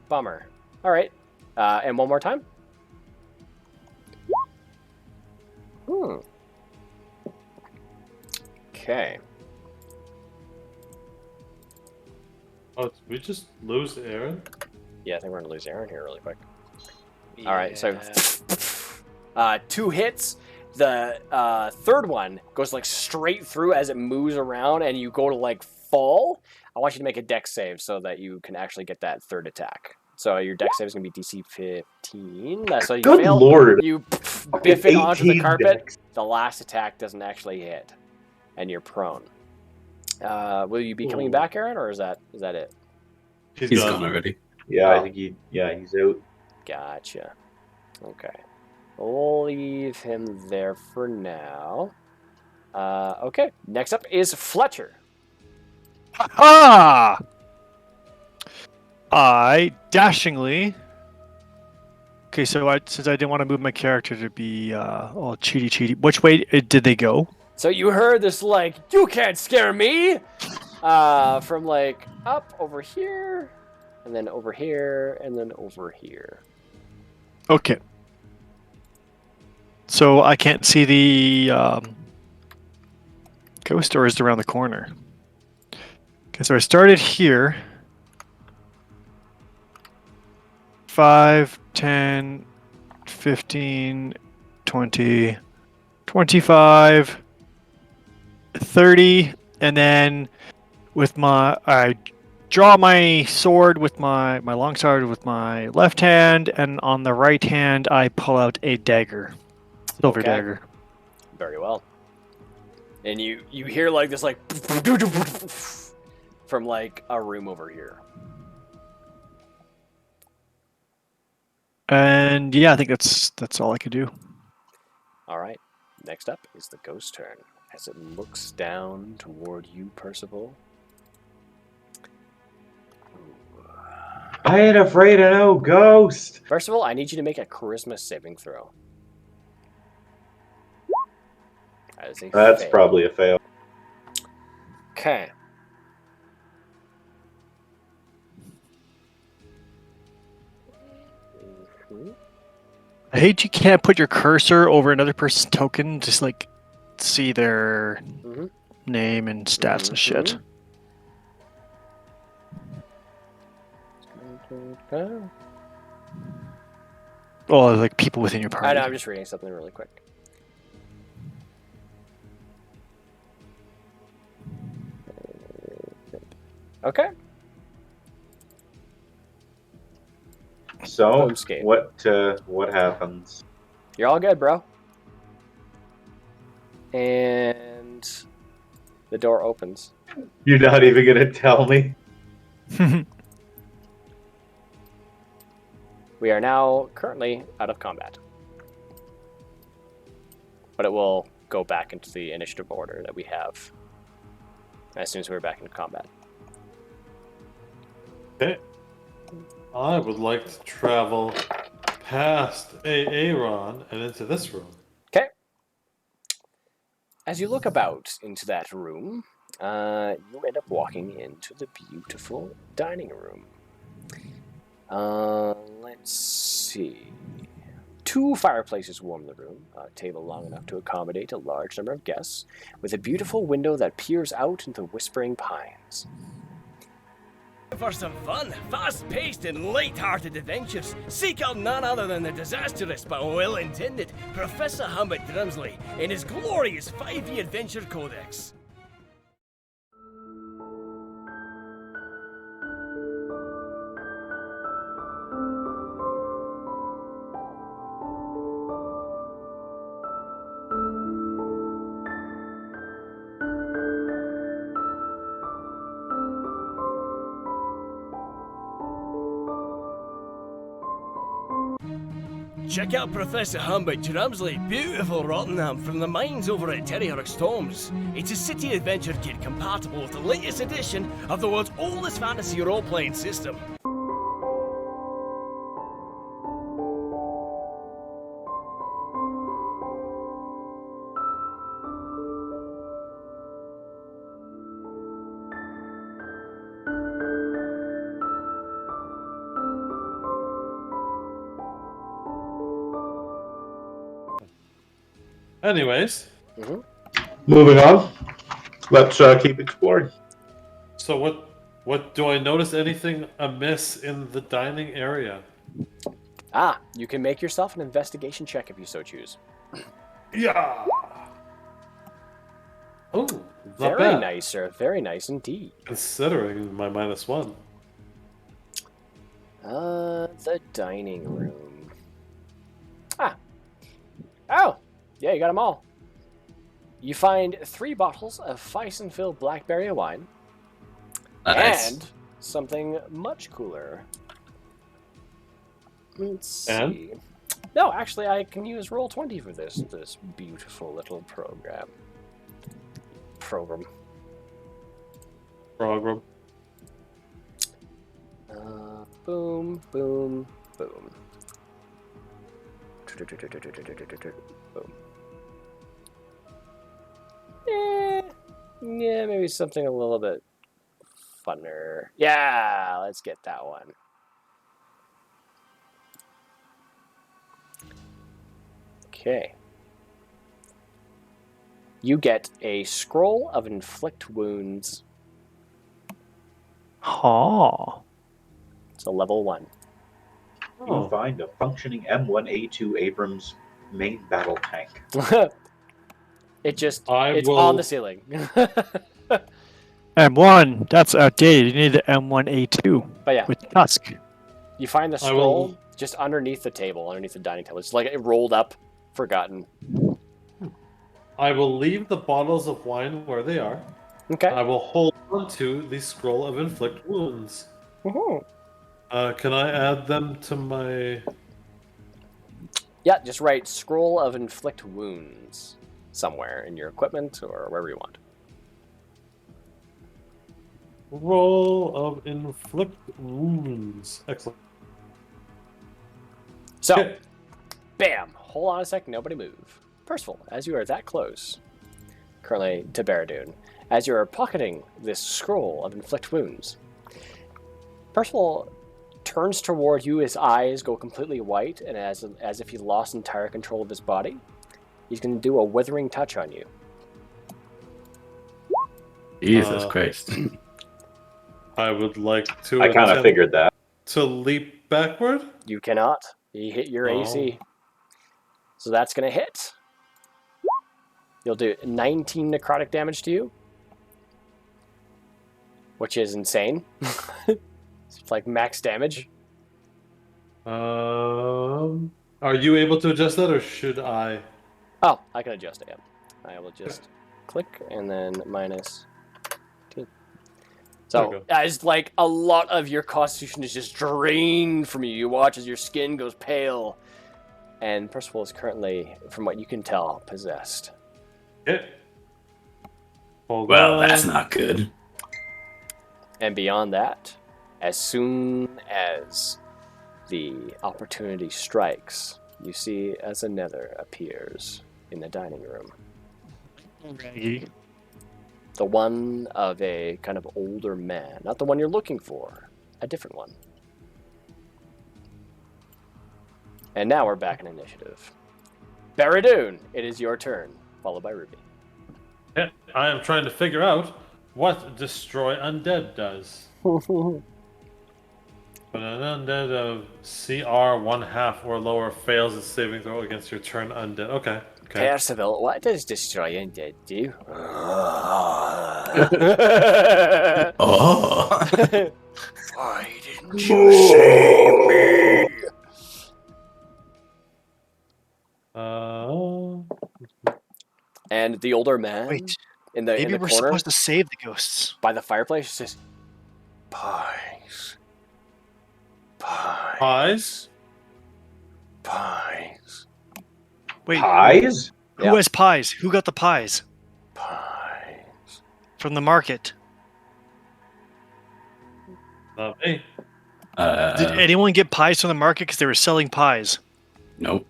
bummer. All right, and one more time. Okay. Oh, did we just lose Aaron? Yeah, I think we're gonna lose Aaron here really quick. Yeah. All right, so 2 hits. The third one goes like straight through as it moves around, and you go to like fall. I want you to make a dex save so that you can actually get that third attack. So your dex save is gonna be DC 15. So you Good fail. lord! You biff it onto the 18 carpet. dex. The last attack doesn't actually hit, and you're prone. Will you be coming back, Aaron, or is that it? He's gone already. Yeah, Oh. I think he's out. Gotcha. Okay. We'll leave him there for now. Okay. Next up is Fletcher. Ah! I dashingly. Okay, so since I didn't want to move my character to be all cheaty, which way did they go? So you heard this like, you can't scare me, from like up over here, and then over here, and then over here. Okay. So I can't see the ghost, or is it around the corner? Okay, so I started here. 5, 10, 15, 20, 25, 30, and then with I draw my sword with my long sword with my left hand, and on the right hand I pull out a dagger. Silver Okay. dagger. Very well. And you hear like this like from like a room over here. And yeah, I think that's all I could do. All right. Next up is the ghost turn as it looks down toward you, Percival. I ain't afraid of no ghost. First of all, I need you to make a charisma saving throw. That is a That's fail. probably a fail. Okay. I hate you can't put your cursor over another person's token, just like see their Mhm. name and stats and shit. Okay. Oh, like people within your I party. know, I'm just reading something really quick. Okay. So Homescape. what happens? You're all good, bro. And the door opens. You're not even gonna tell me? We are now currently out of combat. But it will go back into the initiative order that we have as soon as we're back in combat. Okay. I would like to travel past Aaron and into this room. Okay. As you look about into that room, you end up walking into the beautiful dining room. Let's see. 2 fireplaces warm the room, a table long enough to accommodate a large number of guests, with a beautiful window that peers out into the whispering pines. For some fun, fast-paced and light-hearted adventures, seek out none other than the disastrous but well-intended Professor Humbert Drumsley in his glorious 5e Adventure Codex. Check out Professor Humbert Drumsley, beautiful Rottingham from the mines over at Terryhurk Storms. It's a city adventure kit compatible with the latest edition of the world's oldest fantasy role-playing system. Anyways, Moving on. Let's keep exploring. so what do I notice anything amiss in the dining area? You can make yourself an investigation check if you so choose. Yeah. Oh, not Very bad. nice, sir. Very nice indeed. Considering my -1. The dining room. Oh! Yeah, you got them all. You find 3 bottles of Weizenville blackberry wine. Nice. And something much cooler. Let's And? see. No, actually, I can use Roll20 for this beautiful little program. Program. Boom, boom, boom. Boom. Yeah, maybe something a little bit funner. Yeah, let's get that one. Okay. You get a scroll of inflict wounds. Oh. It's a level 1. You find a functioning M1A2 Abrams main battle tank. It's will- on the ceiling. M1, that's outdated. You need the M1A2 But yeah, with Tusk. you find the I will- scroll just underneath the table, underneath the dining table. It's like it rolled up, forgotten. I will leave the bottles of wine where they are. Okay. I will hold on to the scroll of inflict wounds. Can I add them to my... Yeah, just write scroll of inflict wounds somewhere in your equipment or wherever you want. Roll of inflict wounds. Excellent. So, Okay. bam! Hold on a sec, nobody move. Percival, as you are that close, currently to Baradun, as you are pocketing this scroll of inflict wounds, Percival turns toward you, his eyes go completely white, and as if he lost entire control of his body, he's going to do a withering touch on you. Jesus Christ. I would like to I kind of attempt figured that. to leap backward. You cannot. You hit your Oh. AC. So that's going to hit. You'll do 19 necrotic damage to you, which is insane. It's like max damage. Are you able to adjust that, or should I? Oh, I can adjust it. Yeah. I will just click and then minus 15. There we So go. as like a lot of your constitution is just drained from you. You watch as your skin goes pale, and Percival is currently, from what you can tell, possessed. Okay. Hold Well, on. that's not good. And beyond that, as soon as the opportunity strikes, you see as another appears in the dining room. Raggy. The one of a kind of older man. Not the one you're looking for. A different one. And now we're back in initiative. Baradun, it is your turn, followed by Ruby. Yeah, I am trying to figure out what destroy undead does. When an undead of CR 1/2 or lower fails its saving throw against your turn undead. Okay. Percival, what does destroy undead do? Oh. Why didn't you save me? And the older man Wait, in the maybe we're corner supposed to save the ghosts. by the fireplace says, Pies. Pies? Pies. Wait, Pies? who Yeah. has pies? Who got the pies? Pies. From the market. Not me. Did anyone get pies from the market because they were selling pies? Nope.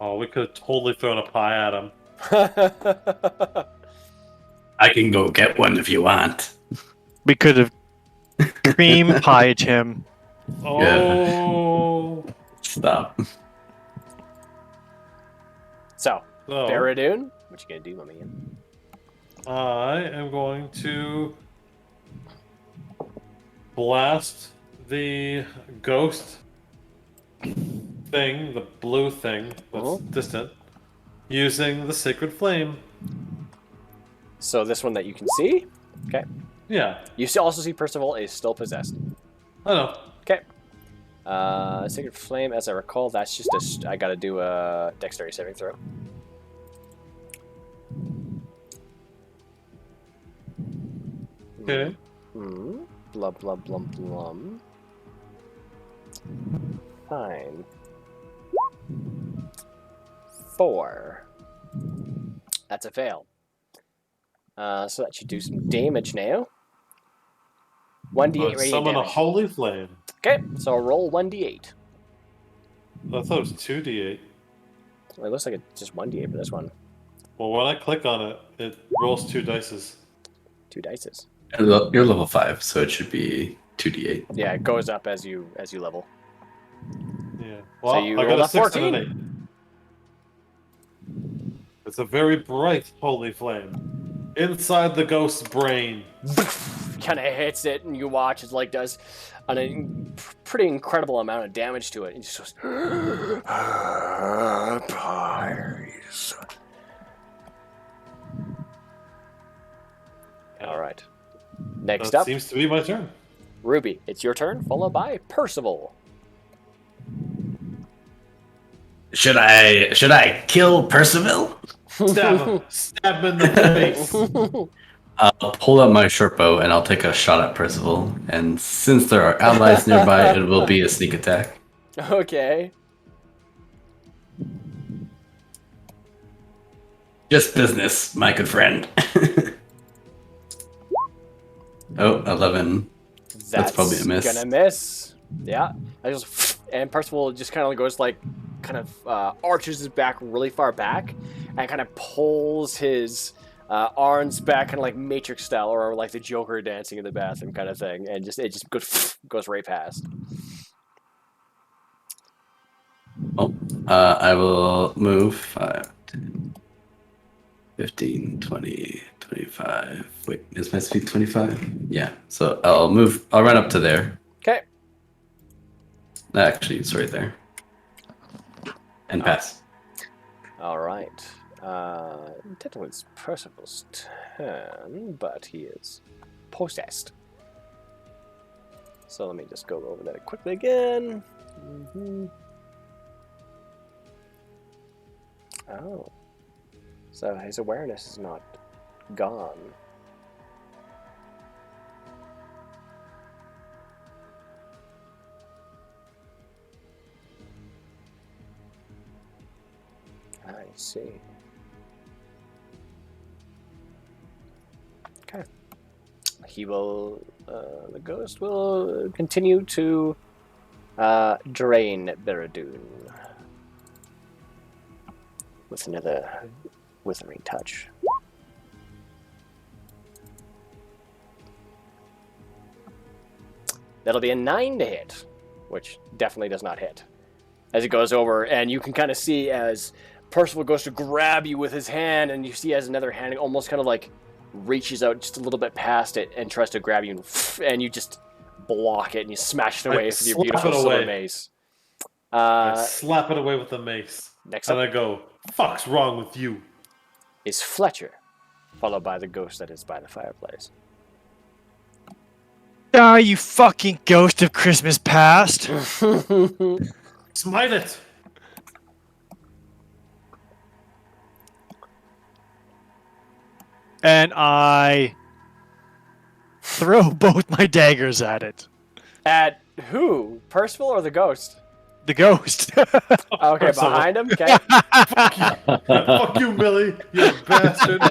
Oh, we could have totally thrown a pie at him. I can go get one if you want. We could have cream pied him. Oh. Stop. So, So, Baradun, what you gonna do, my man? I am going to blast the ghost thing, the blue thing that's Oh. distant, using the sacred flame. So this one that you can see, okay. Yeah, You also see Percival is still possessed. I know. Okay. Sacred Flame, as I recall, that's just I gotta do a dexterity saving throw. Okay. Blum, blum, blum, blum. Fine. 4. That's a fail. So that should do some damage now. 1d8 But radiant summon a damage. holy flame. Okay, so roll 1d8. I thought it was 2d8. Well, it looks like it's just 1d8 for this one. Well, when I click on it, it rolls 2 dices. 2 dices. You're level 5, so it should be 2d8. Yeah, it goes up as you level. Yeah. Well, you I got rolled a a 6 and 14. an 8. It's a very bright holy flame. Inside the ghost's brain. Kind of hits it, and you watch as like does pretty incredible amount of damage to it. And just goes, pies. All right. Next That up, seems to be my turn. Ruby. It's your turn, followed by Percival. Should I kill Percival? Stab him. Stab him in the face. I'll pull out my short bow and I'll take a shot at Percival. And since there are allies nearby, it will be a sneak attack. Okay. Just business, my good friend. Oh, 11. That's probably a miss. Gonna miss. Yeah. And Percival just kind of goes like, arches his back really far back, and kind of pulls his arms back, kind of like Matrix style, or like the Joker dancing in the bathroom kind of thing, and it just goes right past. Oh, I will move 5, 10, 15, 20, 25. Wait, is my speed 25? Yeah, so I'll run up to there. Okay. Actually, it's right there. And pass. All right. Technically it's Percival's turn, but he is possessed. So let me just go over that quickly again. Oh. So his awareness is not gone. I see. Okay. He will, the ghost will continue to drain Baradoon with another withering touch. That'll be a 9 to hit, which definitely does not hit. As it goes over, and you can kind of see as Percival goes to grab you with his hand, and you see as another hand almost kind of like reaches out just a little bit past it and tries to grab you, and you just block it and you smash it away with your beautiful silver mace. I slap it away with the mace. Next and up I go, "Fuck's wrong with you?" is Fletcher, followed by the ghost that is by the fireplace. Ah, you fucking ghost of Christmas past! Smite it. And I throw both my daggers at it. At who? Percival or the ghost? The ghost. Okay, Percival. behind him. Okay. Fuck you, Millie, you bastard.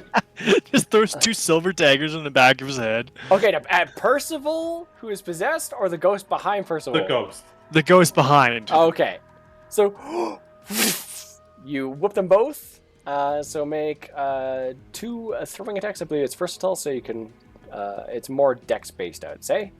Just throws 2 silver daggers in the back of his head. Okay, now, at Percival, who is possessed, or the ghost behind Percival? The ghost. The ghost behind. Okay. So, you whip them both. So make 2 throwing attacks. I believe it's versatile, so you can... it's more dex-based, I would say.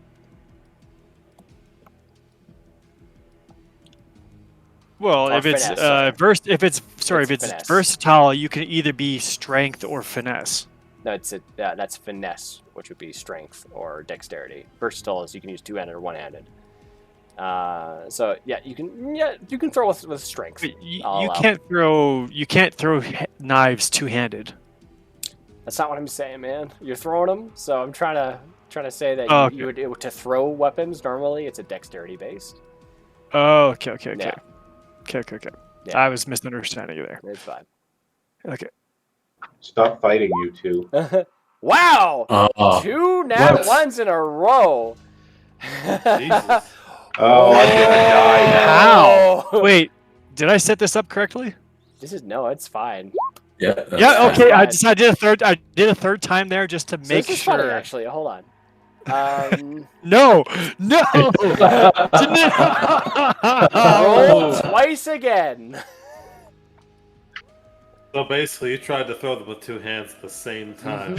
Well, Or if it's finesse, if it's finesse. versatile, you can either be strength or finesse. No, that's finesse, which would be strength or dexterity. Versatile is you can use two-handed or one-handed. So yeah, you can throw with strength. But you I'll can't throw knives two-handed. That's not what I'm saying, man. You're throwing them, so I'm trying to say that Oh, you would to throw weapons normally it's a dexterity based. Oh, okay. Yeah. Okay. Yeah. I was misunderstanding you there. It's fine. Okay. Stop fighting, you two. Wow! Oh, 2 nat what? ones in a row. Jesus. Oh, I'm gonna die now. How? Wait, did I set this up correctly? It's fine. yeah. Yeah. Okay. fine. I did a third time there just to So make this is funny, sure. actually. Hold on. No! No! Roll twice again. So basically, you tried to throw them with two hands at the same time.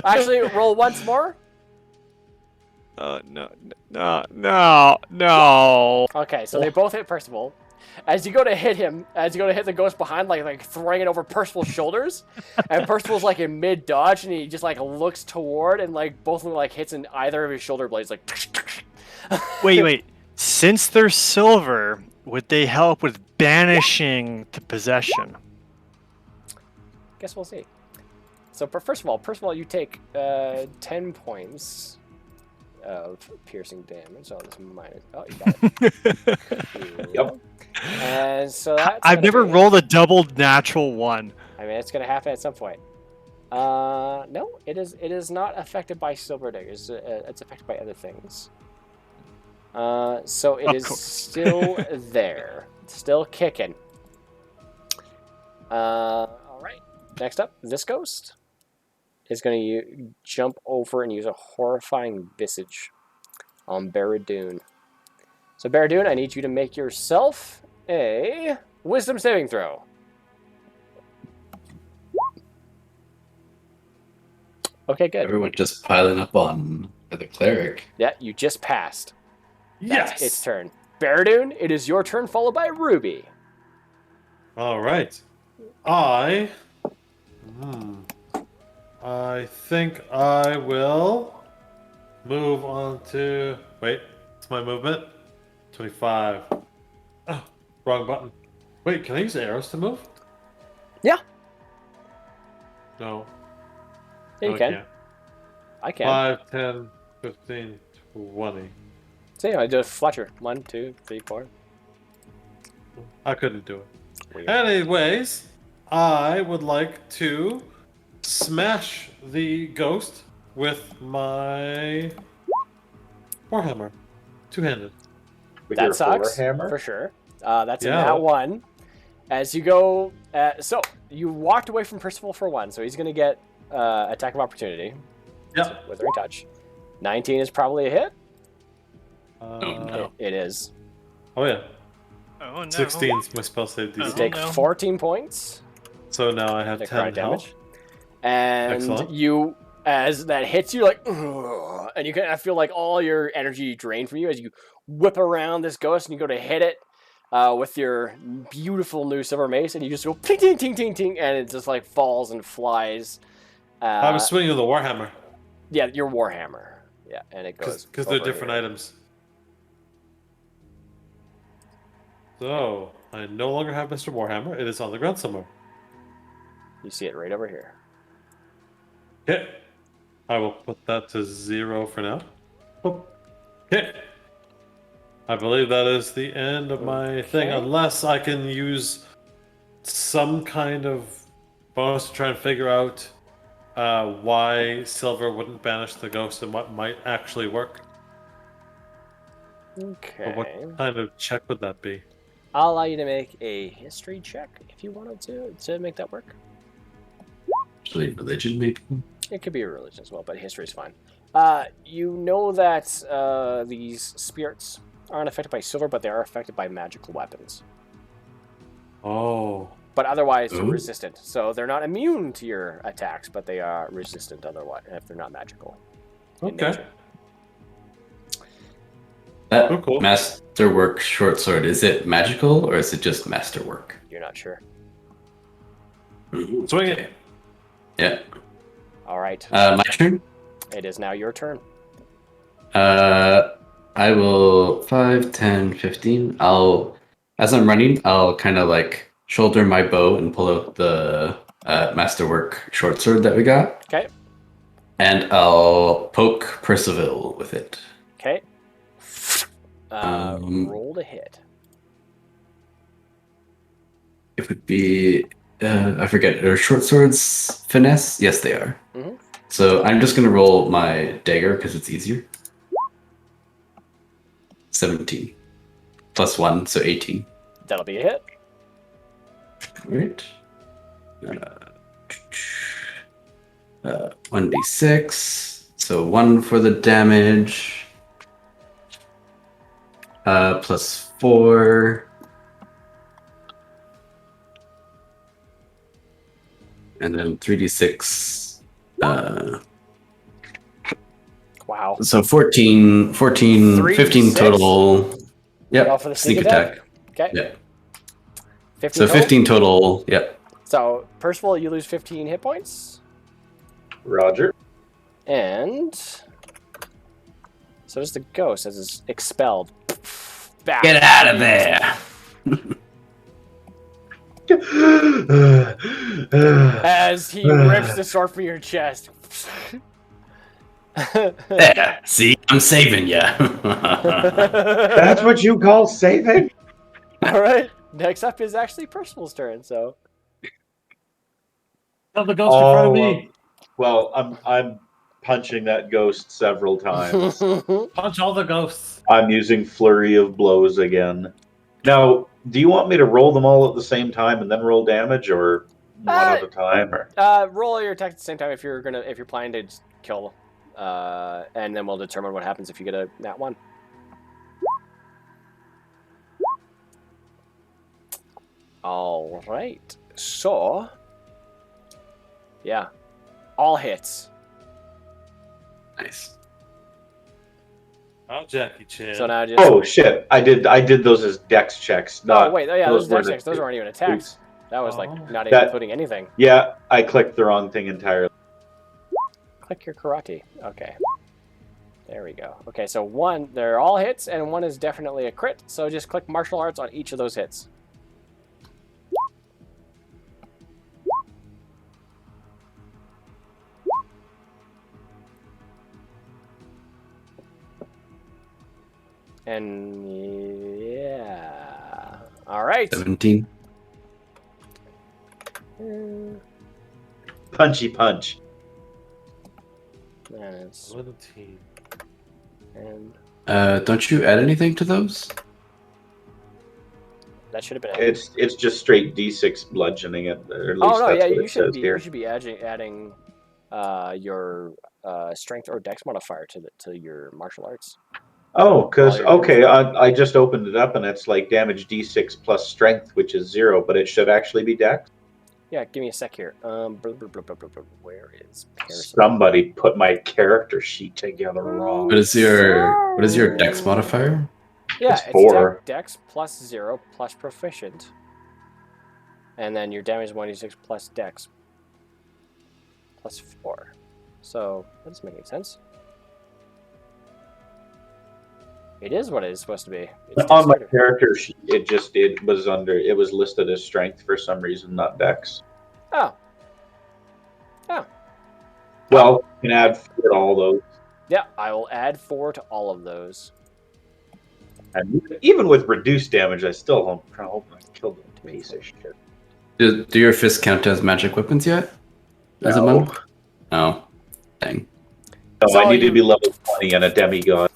Actually, roll once more. No. Okay, so they both hit Percival. As you go to hit him, as you go to hit the ghost behind, like throwing it over Percival's shoulders, and Percival's like in mid dodge, and he just like looks toward, and like both of them like hits in either of his shoulder blades, like. Wait. Since they're silver, would they help with banishing the possession? Guess we'll see. So first of all, you take 10 points of piercing damage. So this minus. Oh, you got it. Cool. Yep. And so that's. I've gonna never be- rolled a double natural one. I mean, it's gonna happen at some point. No, it is. It is not affected by silver daggers. It's affected by other things. So it Of is course. still there, still kicking. All right. Next up, this ghost is going to jump over and use a horrifying visage on Baradoon. So Baradoon, I need you to make yourself a wisdom saving throw. Okay, good. Everyone just piling up on the cleric. Yeah, you just passed. That's Yes. its turn. Baradoon, it is your turn, followed by Ruby. All right. I think I will move on to. Wait, it's my movement. 25. Oh, wrong button. Wait, can I use arrows to move? Yeah. No. Yeah, you no, I can. can't. I can. 5, 10, 15, 20. So yeah, I do a Fletcher. 1, 2, 3, 4. I couldn't do it. Weird. Anyways, I would like to smash the ghost with my warhammer, two-handed. With your That sucks Warhammer? for sure. That's in Yeah. that one. As you go, so you walked away from Percival for 1, so he's going to get attack of opportunity. Yep. Withering touch. 19 is probably a hit. No. It is. Oh yeah, Oh no. 16 is my spell save You DC. take no. 14 points So now I have 10 necrotic damage, health. and Excellent. you, as that hits you, like, "Ugh," and you kind of feel like all your energy drained from you as you whip around this ghost and you go to hit it with your beautiful new silver mace, and you just go ting ting ting ting ting, and it just like falls and flies. I was swinging the warhammer Yeah, your warhammer. Yeah, and it goes because they're over different here. items. So I no longer have Mr. Warhammer. It is on the ground somewhere. You see it right over here. Okay. I will put that to 0 for now. Okay. I believe that is the end of my thing, Okay. unless I can use some kind of bonus to try and figure out why silver wouldn't banish the ghost and what might actually work. Okay. But what kind of check would that be? I'll allow you to make a history check if you wanted to make that work. Actually, religion, maybe? It could be a religion as well, but history is fine. You know that these spirits aren't affected by silver, but they are affected by magical weapons. Oh. But otherwise, they're Ooh. resistant. So they're not immune to your attacks, but they are resistant otherwise if they're not magical. in Okay. nature. That Oh, cool. masterwork short sword, is it magical or is it just masterwork? You're not sure. Swing it. Yeah. All right. My turn? It is now your turn. I will 5, 10, 15. As I'm running, I'll kind of like shoulder my bow and pull out the masterwork short sword that we got. Okay. And I'll poke Percival with it. Okay. Um, Roll to hit. It would be, I forget, are short swords finesse? Yes, they are. Mhm. So I'm just going to roll my dagger because it's easier. 17. Plus 1, so 18. That'll be a hit. Right. 1d6. So 1 for the damage. Plus 4. And then 3d6. Wow. So 14, 15 3d6? total. Yep. All for the sneak attack. Okay. Yeah. 15 So total? 15 total. Yep. So, Percival, you lose 15 hit points. Roger. And so does the ghost as is expelled. Back. Get out of there. As he rips the sword from your chest. There. See, I'm saving you. That's what you call saving? All right. Next up is actually Percival's turn. So. Oh, the ghost in front of me. Well, I'm punching that ghost several times. Punch all the ghosts. I'm using flurry of blows again. Now, do you want me to roll them all at the same time and then roll damage, or one at a time? Or Roll your attack at the same time if you're planning to just kill, and then we'll determine what happens if you get a nat 1. All right. So, yeah, all hits. Nice. Oh, Jackie Chan. So now just. oh shit! I did those as dex checks. Oh wait, yeah, those were dex checks. Those weren't even attacks. That was like not That- including anything. Yeah, I clicked the wrong thing entirely. Click your karate. Okay. There we go. Okay, so one, they're all hits, and one is definitely a crit. So just click martial arts on each of those hits. And yeah. All right. 17. Punchy punch. That is, 17. and Don't you add anything to those? that should have been. It's just straight D6 bludgeoning it. Or at least Oh no, that's yeah, what you it should says be. here. You should be adding your strength or dex modifier to your martial arts. Oh, because While you're doing I just opened it up and it's like damage D6 plus strength, which is 0, but it should actually be dex. Yeah, give me a sec here. Where is Pearson? Somebody put my character sheet together wrong. What is your dex modifier? Yeah, It's it's 4. dex plus 0 plus proficient. And then your damage is 1d6 plus dex plus 4. So, that doesn't make any sense. It is what it is supposed to be. It's On my dexterity. character sheet, it was listed as strength for some reason, not dex. Oh. Well, you can add 4 to all those. Yeah, I will add 4 to all of those. And even with reduced damage, I still hope I killed the piece of shit. Do your fists count as magic weapons yet? As a No. monk? Oh, dang. No, So I need you- to be level 20 and a demigod.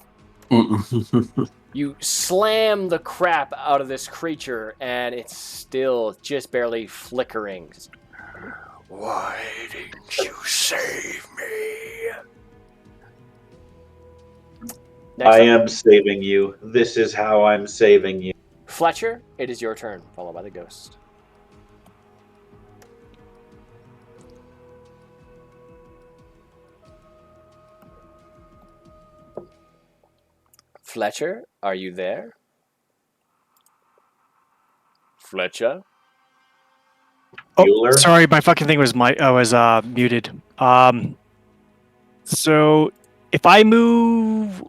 You slam the crap out of this creature, and it's still just barely flickering. Why didn't you save me? Next I up, am saving you. This is how I'm saving you. Fletcher, it is your turn, followed by the ghost. Fletcher, are you there? Fletcher? Oh, Bueller? sorry, my fucking thing was muted. So if I move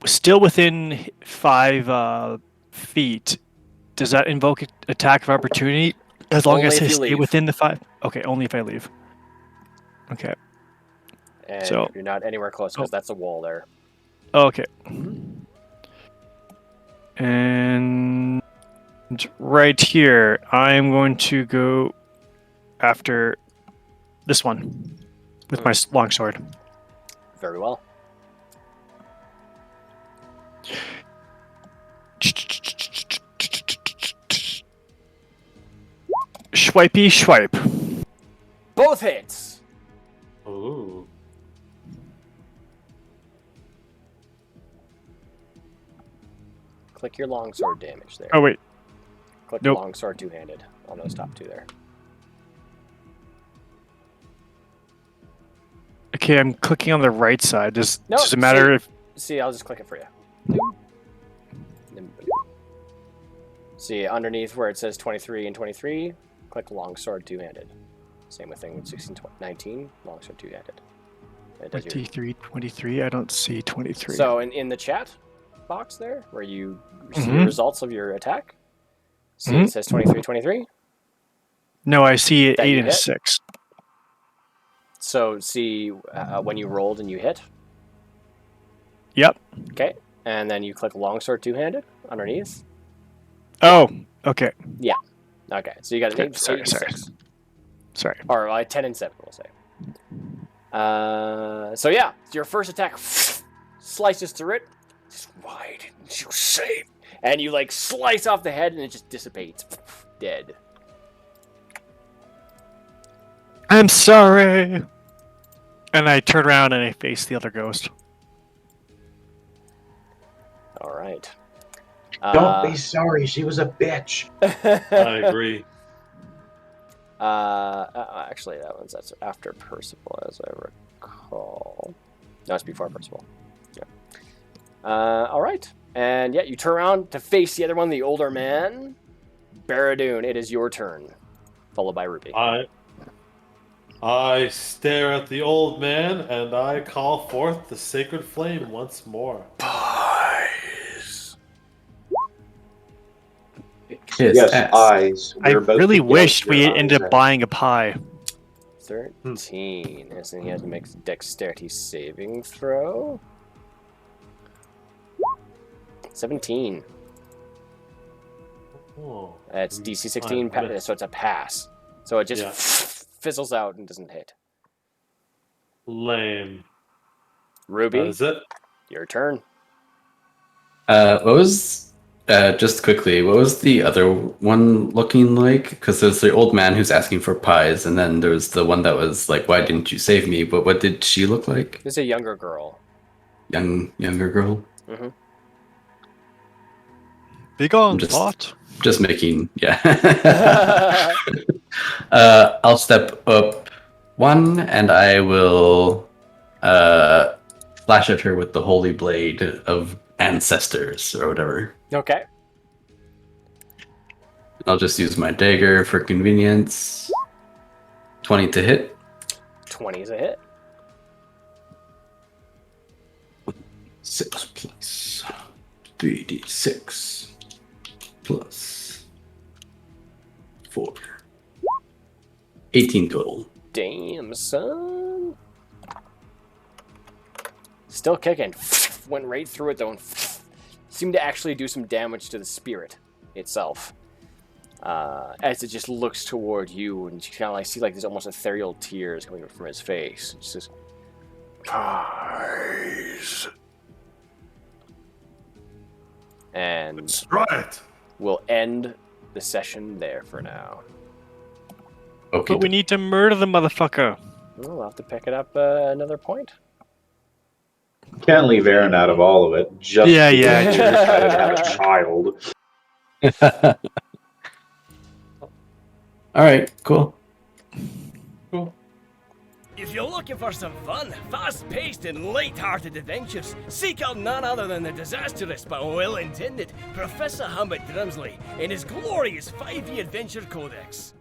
still within 5 feet, does that invoke attack of opportunity? As long Only as if I you stay leave. within the 5. Okay, only if I leave. Okay. And So- you're not anywhere close because that's a wall there. Okay. And right here, I'm going to go after this one with my longsword. Very well. Swipey swipe. Both hits! Ooh. Click your longsword damage there. Oh, wait. Click Nope. longsword two-handed on those top two there. Okay, I'm clicking on the right side. No, Does it matter if... See, I'll just click it for you. See, underneath where it says 23 and 23, click longsword two-handed. Same with thing with 16, 19, longsword two-handed. It does your- 23, I don't see 23. So in the chat box there, where you see the results of your attack, see it says 23, 23. No, I see That 8 you and a hit? 6. So see when you rolled and you hit. Yep. Okay, and then you click longsword two-handed underneath. Oh, okay. Okay, so you got an Okay, 8, sorry, 8 and sorry. 6. Sorry. Or 10 and 7, we'll say. So yeah, your first attack slices through it. Just, why didn't you save? And you like slice off the head and it just dissipates. Dead. I'm sorry. And I turn around and I face the other ghost. All right. Don't be sorry. She was a bitch. I agree. Actually, that's after Percival, as I recall. No, it's before Percival. Yeah. All right, and yeah, you turn around to face the other one, the older man, Barradoon. It is your turn, followed by Ruby. I stare at the old man and I call forth the sacred flame once more. Pies. Kiss Yes, ass. eyes. I We're about really to wished gouge we your ended eyes up out. buying a pie. 13. Yes, and he has to make a dexterity saving throw. 17. Oh, It's DC 16, I missed. so it's a pass. So it just Yeah. fizzles out and doesn't hit. Lame. Ruby, That is it. your turn. What was just quickly? What was the other one looking like? Because there's the old man who's asking for pies, and then there was the one that was like, "Why didn't you save me?" But what did she look like? This is a younger girl. Younger girl. Mm-hmm. Big on Just- pot. Just making, yeah. I'll step up one, and I will flash at her with the holy blade of ancestors or whatever. Okay. I'll just use my dagger for convenience. 20 to hit. 20 is a hit. 6 plus 3d6 plus 4. 18 total. Damn, son. Still kicking. Went right through it, though, and seemed to actually do some damage to the spirit itself. As it just looks toward you, and you kind of like see like there's almost ethereal tears coming from his face. It just says, Pies. and Let's try it. we'll end the session there for now. Okay. But we need to murder the motherfucker. We'll have to pick it up another point. Can't leave Aaron out of all of it. Just Yeah, because yeah, you true. decided to have a child. All right, cool. If you're looking for some fun, fast-paced and light-hearted adventures, seek out none other than the disastrous but well-intended Professor Humbert Drumsley in his glorious 5e Adventure Codex.